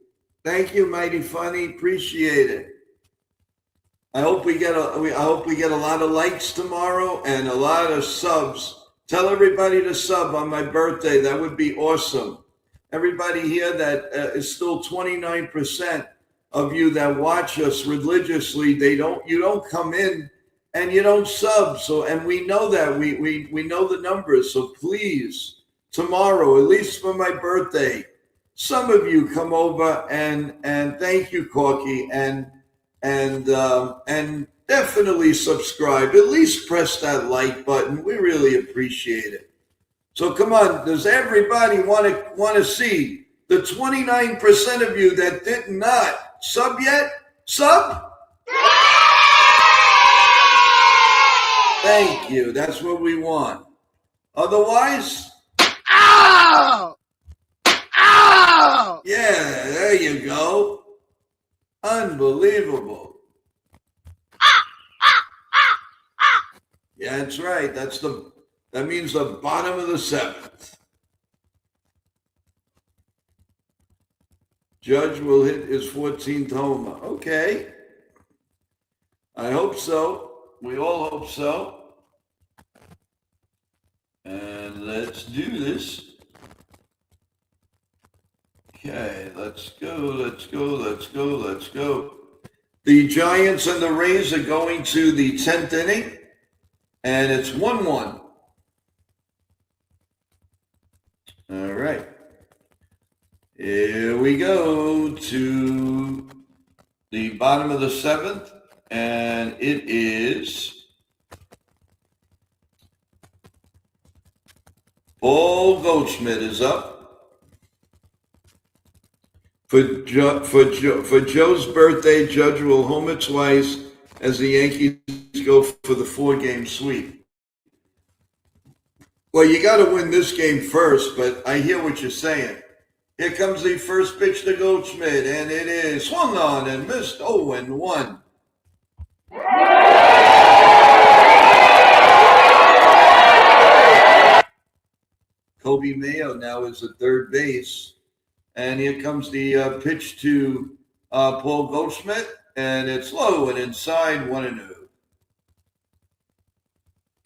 Thank you, Mighty Funny. Appreciate it. I hope we get a lot of likes tomorrow and a lot of subs. Tell everybody to sub on my birthday. That would be awesome. Everybody here that is still 29% of you that watch us religiously. You don't come in and you don't sub. So, and we know that we know the numbers. So please, tomorrow, at least for my birthday, some of you come over and thank you, Corky, and definitely subscribe. At least press that like button. We really appreciate it. So come on, does everybody want to see the 29% of you that did not sub yet? Sub? Thank you. That's what we want. Otherwise, Ow! Ow! Yeah, there you go. Unbelievable. Yeah, that's right. That means the bottom of the 7th. Judge will hit his 14th homer. Okay. I hope so. We all hope so. And let's do this. Okay, let's go. The Giants and the Rays are going to the 10th inning, and it's 1-1. All right. Here we go to the bottom of the 7th, and it is Paul Goldschmidt is up. For Joe's birthday, Judge will homer twice as the Yankees go for the 4-game sweep. Well, you got to win this game first, but I hear what you're saying. Here comes the first pitch to Goldschmidt, and it is swung on and missed 0-1. Kobe Mayo now is at third base. And here comes the pitch to Paul Goldschmidt, and it's low and inside 1-0.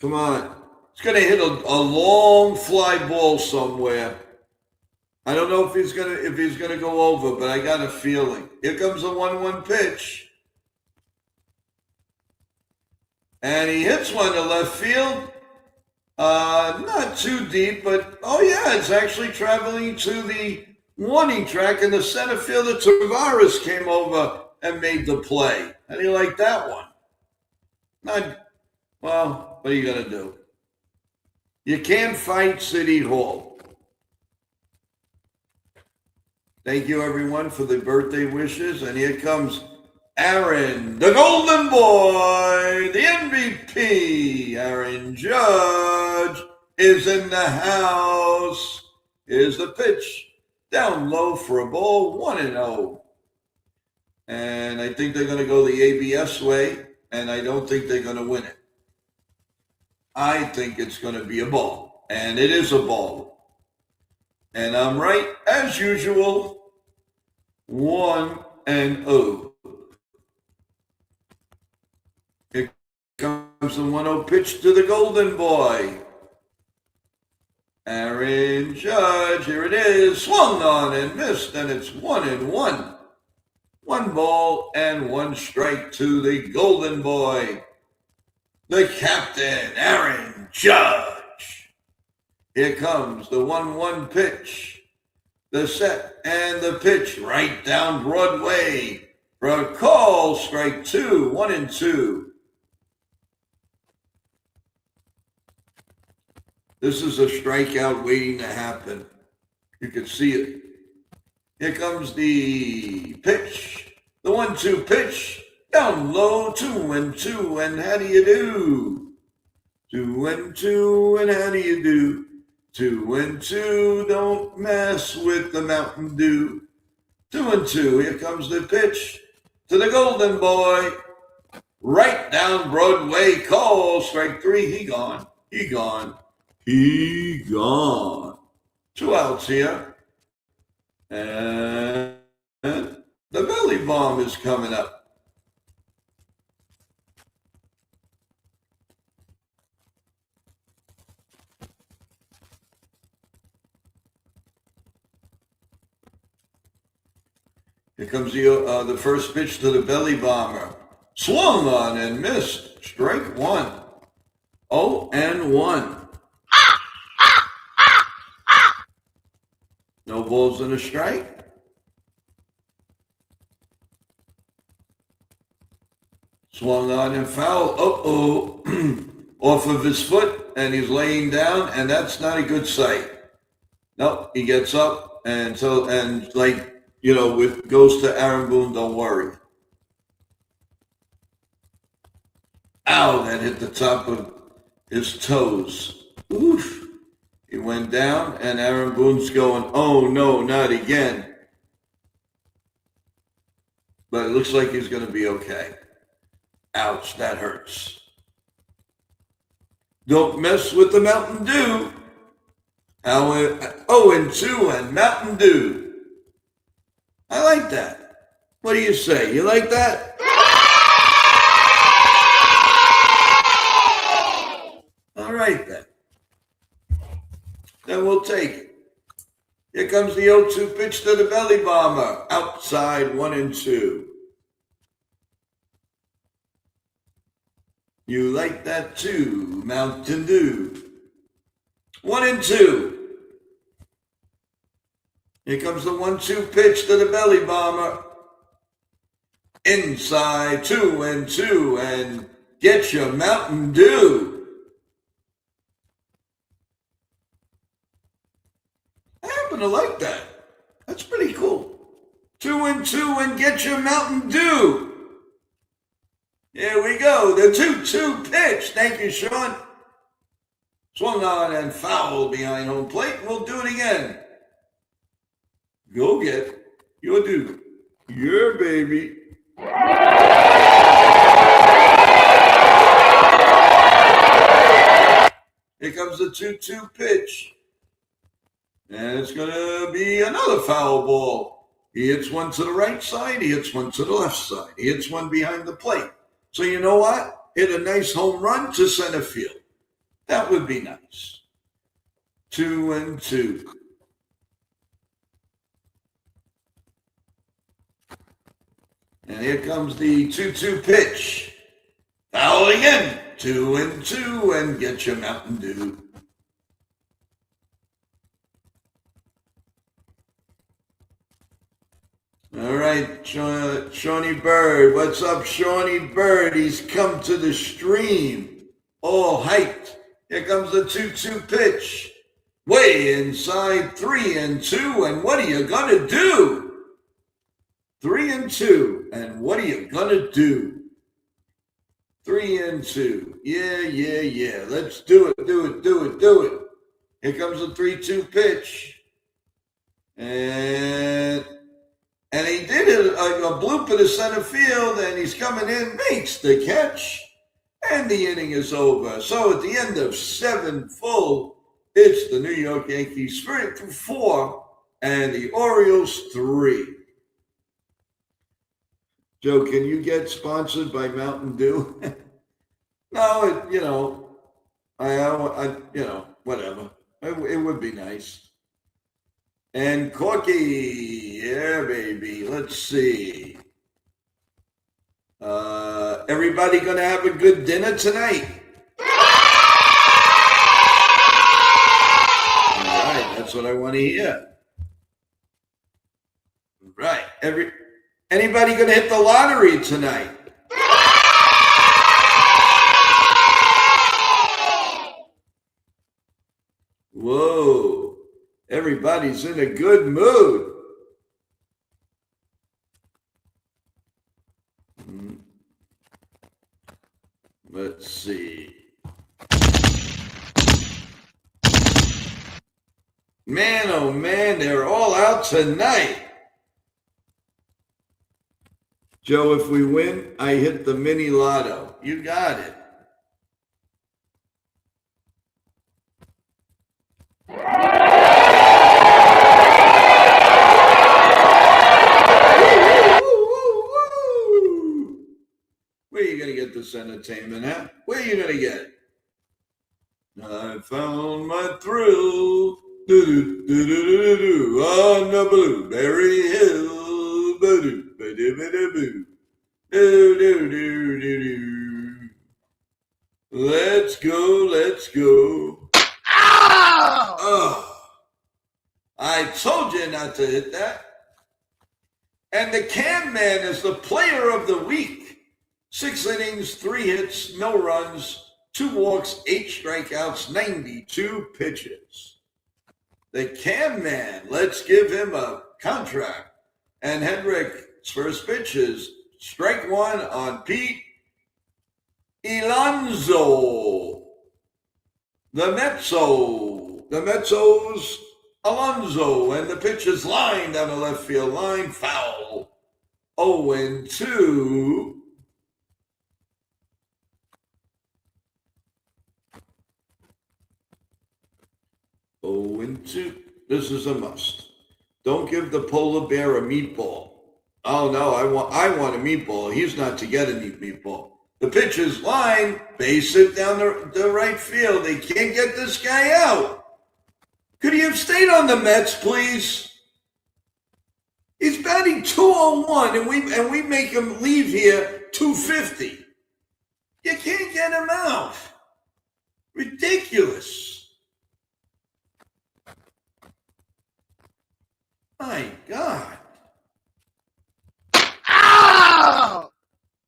Come on. It's going to hit a long fly ball somewhere. I don't know if he's going to go over, but I got a feeling. Here comes a 1-1 pitch. And he hits one to left field. Not too deep, but oh yeah, it's actually traveling to the warning track, and the center fielder Tavares came over and made the play. How do you like that one? Well, what are you going to do? You can't fight City Hall. Thank you, everyone, for the birthday wishes. And here comes Aaron, the Golden Boy, the MVP. Aaron Judge is in the house. Here's the pitch. Down low for a ball, 1-0. And I think they're going to go the ABS way, and I don't think they're going to win it. I think it's going to be a ball, and it is a ball. And I'm right, as usual, 1-0. Here comes the 1-0 pitch to the Golden Boy. Aaron Judge, here it is, swung on and missed, and it's 1-1. 1 ball and 1 strike to the Golden Boy, the captain, Aaron Judge. Here comes the 1-1 pitch, the set and the pitch right down Broadway for a call, strike 2, 1-2. This is a strikeout waiting to happen. You can see it. Here comes the pitch, the 1-2 pitch, down low, 2-2, and how do you do? 2-2, and how do you do? 2-2, don't mess with the Mountain Dew. 2-2, here comes the pitch to the Golden Boy. Right down Broadway, call, strike 3, he gone. 2 outs here. And the belly bomb is coming up. Here comes the first pitch to the belly bomber. Swung on and missed. Strike 1. 0-1. No balls and a strike. Swung on and foul. Off of his foot, and he's laying down, and that's not a good sight. Nope, he gets up, and goes to Aaron Boone, don't worry. Ow, that hit the top of his toes. Oof. He went down, and Aaron Boone's going, oh, no, not again. But it looks like he's going to be okay. Ouch, that hurts. Don't mess with the Mountain Dew. 0-2 and Mountain Dew. I like that. What do you say? You like that? All right, then. Then we'll take it. Here comes the 0-2 pitch to the belly bomber. Outside 1-2. You like that too, Mountain Dew. 1-2. Here comes the 1-2 pitch to the belly bomber. Inside 2-2, and get your Mountain Dew. I happen to like that. That's pretty cool. 2-2, and get your Mountain Dew. Here we go. The 2-2 pitch. Thank you, Sean. Swung on and foul behind home plate. We'll do it again. Go get your dew. Yeah, baby. Here comes the 2-2 pitch. And it's going to be another foul ball. He hits one to the right side. He hits one to the left side. He hits one behind the plate. So you know what? Hit a nice home run to center field. That would be nice. 2-2. And here comes the 2-2 pitch. Foul again. 2-2, and get your Mountain Dew. All right, Shawnee Bird. What's up, Shawnee Bird? He's come to the stream. All hyped. Here comes the 2-2 pitch. Way inside 3-2, and what are you going to do? 3-2, and what are you going to do? 3-2. Yeah. Let's do it. Here comes the 3-2 pitch. And he did a blooper to center field, and he's coming in, makes the catch, and the inning is over. So at the end of 7 full, it's the New York Yankees 4 and the Orioles 3. Joe, can you get sponsored by Mountain Dew? No, whatever. It would be nice. And Corky, yeah, baby. Let's see. Everybody gonna have a good dinner tonight? All right, that's what I want to hear. Right. Anybody gonna hit the lottery tonight? Whoa. Everybody's in a good mood. Let's see. Man, oh man, they're all out tonight. Joe, if we win, I hit the mini lotto. You got it. Where are you going to get this entertainment at? Where are you going to get it? I found my thrill on the Blueberry Hill. Let's go. Ow! Oh, I told you not to hit that. And the Can Man is the player of the week. 6 innings, 3 hits, no runs, 2 walks, 8 strikeouts, 92 pitches. The Can Man, let's give him a contract. And Hendrick's first pitch is strike 1 on Pete Alonso. The Metso's Alonso, and the pitch is lined down the left field line, foul. 0-2. This is a must. Don't give the polar bear a meatball. Oh no, I want a meatball. He's not to get any meatball. The pitcher's line, base it down the right field. They can't get this guy out. Could he have stayed on the Mets, please? He's batting 201, and we make him leave here 250. You can't get him out. Ridiculous. My God. Ow!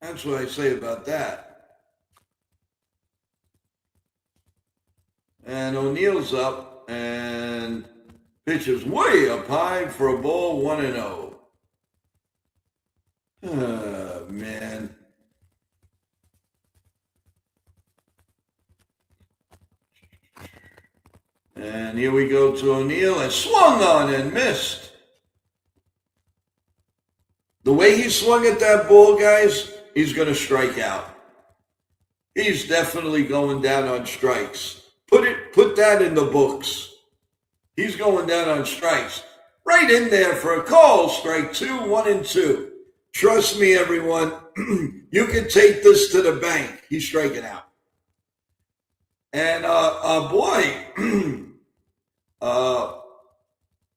That's what I say about that. And O'Neill's up, and pitches way up high for a ball, 1-0. Oh, man. And here we go to O'Neill, and swung on and missed. The way he swung at that ball, guys, he's going to strike out. He's definitely going down on strikes. Put that in the books. He's going down on strikes. Right in there for a call. Strike 2, 1-2. Trust me, everyone. You can take this to the bank. He's striking out. And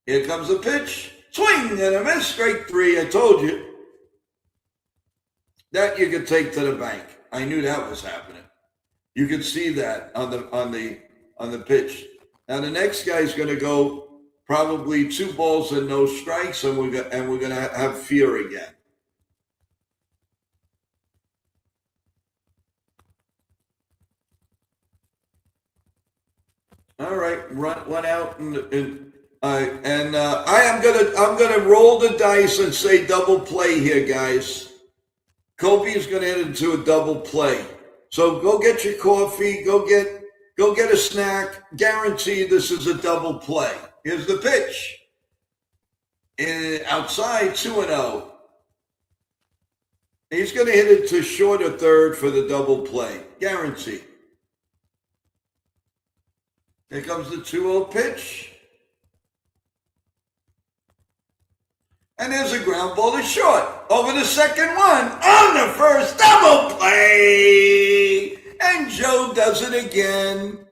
here comes a pitch. Swing and a miss. Strike 3. I told you that you could take to the bank. I knew that was happening. You could see that on the pitch. Now the next guy's going to go probably 2 balls and no strikes, and we're going to have fear again. All right, run out, and I'm gonna roll the dice and say double play here, guys. Kobe is gonna head into a double play. So go get your coffee, go get a snack. Guaranteed this is a double play. Here's the pitch. Outside, 2-0. He's gonna hit it to short or third for the double play. Guaranteed. Here comes the 2-0 pitch. And there's a ground ball to short. Over the second one. On the first, double play. And Joe does it again.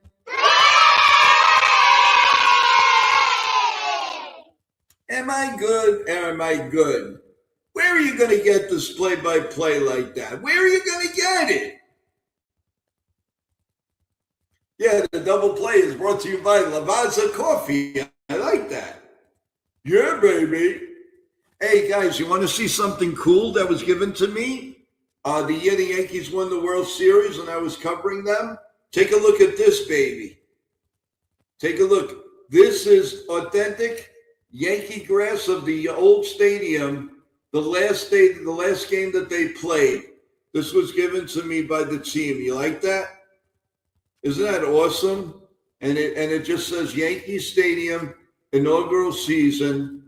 Am I good or am I good? Where are you going to get this play-by-play like that? Where are you going to get it? Yeah, the double play is brought to you by Lavazza Coffee. I like that. Yeah, baby. Hey, guys, you want to see something cool that was given to me? The year the Yankees won the World Series and I was covering them. Take a look at this, baby. Take a look. This is authentic Yankee grass of the old stadium, the last game that they played. This was given to me by the team. You like that? Isn't that awesome? And it just says Yankee Stadium, inaugural season.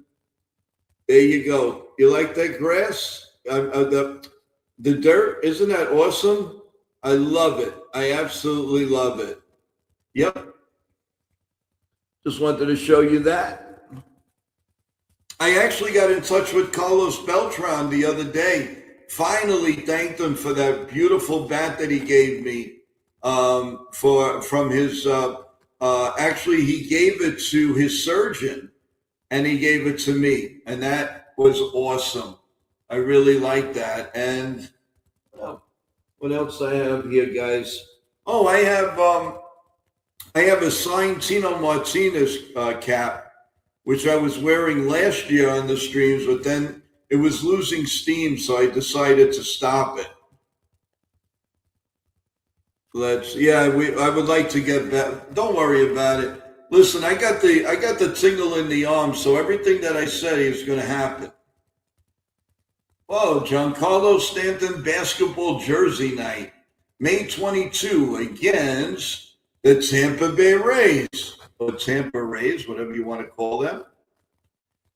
There you go. You like that grass? The dirt? Isn't that awesome? I love it. I absolutely love it. Yep. Just wanted to show you that. I actually got in touch with Carlos Beltran the other day. Finally thanked him for that beautiful bat that he gave me. From his actually he gave it to his surgeon and he gave it to me, and that was awesome. I really like that. And what else I have here, guys? Oh, I have a signed Tino Martinez cap, which I was wearing last year on the streams, but then it was losing steam, so I decided to stop it. I would like to get back. Don't worry about it. Listen, I got the tingle in the arm, so everything that I said is going to happen. Oh, Giancarlo Stanton basketball jersey night, May 22 against the Tampa Bay Rays, or Tampa Rays, whatever you want to call them.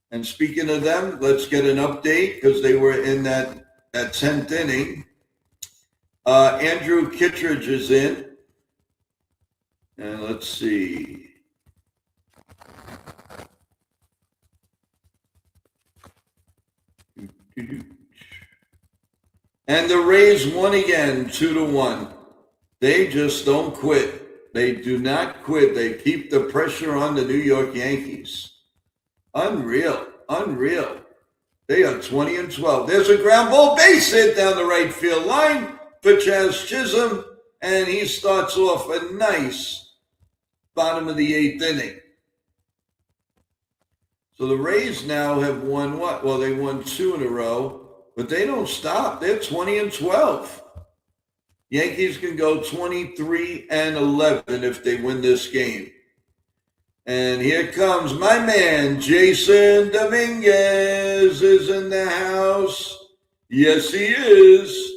And speaking of them, let's get an update because they were in that 10th inning. Andrew Kittredge is in. And let's see. And the Rays won again, 2-1. They just don't quit. They do not quit. They keep the pressure on the New York Yankees. Unreal. They are 20-12. There's a ground ball base hit down the right field line for Chaz Chisholm, and he starts off a nice bottom of the 8th inning. So the Rays now have won what? Well, they won 2 in a row. But they don't stop. They're 20-12. Yankees can go 23-11 if they win this game. And here comes my man, Jason Dominguez is in the house. Yes, he is.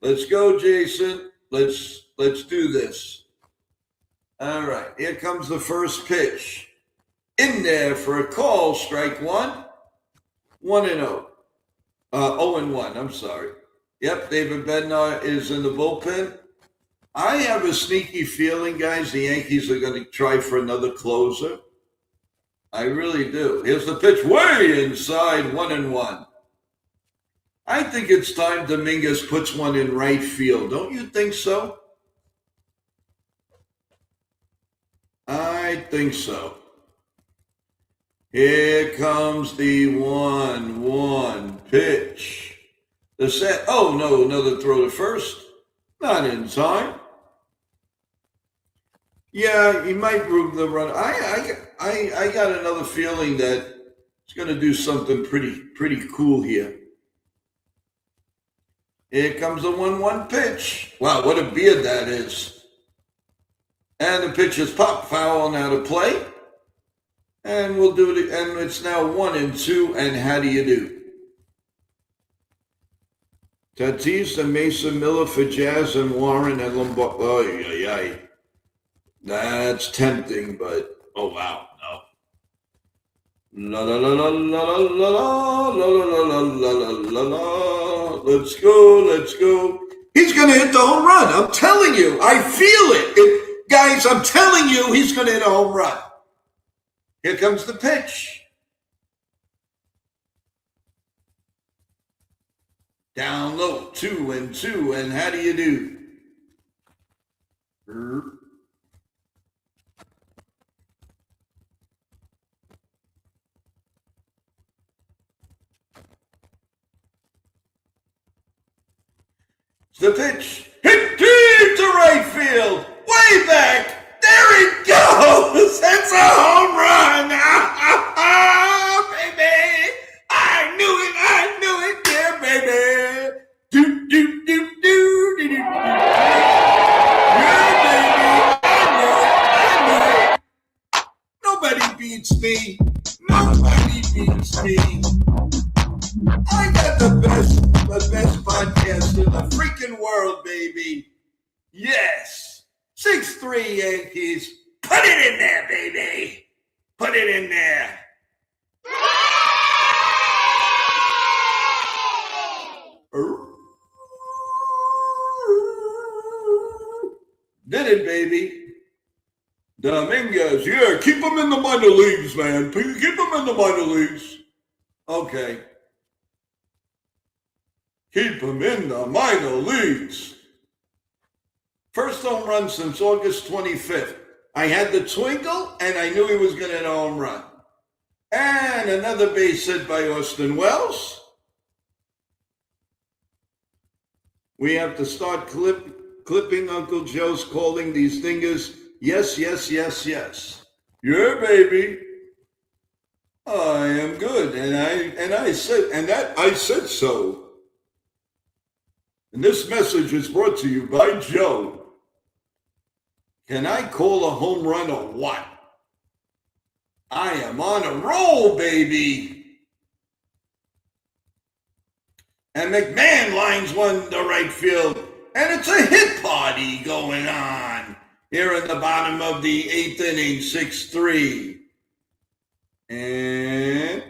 Let's go, Jason. Let's do this. All right, here comes the first pitch. In there for a call, strike one. 1-0. 0-1, I'm sorry. Yep, David Bednar is in the bullpen. I have a sneaky feeling, guys, the Yankees are going to try for another closer. I really do. Here's the pitch way inside, 1-1. I think it's time Dominguez puts one in right field. Don't you think so? I think so. Here comes the 1-1 pitch. The set. Oh, no, another throw to first. Not in time. Yeah, he might move the run. I got another feeling that he's going to do something pretty cool here. Here comes the 1-1 pitch. Wow, what a beard that is. And the pitch is popped foul and out of play. And we'll do it. And it's now 1-2. And how do you do? Tatis and Mason Miller for Jazz and Warren and Lombard. Oh, yeah. That's tempting, but oh wow, no. La la la la la la la la la la la la. Let's go. He's gonna hit the home run. I'm telling you, I feel it. Guys, I'm telling you, he's gonna hit a home run. Here comes the pitch. Down low, 2-2, and how do you do? The pitch, hit deep to right field, way back. There it goes. It's a home run. Baby. I knew it. Yeah, baby. Do. Yeah, baby. I knew it. Nobody beats me. I got the best podcast in the freaking world, baby. Yes. 6-3 Yankees. Put it in there, baby. Put it in there. Did it, baby. Dominguez, yeah, keep him in the minor leagues, man. Keep him in the minor leagues. Okay. Keep him in the minor leagues. First home run since August 25th. I had the twinkle, and I knew he was going to hit a home run. And another base hit by Austin Wells. We have to start clipping Uncle Joe's calling these dingers. Yes. Yeah, baby. I am good, and I said so. And this message is brought to you by Joe. Can I call a home run or what? I am on a roll, baby. And McMahon lines one to right field, and it's a hit party going on here in the bottom of the 8th inning, 6-3. And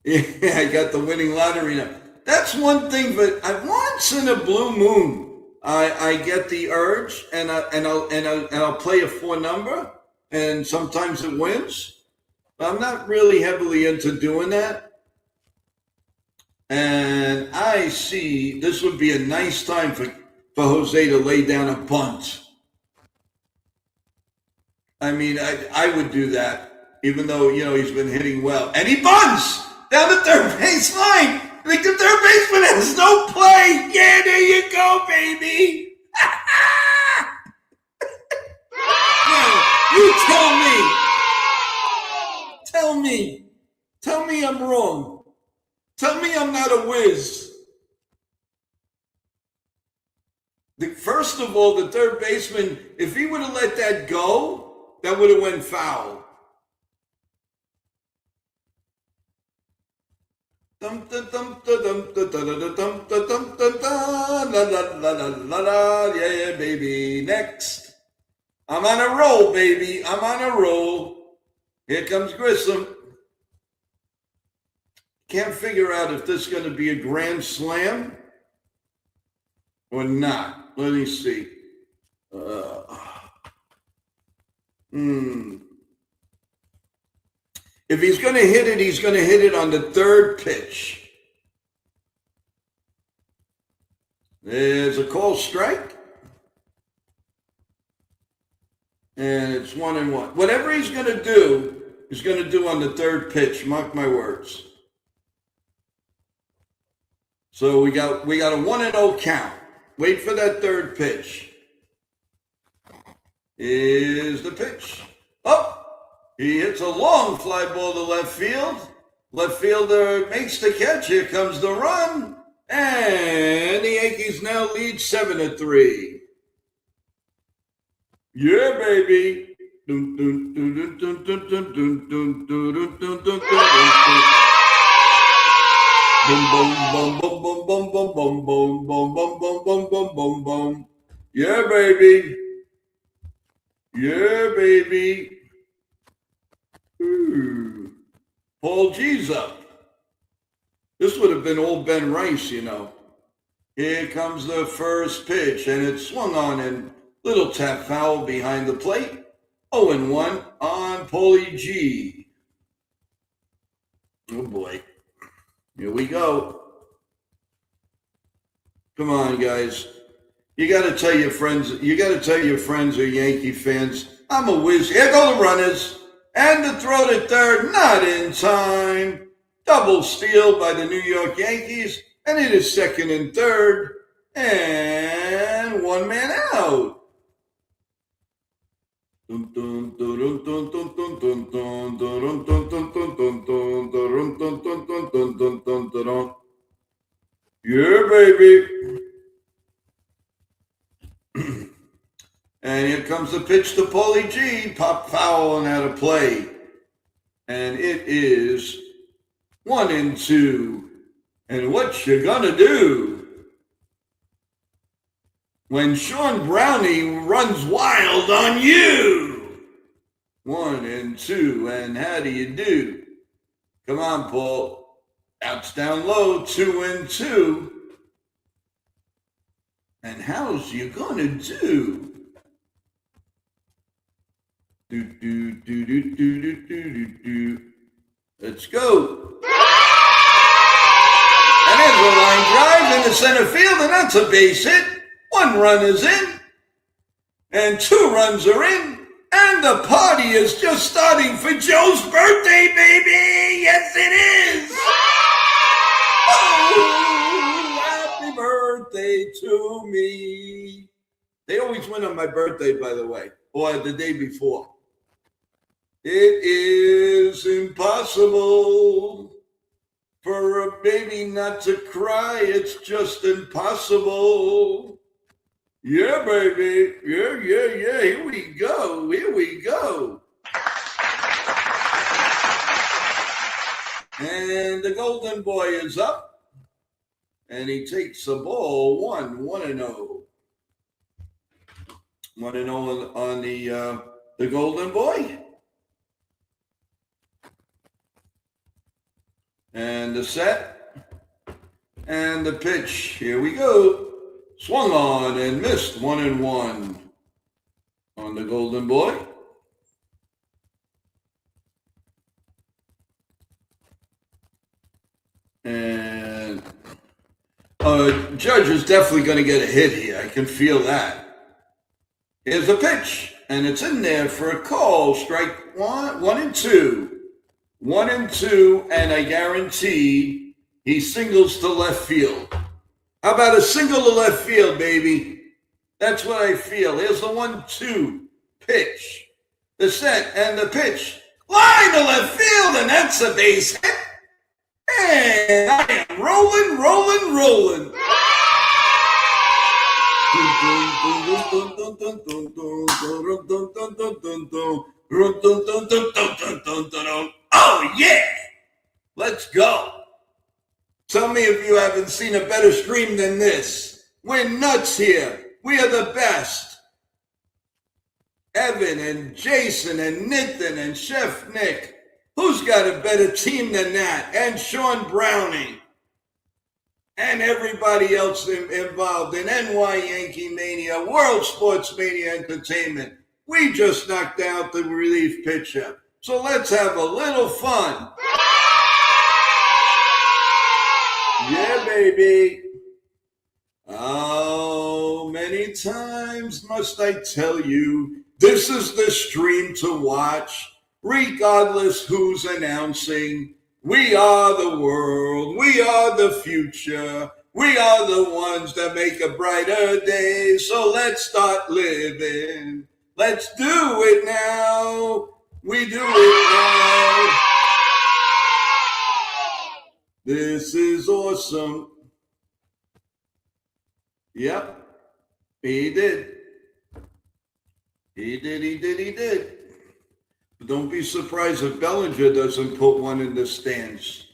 yeah, I got the winning lottery now. That's one thing, but once in a blue moon, I get the urge, and I'll play a 4 number, and sometimes it wins. I'm not really heavily into doing that. And I see this would be a nice time for Jose to lay down a bunt. I mean, I would do that, even though, he's been hitting well. And he bunts down the third base line. Like the third baseman has no play. Yeah, there you go, baby. Now, you tell me I'm wrong. Tell me I'm not a whiz. First of all, the third baseman, if he would have let that go, that would have went foul. Yeah, baby. Next. I'm on a roll, baby. I'm on a roll. Here comes Grissom. Can't figure out if this is going to be a grand slam or not. Let me see. If he's going to hit it, he's going to hit it on the third pitch. There's a call strike. And it's 1-1. Whatever he's going to do, he's going to do on the third pitch. Mark my words. So we got a 1-0 count. Wait for that third pitch. Is the pitch. Oh! He hits a long fly ball to left field. Left fielder makes the catch. Here comes the run. And the Yankees now lead 7-3. Yeah, baby. Boom, boom, boom, boom, boom, boom, boom, boom, boom, boom, boom, boom, boom. Yeah, baby. Yeah, baby. Paul G's up. This would have been old Ben Rice, Here comes the first pitch, and it's swung on and little tap foul behind the plate. 0-1 on Paulie G. Oh boy. Here we go. Come on, guys. You got to tell your friends or Yankee fans, I'm a whiz. Here go the runners. And the throw to third, not in time. Double steal by the New York Yankees. And it is second and third. And one man out. Yeah, baby. And here comes the pitch to Paulie G. Pop foul and out of play. And it is 1-2. And what you gonna do when Sean Brownie runs wild on you? 1-2. And how do you do? Come on, Paul. Outs down low, 2-2. And how's you gonna do? Let's go. And there's a line drive into center field, and that's a base hit. One run is in, and 2 runs are in, and the party is just starting for Joe's birthday, baby. Yes, it is. Oh, happy birthday to me. They always win on my birthday, by the way, or the day before. It is impossible for a baby not to cry. It's just impossible. Yeah, baby. Yeah. Here we go. And the golden boy is up. And he takes the ball 1-0. 1-0 on the golden boy. And the set. And the pitch. Here we go. Swung on and missed 1-1 on the golden boy. Judge is definitely going to get a hit here. I can feel that. Here's a pitch, and it's in there for a call. Strike one and two. 1-2, and I guarantee he singles to left field. How about a single to left field, baby? That's what I feel. Here's the 1-2 pitch. The set and the pitch. Line to left field, and that's a base hit. And I am rolling. Oh, yeah! Let's go. Tell me if you haven't seen a better stream than this. We're nuts here. We are the best. Evan and Jason and Nathan and Chef Nick. Who's got a better team than that? And Sean Browning. And everybody else involved in NY Yankee Mania, World Sports Mania Entertainment. We just knocked out the relief pitcher. So let's have a little fun. Yeah, baby. How many times must I tell you, this is the stream to watch, regardless who's announcing. We are the world. We are the future. We are the ones that make a brighter day. So let's start living. Let's do it now. We do it now. This is awesome. Yep. He did. He did. But don't be surprised if Bellinger doesn't put one in the stands.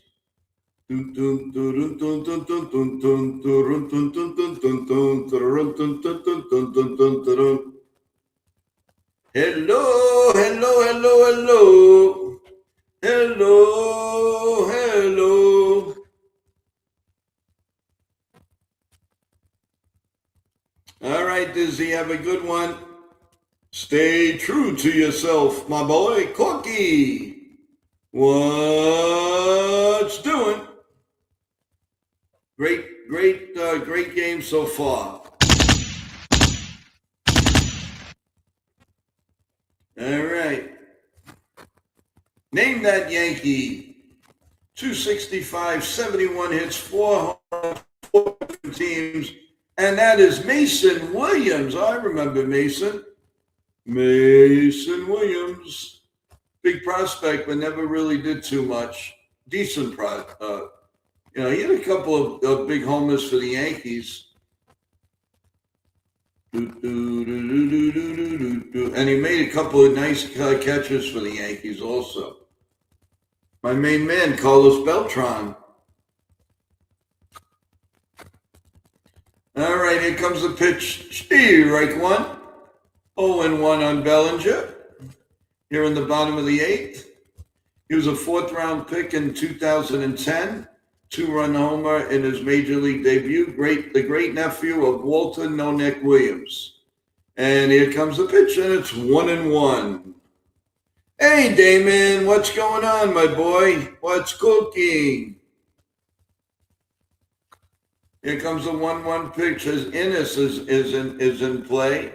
Hello. All right, Dizzy, have a good one. Stay true to yourself, my boy. Corky, what's doing? Great game so far. All right. Name that Yankee. 265, 71 hits, 4 teams, and that is Mason Williams. I remember Mason Williams. Big prospect, but never really did too much. Decent he had a couple of big homers for the Yankees. And he made a couple of nice catches for the Yankees also. My main man, Carlos Beltran. All right, here comes the pitch. Strike one. 0-1 on Bellinger. Here in the bottom of the eighth. He was a fourth-round pick in 2010. 2-run homer in his major league debut. The great nephew of Walter No Neck Williams. And here comes the pitch, and it's 1-1. Hey, Damon, what's going on, my boy? What's cooking? Here comes the 1-1 pitch as Innes is in play.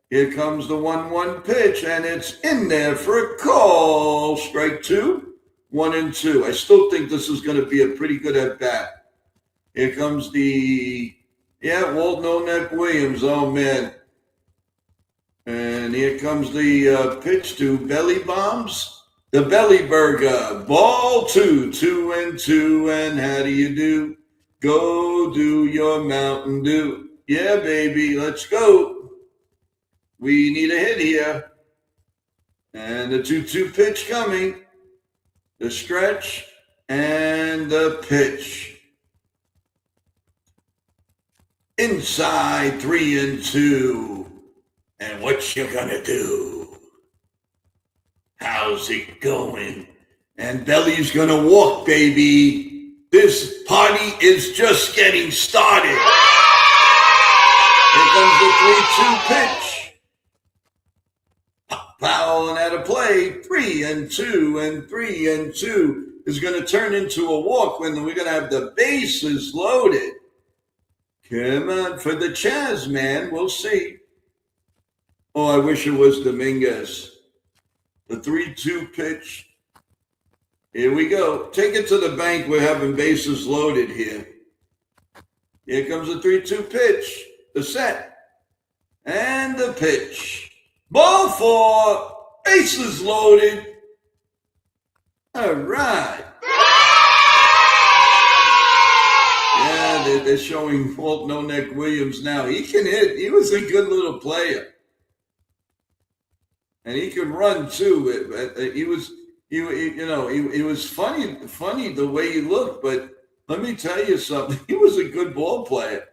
Here comes the 1-1 pitch, and it's in there for a call. Strike two. 1-2. I still think this is going to be a pretty good at bat. Here comes Walt No Neck Williams. Oh man. And here comes the pitch to Belly Bombs. The Belly Burger. Ball 2-2, and how do you do? Go do your Mountain Dew. Yeah, baby, let's go. We need a hit here. And the 2-2 pitch coming. The stretch and the pitch. Inside 3-2. And what you gonna do? How's it going? And Belly's gonna walk, baby. This party is just getting started. Here comes the 3-2 pitch. Foul and out of play. 3-2, and 3-2 is going to turn into a walk when we're going to have the bases loaded. Come on, for the Chaz, man. We'll see. Oh, I wish it was Dominguez. The 3-2 pitch. Here we go. Take it to the bank. We're having bases loaded here. Here comes the 3-2 pitch. The set. And the pitch. Ball 4. Bases loaded. All right. Yeah, they're showing Walt No Neck Williams now. He can hit. He was a good little player. And he could run too. He was funny the way he looked. But let me tell you something. He was a good ball player.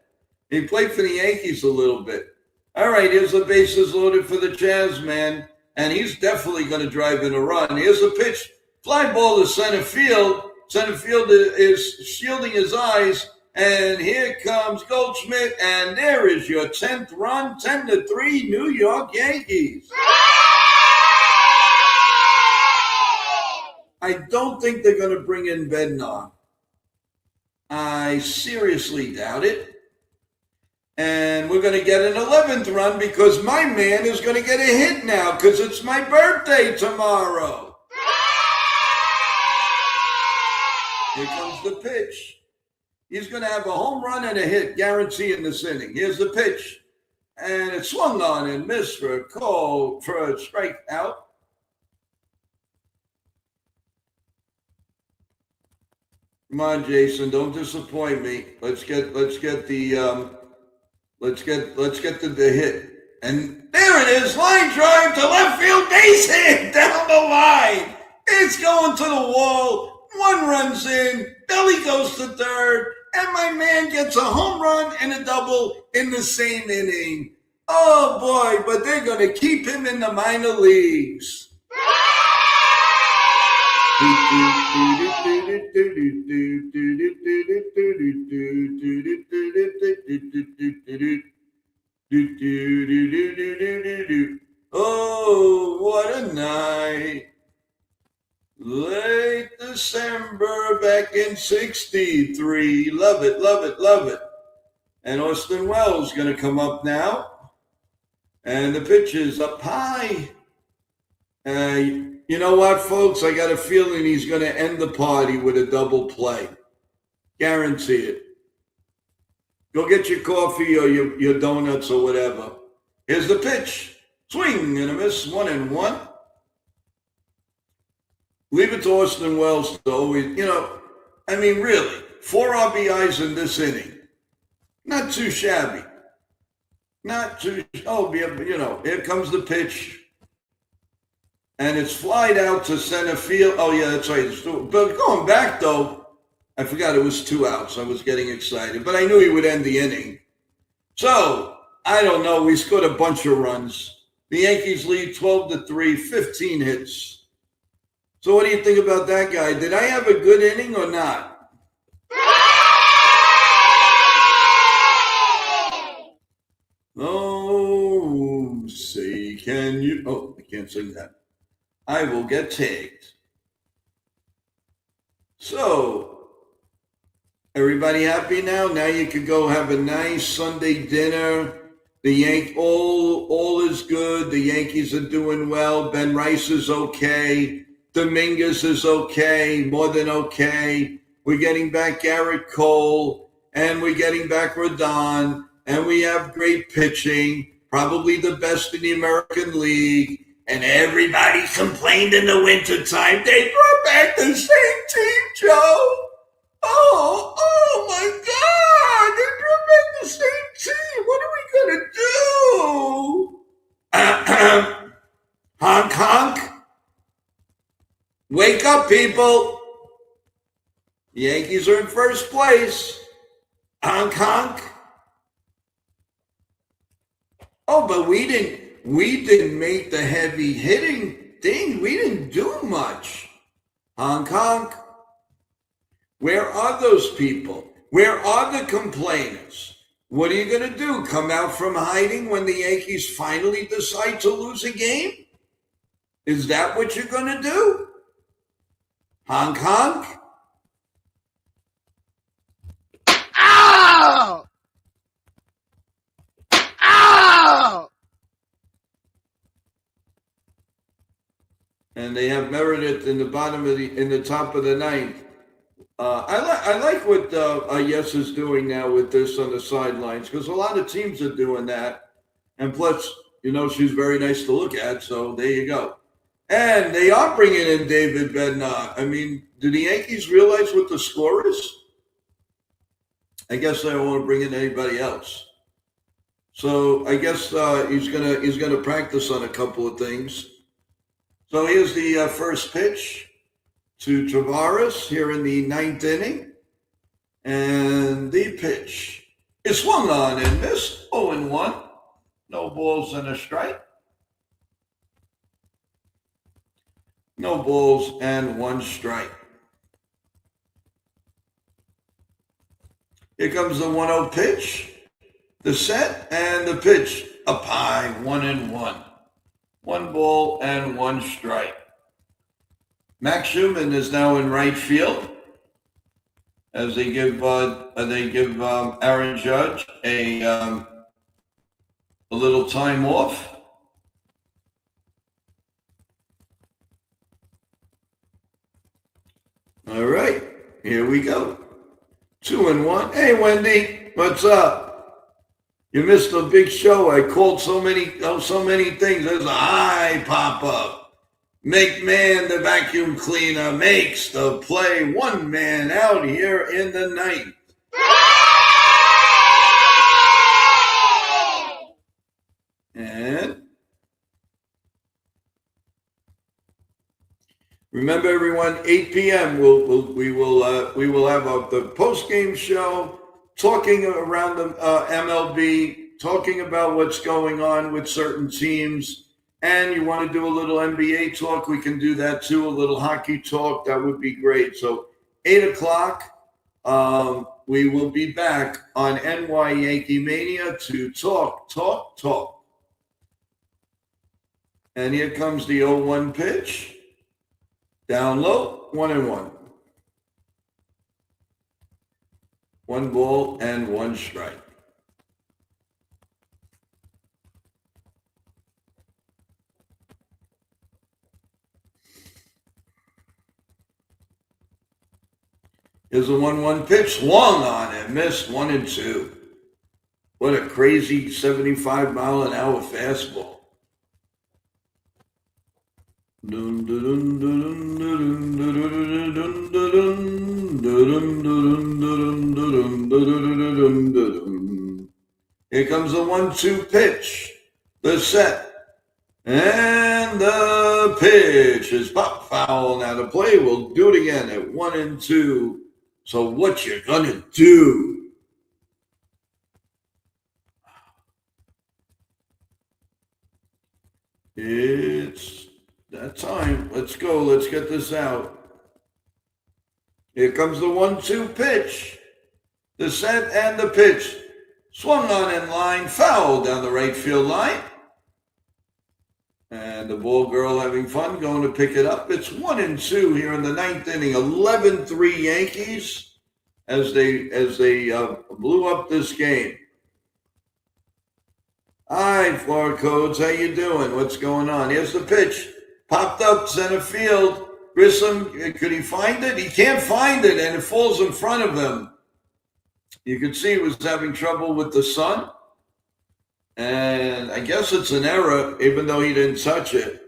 He played for the Yankees a little bit. All right, here's the bases loaded for the Chaz, man. And he's definitely going to drive in a run. Here's the pitch. Fly ball to center field. Center field is shielding his eyes. And here comes Goldschmidt. And there is your 10th run, 10-3, New York Yankees. I don't think they're going to bring in Bednar. I seriously doubt it. And we're going to get an 11th run because my man is going to get a hit now because it's my birthday tomorrow. Here comes the pitch. He's going to have a home run and a hit, guarantee in this inning. Here's the pitch. And it swung on and missed for a strikeout. Come on, Jason, don't disappoint me. Let's get the hit. And there it is, line drive to left field, base hit down the line. It's going to the wall. One runs in, Billy goes to third, and my man gets a home run and a double in the same inning. Oh boy, but they're going to keep him in the minor leagues. Oh, what a night. Late December back in 63. Love it, love it, love it. And Austin Wells going to come up now. And the pitch is up high. You know what, folks? I got a feeling he's going to end the party with a double play. Guarantee it. Go get your coffee or your donuts or whatever. Here's the pitch. Swing and a miss, 1-1. Leave it to Austin Wells to always, really, 4 RBIs in this inning. Not too shabby. Here comes the pitch. And it's flied out to center field. Oh, yeah, that's right. But going back, though, I forgot it was 2 outs. I was getting excited. But I knew he would end the inning. So, I don't know. We scored a bunch of runs. The Yankees lead 12-3, 15 hits. So what do you think about that guy? Did I have a good inning or not? Oh, say can you? Oh, I can't sing that. I will get tagged. So, everybody happy now? Now you can go have a nice Sunday dinner. All is good. The Yankees are doing well. Ben Rice is okay. Dominguez is okay, more than okay. We're getting back Garrett Cole, and we're getting back Rodon, and we have great pitching, probably the best in the American League. And everybody complained in the wintertime. They brought back the same team, Joe. Oh my God. They brought back the same team. What are we going to do? Honk, honk. Wake up, people. The Yankees are in first place. Honk, honk. Oh, but we didn't make the heavy hitting thing. We didn't do much. Honk, honk. Where are those people? Where are the complainers? What are you going to do? Come out from hiding when the Yankees finally decide to lose a game? Is that what you're going to do? Honk, honk. Ow! and they have Meredith in the top of the ninth. I like what Yes is doing now with this on the sidelines, because a lot of teams are doing that, and plus, she's very nice to look at. So there you go. And they are bringing in David Bednar. I mean, do the Yankees realize what the score is? I guess they don't want to bring in anybody else. So I guess he's gonna practice on a couple of things. So here's the first pitch to Tavares here in the ninth inning. And the pitch is swung on and missed. 0-1. No balls and a strike. No balls and one strike. Here comes the 1-0 pitch. The set and the pitch. Up high, 1-1. 1 ball and 1 strike. Max Schumann is now in right field as they give Aaron Judge a little time off. All right, here we go. 2-1. Hey, Wendy, what's up? You missed a big show. I called so many things. There's a high pop up. McMahon, the vacuum cleaner, makes the play. 1 man out here in the ninth. And remember, everyone, 8 p.m. we will have the post game show, talking around the MLB, talking about what's going on with certain teams. And you want to do a little NBA talk, we can do that too. A little hockey talk, that would be great. So 8 o'clock, we will be back on NY Yankee Mania to talk. And here comes the 0-1 pitch. Down low, 1-1. 1 ball and 1 strike. Here's a 1-1 pitch, swung on and missed. 1-2. What a crazy 75-mile-an-hour fastball. Here comes the 1-2 pitch. The set. And the pitch is pop foul. Now the play will do it again at 1-2. So what you gonna do? It's that time. Let's go. Let's get this out. Here comes the 1-2 pitch. The set and the pitch. Swung on in line. Foul down the right field line. And the ball girl having fun going to pick it up. It's 1-2 here in the ninth inning. 11-3 Yankees as they blew up this game. Hi, Florida Codes. How you doing? What's going on? Here's the pitch. Popped up center field. Grissom, could he find it? He can't find it, and it falls in front of him. You could see he was having trouble with the sun. And I guess it's an error, even though he didn't touch it.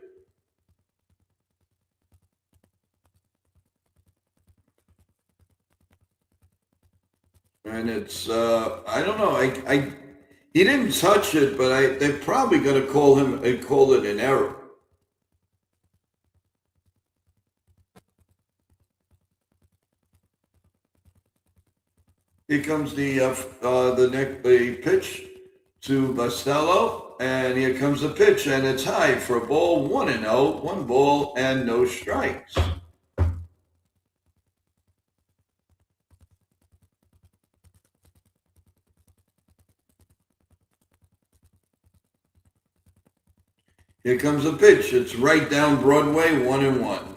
And it's, I don't know, he didn't touch it, but they're probably going to call it an error. Here comes the pitch to Bastello, and here comes the pitch, and it's high for a ball, 1-0, 1 ball and no strikes. Here comes the pitch. It's right down Broadway, 1-1.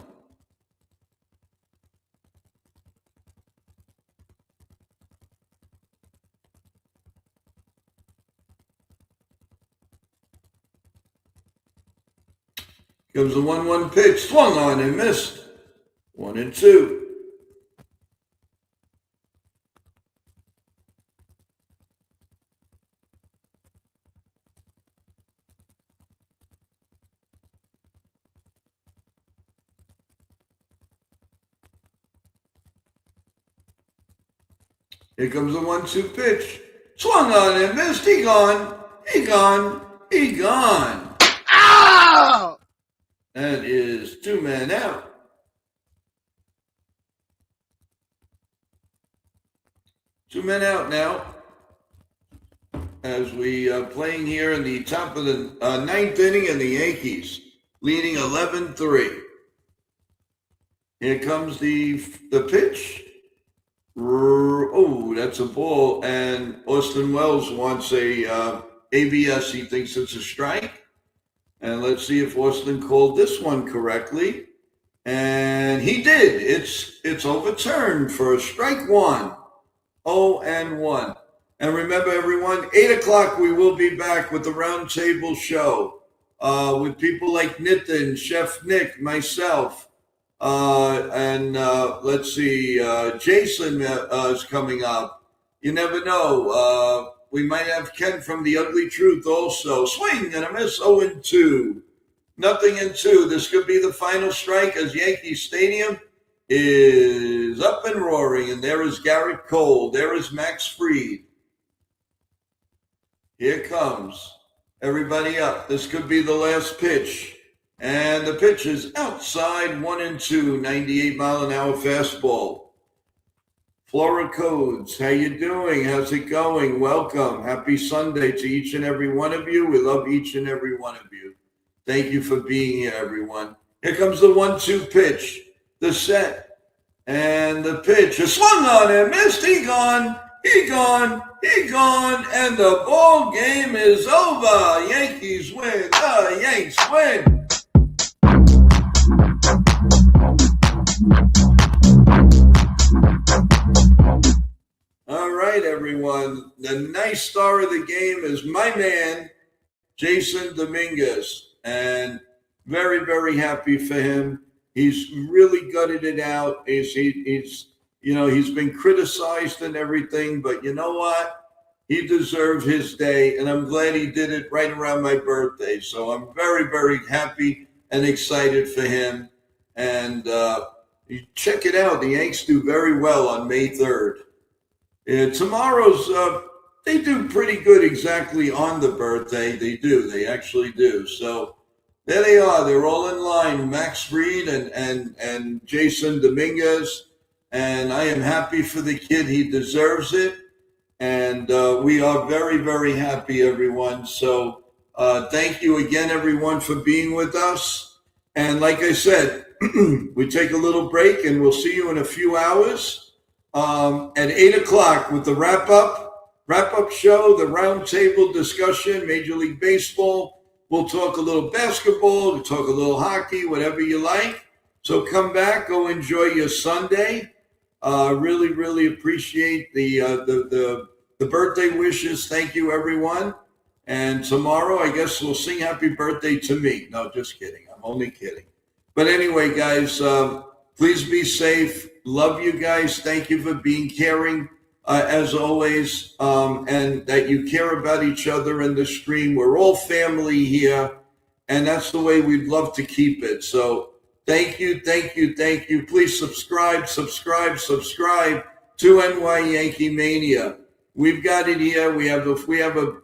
Comes the 1-1 pitch. Swung on and missed. 1-2. Here comes the 1-2 pitch. Swung on and missed. He gone. He gone. He gone. Ow! That is 2 men out. 2 men out now. As we are playing here in the top of the 9th inning, and the Yankees leading 11-3. Here comes the pitch. Oh, that's a ball, and Austin Wells wants a ABS. He thinks it's a strike. And let's see if Austin called this one correctly. And he did. It's overturned for a strike 1. 0-1. And remember, everyone, 8 o'clock we will be back with the Roundtable Show with people like Nitin, Chef Nick, myself. And let's see, Jason is coming up. You never know. We might have Ken from The Ugly Truth also. Swing and a miss, 0-2. Nothing in 2. This could be the final strike as Yankee Stadium is up and roaring. And there is Garrett Cole. There is Max Fried. Here comes everybody up. This could be the last pitch. And the pitch is outside, 1-2, 98-mile-an-hour fastball. Flora Codes, how you doing? How's it going? Welcome. Happy Sunday to each and every one of you. We love each and every one of you. Thank you for being here, everyone. Here comes the 1-2 pitch, the set, and the pitch is swung on and missed. He gone, he gone, he gone, and the ball game is over. Yankees win. The Yanks win. All right, everyone. The nice star of the game is my man, Jason Dominguez, and very, very happy for him. He's really gutted it out. He's been criticized and everything, but you know what? He deserved his day, and I'm glad he did it right around my birthday. So I'm very, very happy and excited for him. And check it out. The Yanks do very well on May 3rd. Tomorrow's, they do pretty good exactly on the birthday. They do. They actually do. So there they are. They're all in line. Max Fried and Jason Dominguez. And I am happy for the kid. He deserves it. And we are very, very happy, everyone. So thank you again, everyone, for being with us. And like I said, we take a little break, and we'll see you in a few hours. At 8 o'clock with the wrap-up show, the roundtable discussion, Major League Baseball. We'll talk a little basketball, we'll talk a little hockey, whatever you like. So come back, go enjoy your Sunday. Really, really appreciate the birthday wishes. Thank you, everyone. And tomorrow, I guess we'll sing happy birthday to me. No, just kidding. I'm only kidding. But anyway, guys, please be safe. Love you guys. Thank you for being caring, as always, and that you care about each other in the stream. We're all family here, and that's the way we'd love to keep it. So thank you, thank you, thank you. Please subscribe to NY Yankee Mania. We've got it here. We have a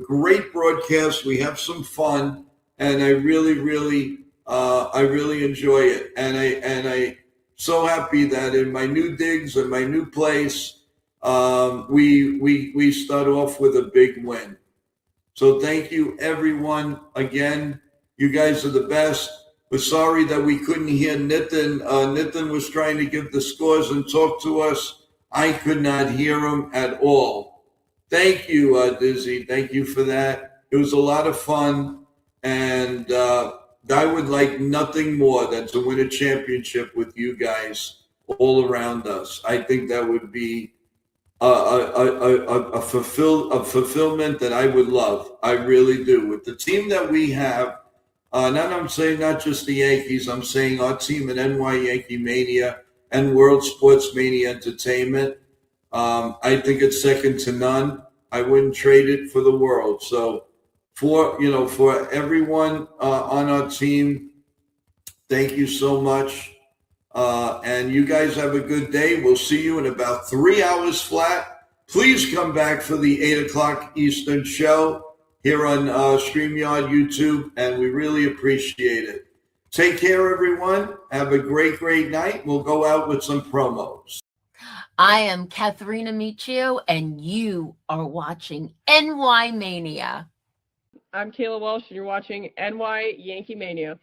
great broadcast. We have some fun, and I really enjoy it. And I so happy that in my new digs and my new place, we start off with a big win. So thank you, everyone. Again, you guys are the best. We're sorry that we couldn't hear Nitin. Nitin was trying to give the scores and talk to us. I could not hear him at all. Thank you, Dizzy. Thank you for that. It was a lot of fun, and I would like nothing more than to win a championship with you guys all around us. I think that would be a fulfillment that I would love. I really do. With the team that we have, And I'm saying not just the Yankees. I'm saying our team at NY Yankee Mania and World Sports Mania Entertainment. I think it's second to none. I wouldn't trade it for the world. So for everyone on our team, thank you so much. And you guys have a good day. We'll see you in about 3 hours flat. Please come back for the 8 o'clock Eastern show here on StreamYard YouTube, and we really appreciate it. Take care, everyone. Have a great, great night. We'll go out with some promos. I am Katharina Michio, and you are watching NY Mania. I'm Kayla Welsh, and you're watching NY Yankee Mania.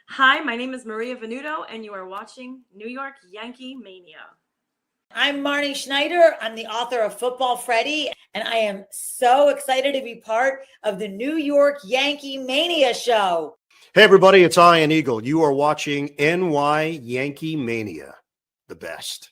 Hi, my name is Maria Venuto, and you are watching New York Yankee Mania. I'm Marnie Schneider. I'm the author of Football Freddy, and I am so excited to be part of the New York Yankee Mania show. Hey, everybody, it's Ian Eagle. You are watching NY Yankee Mania, the best.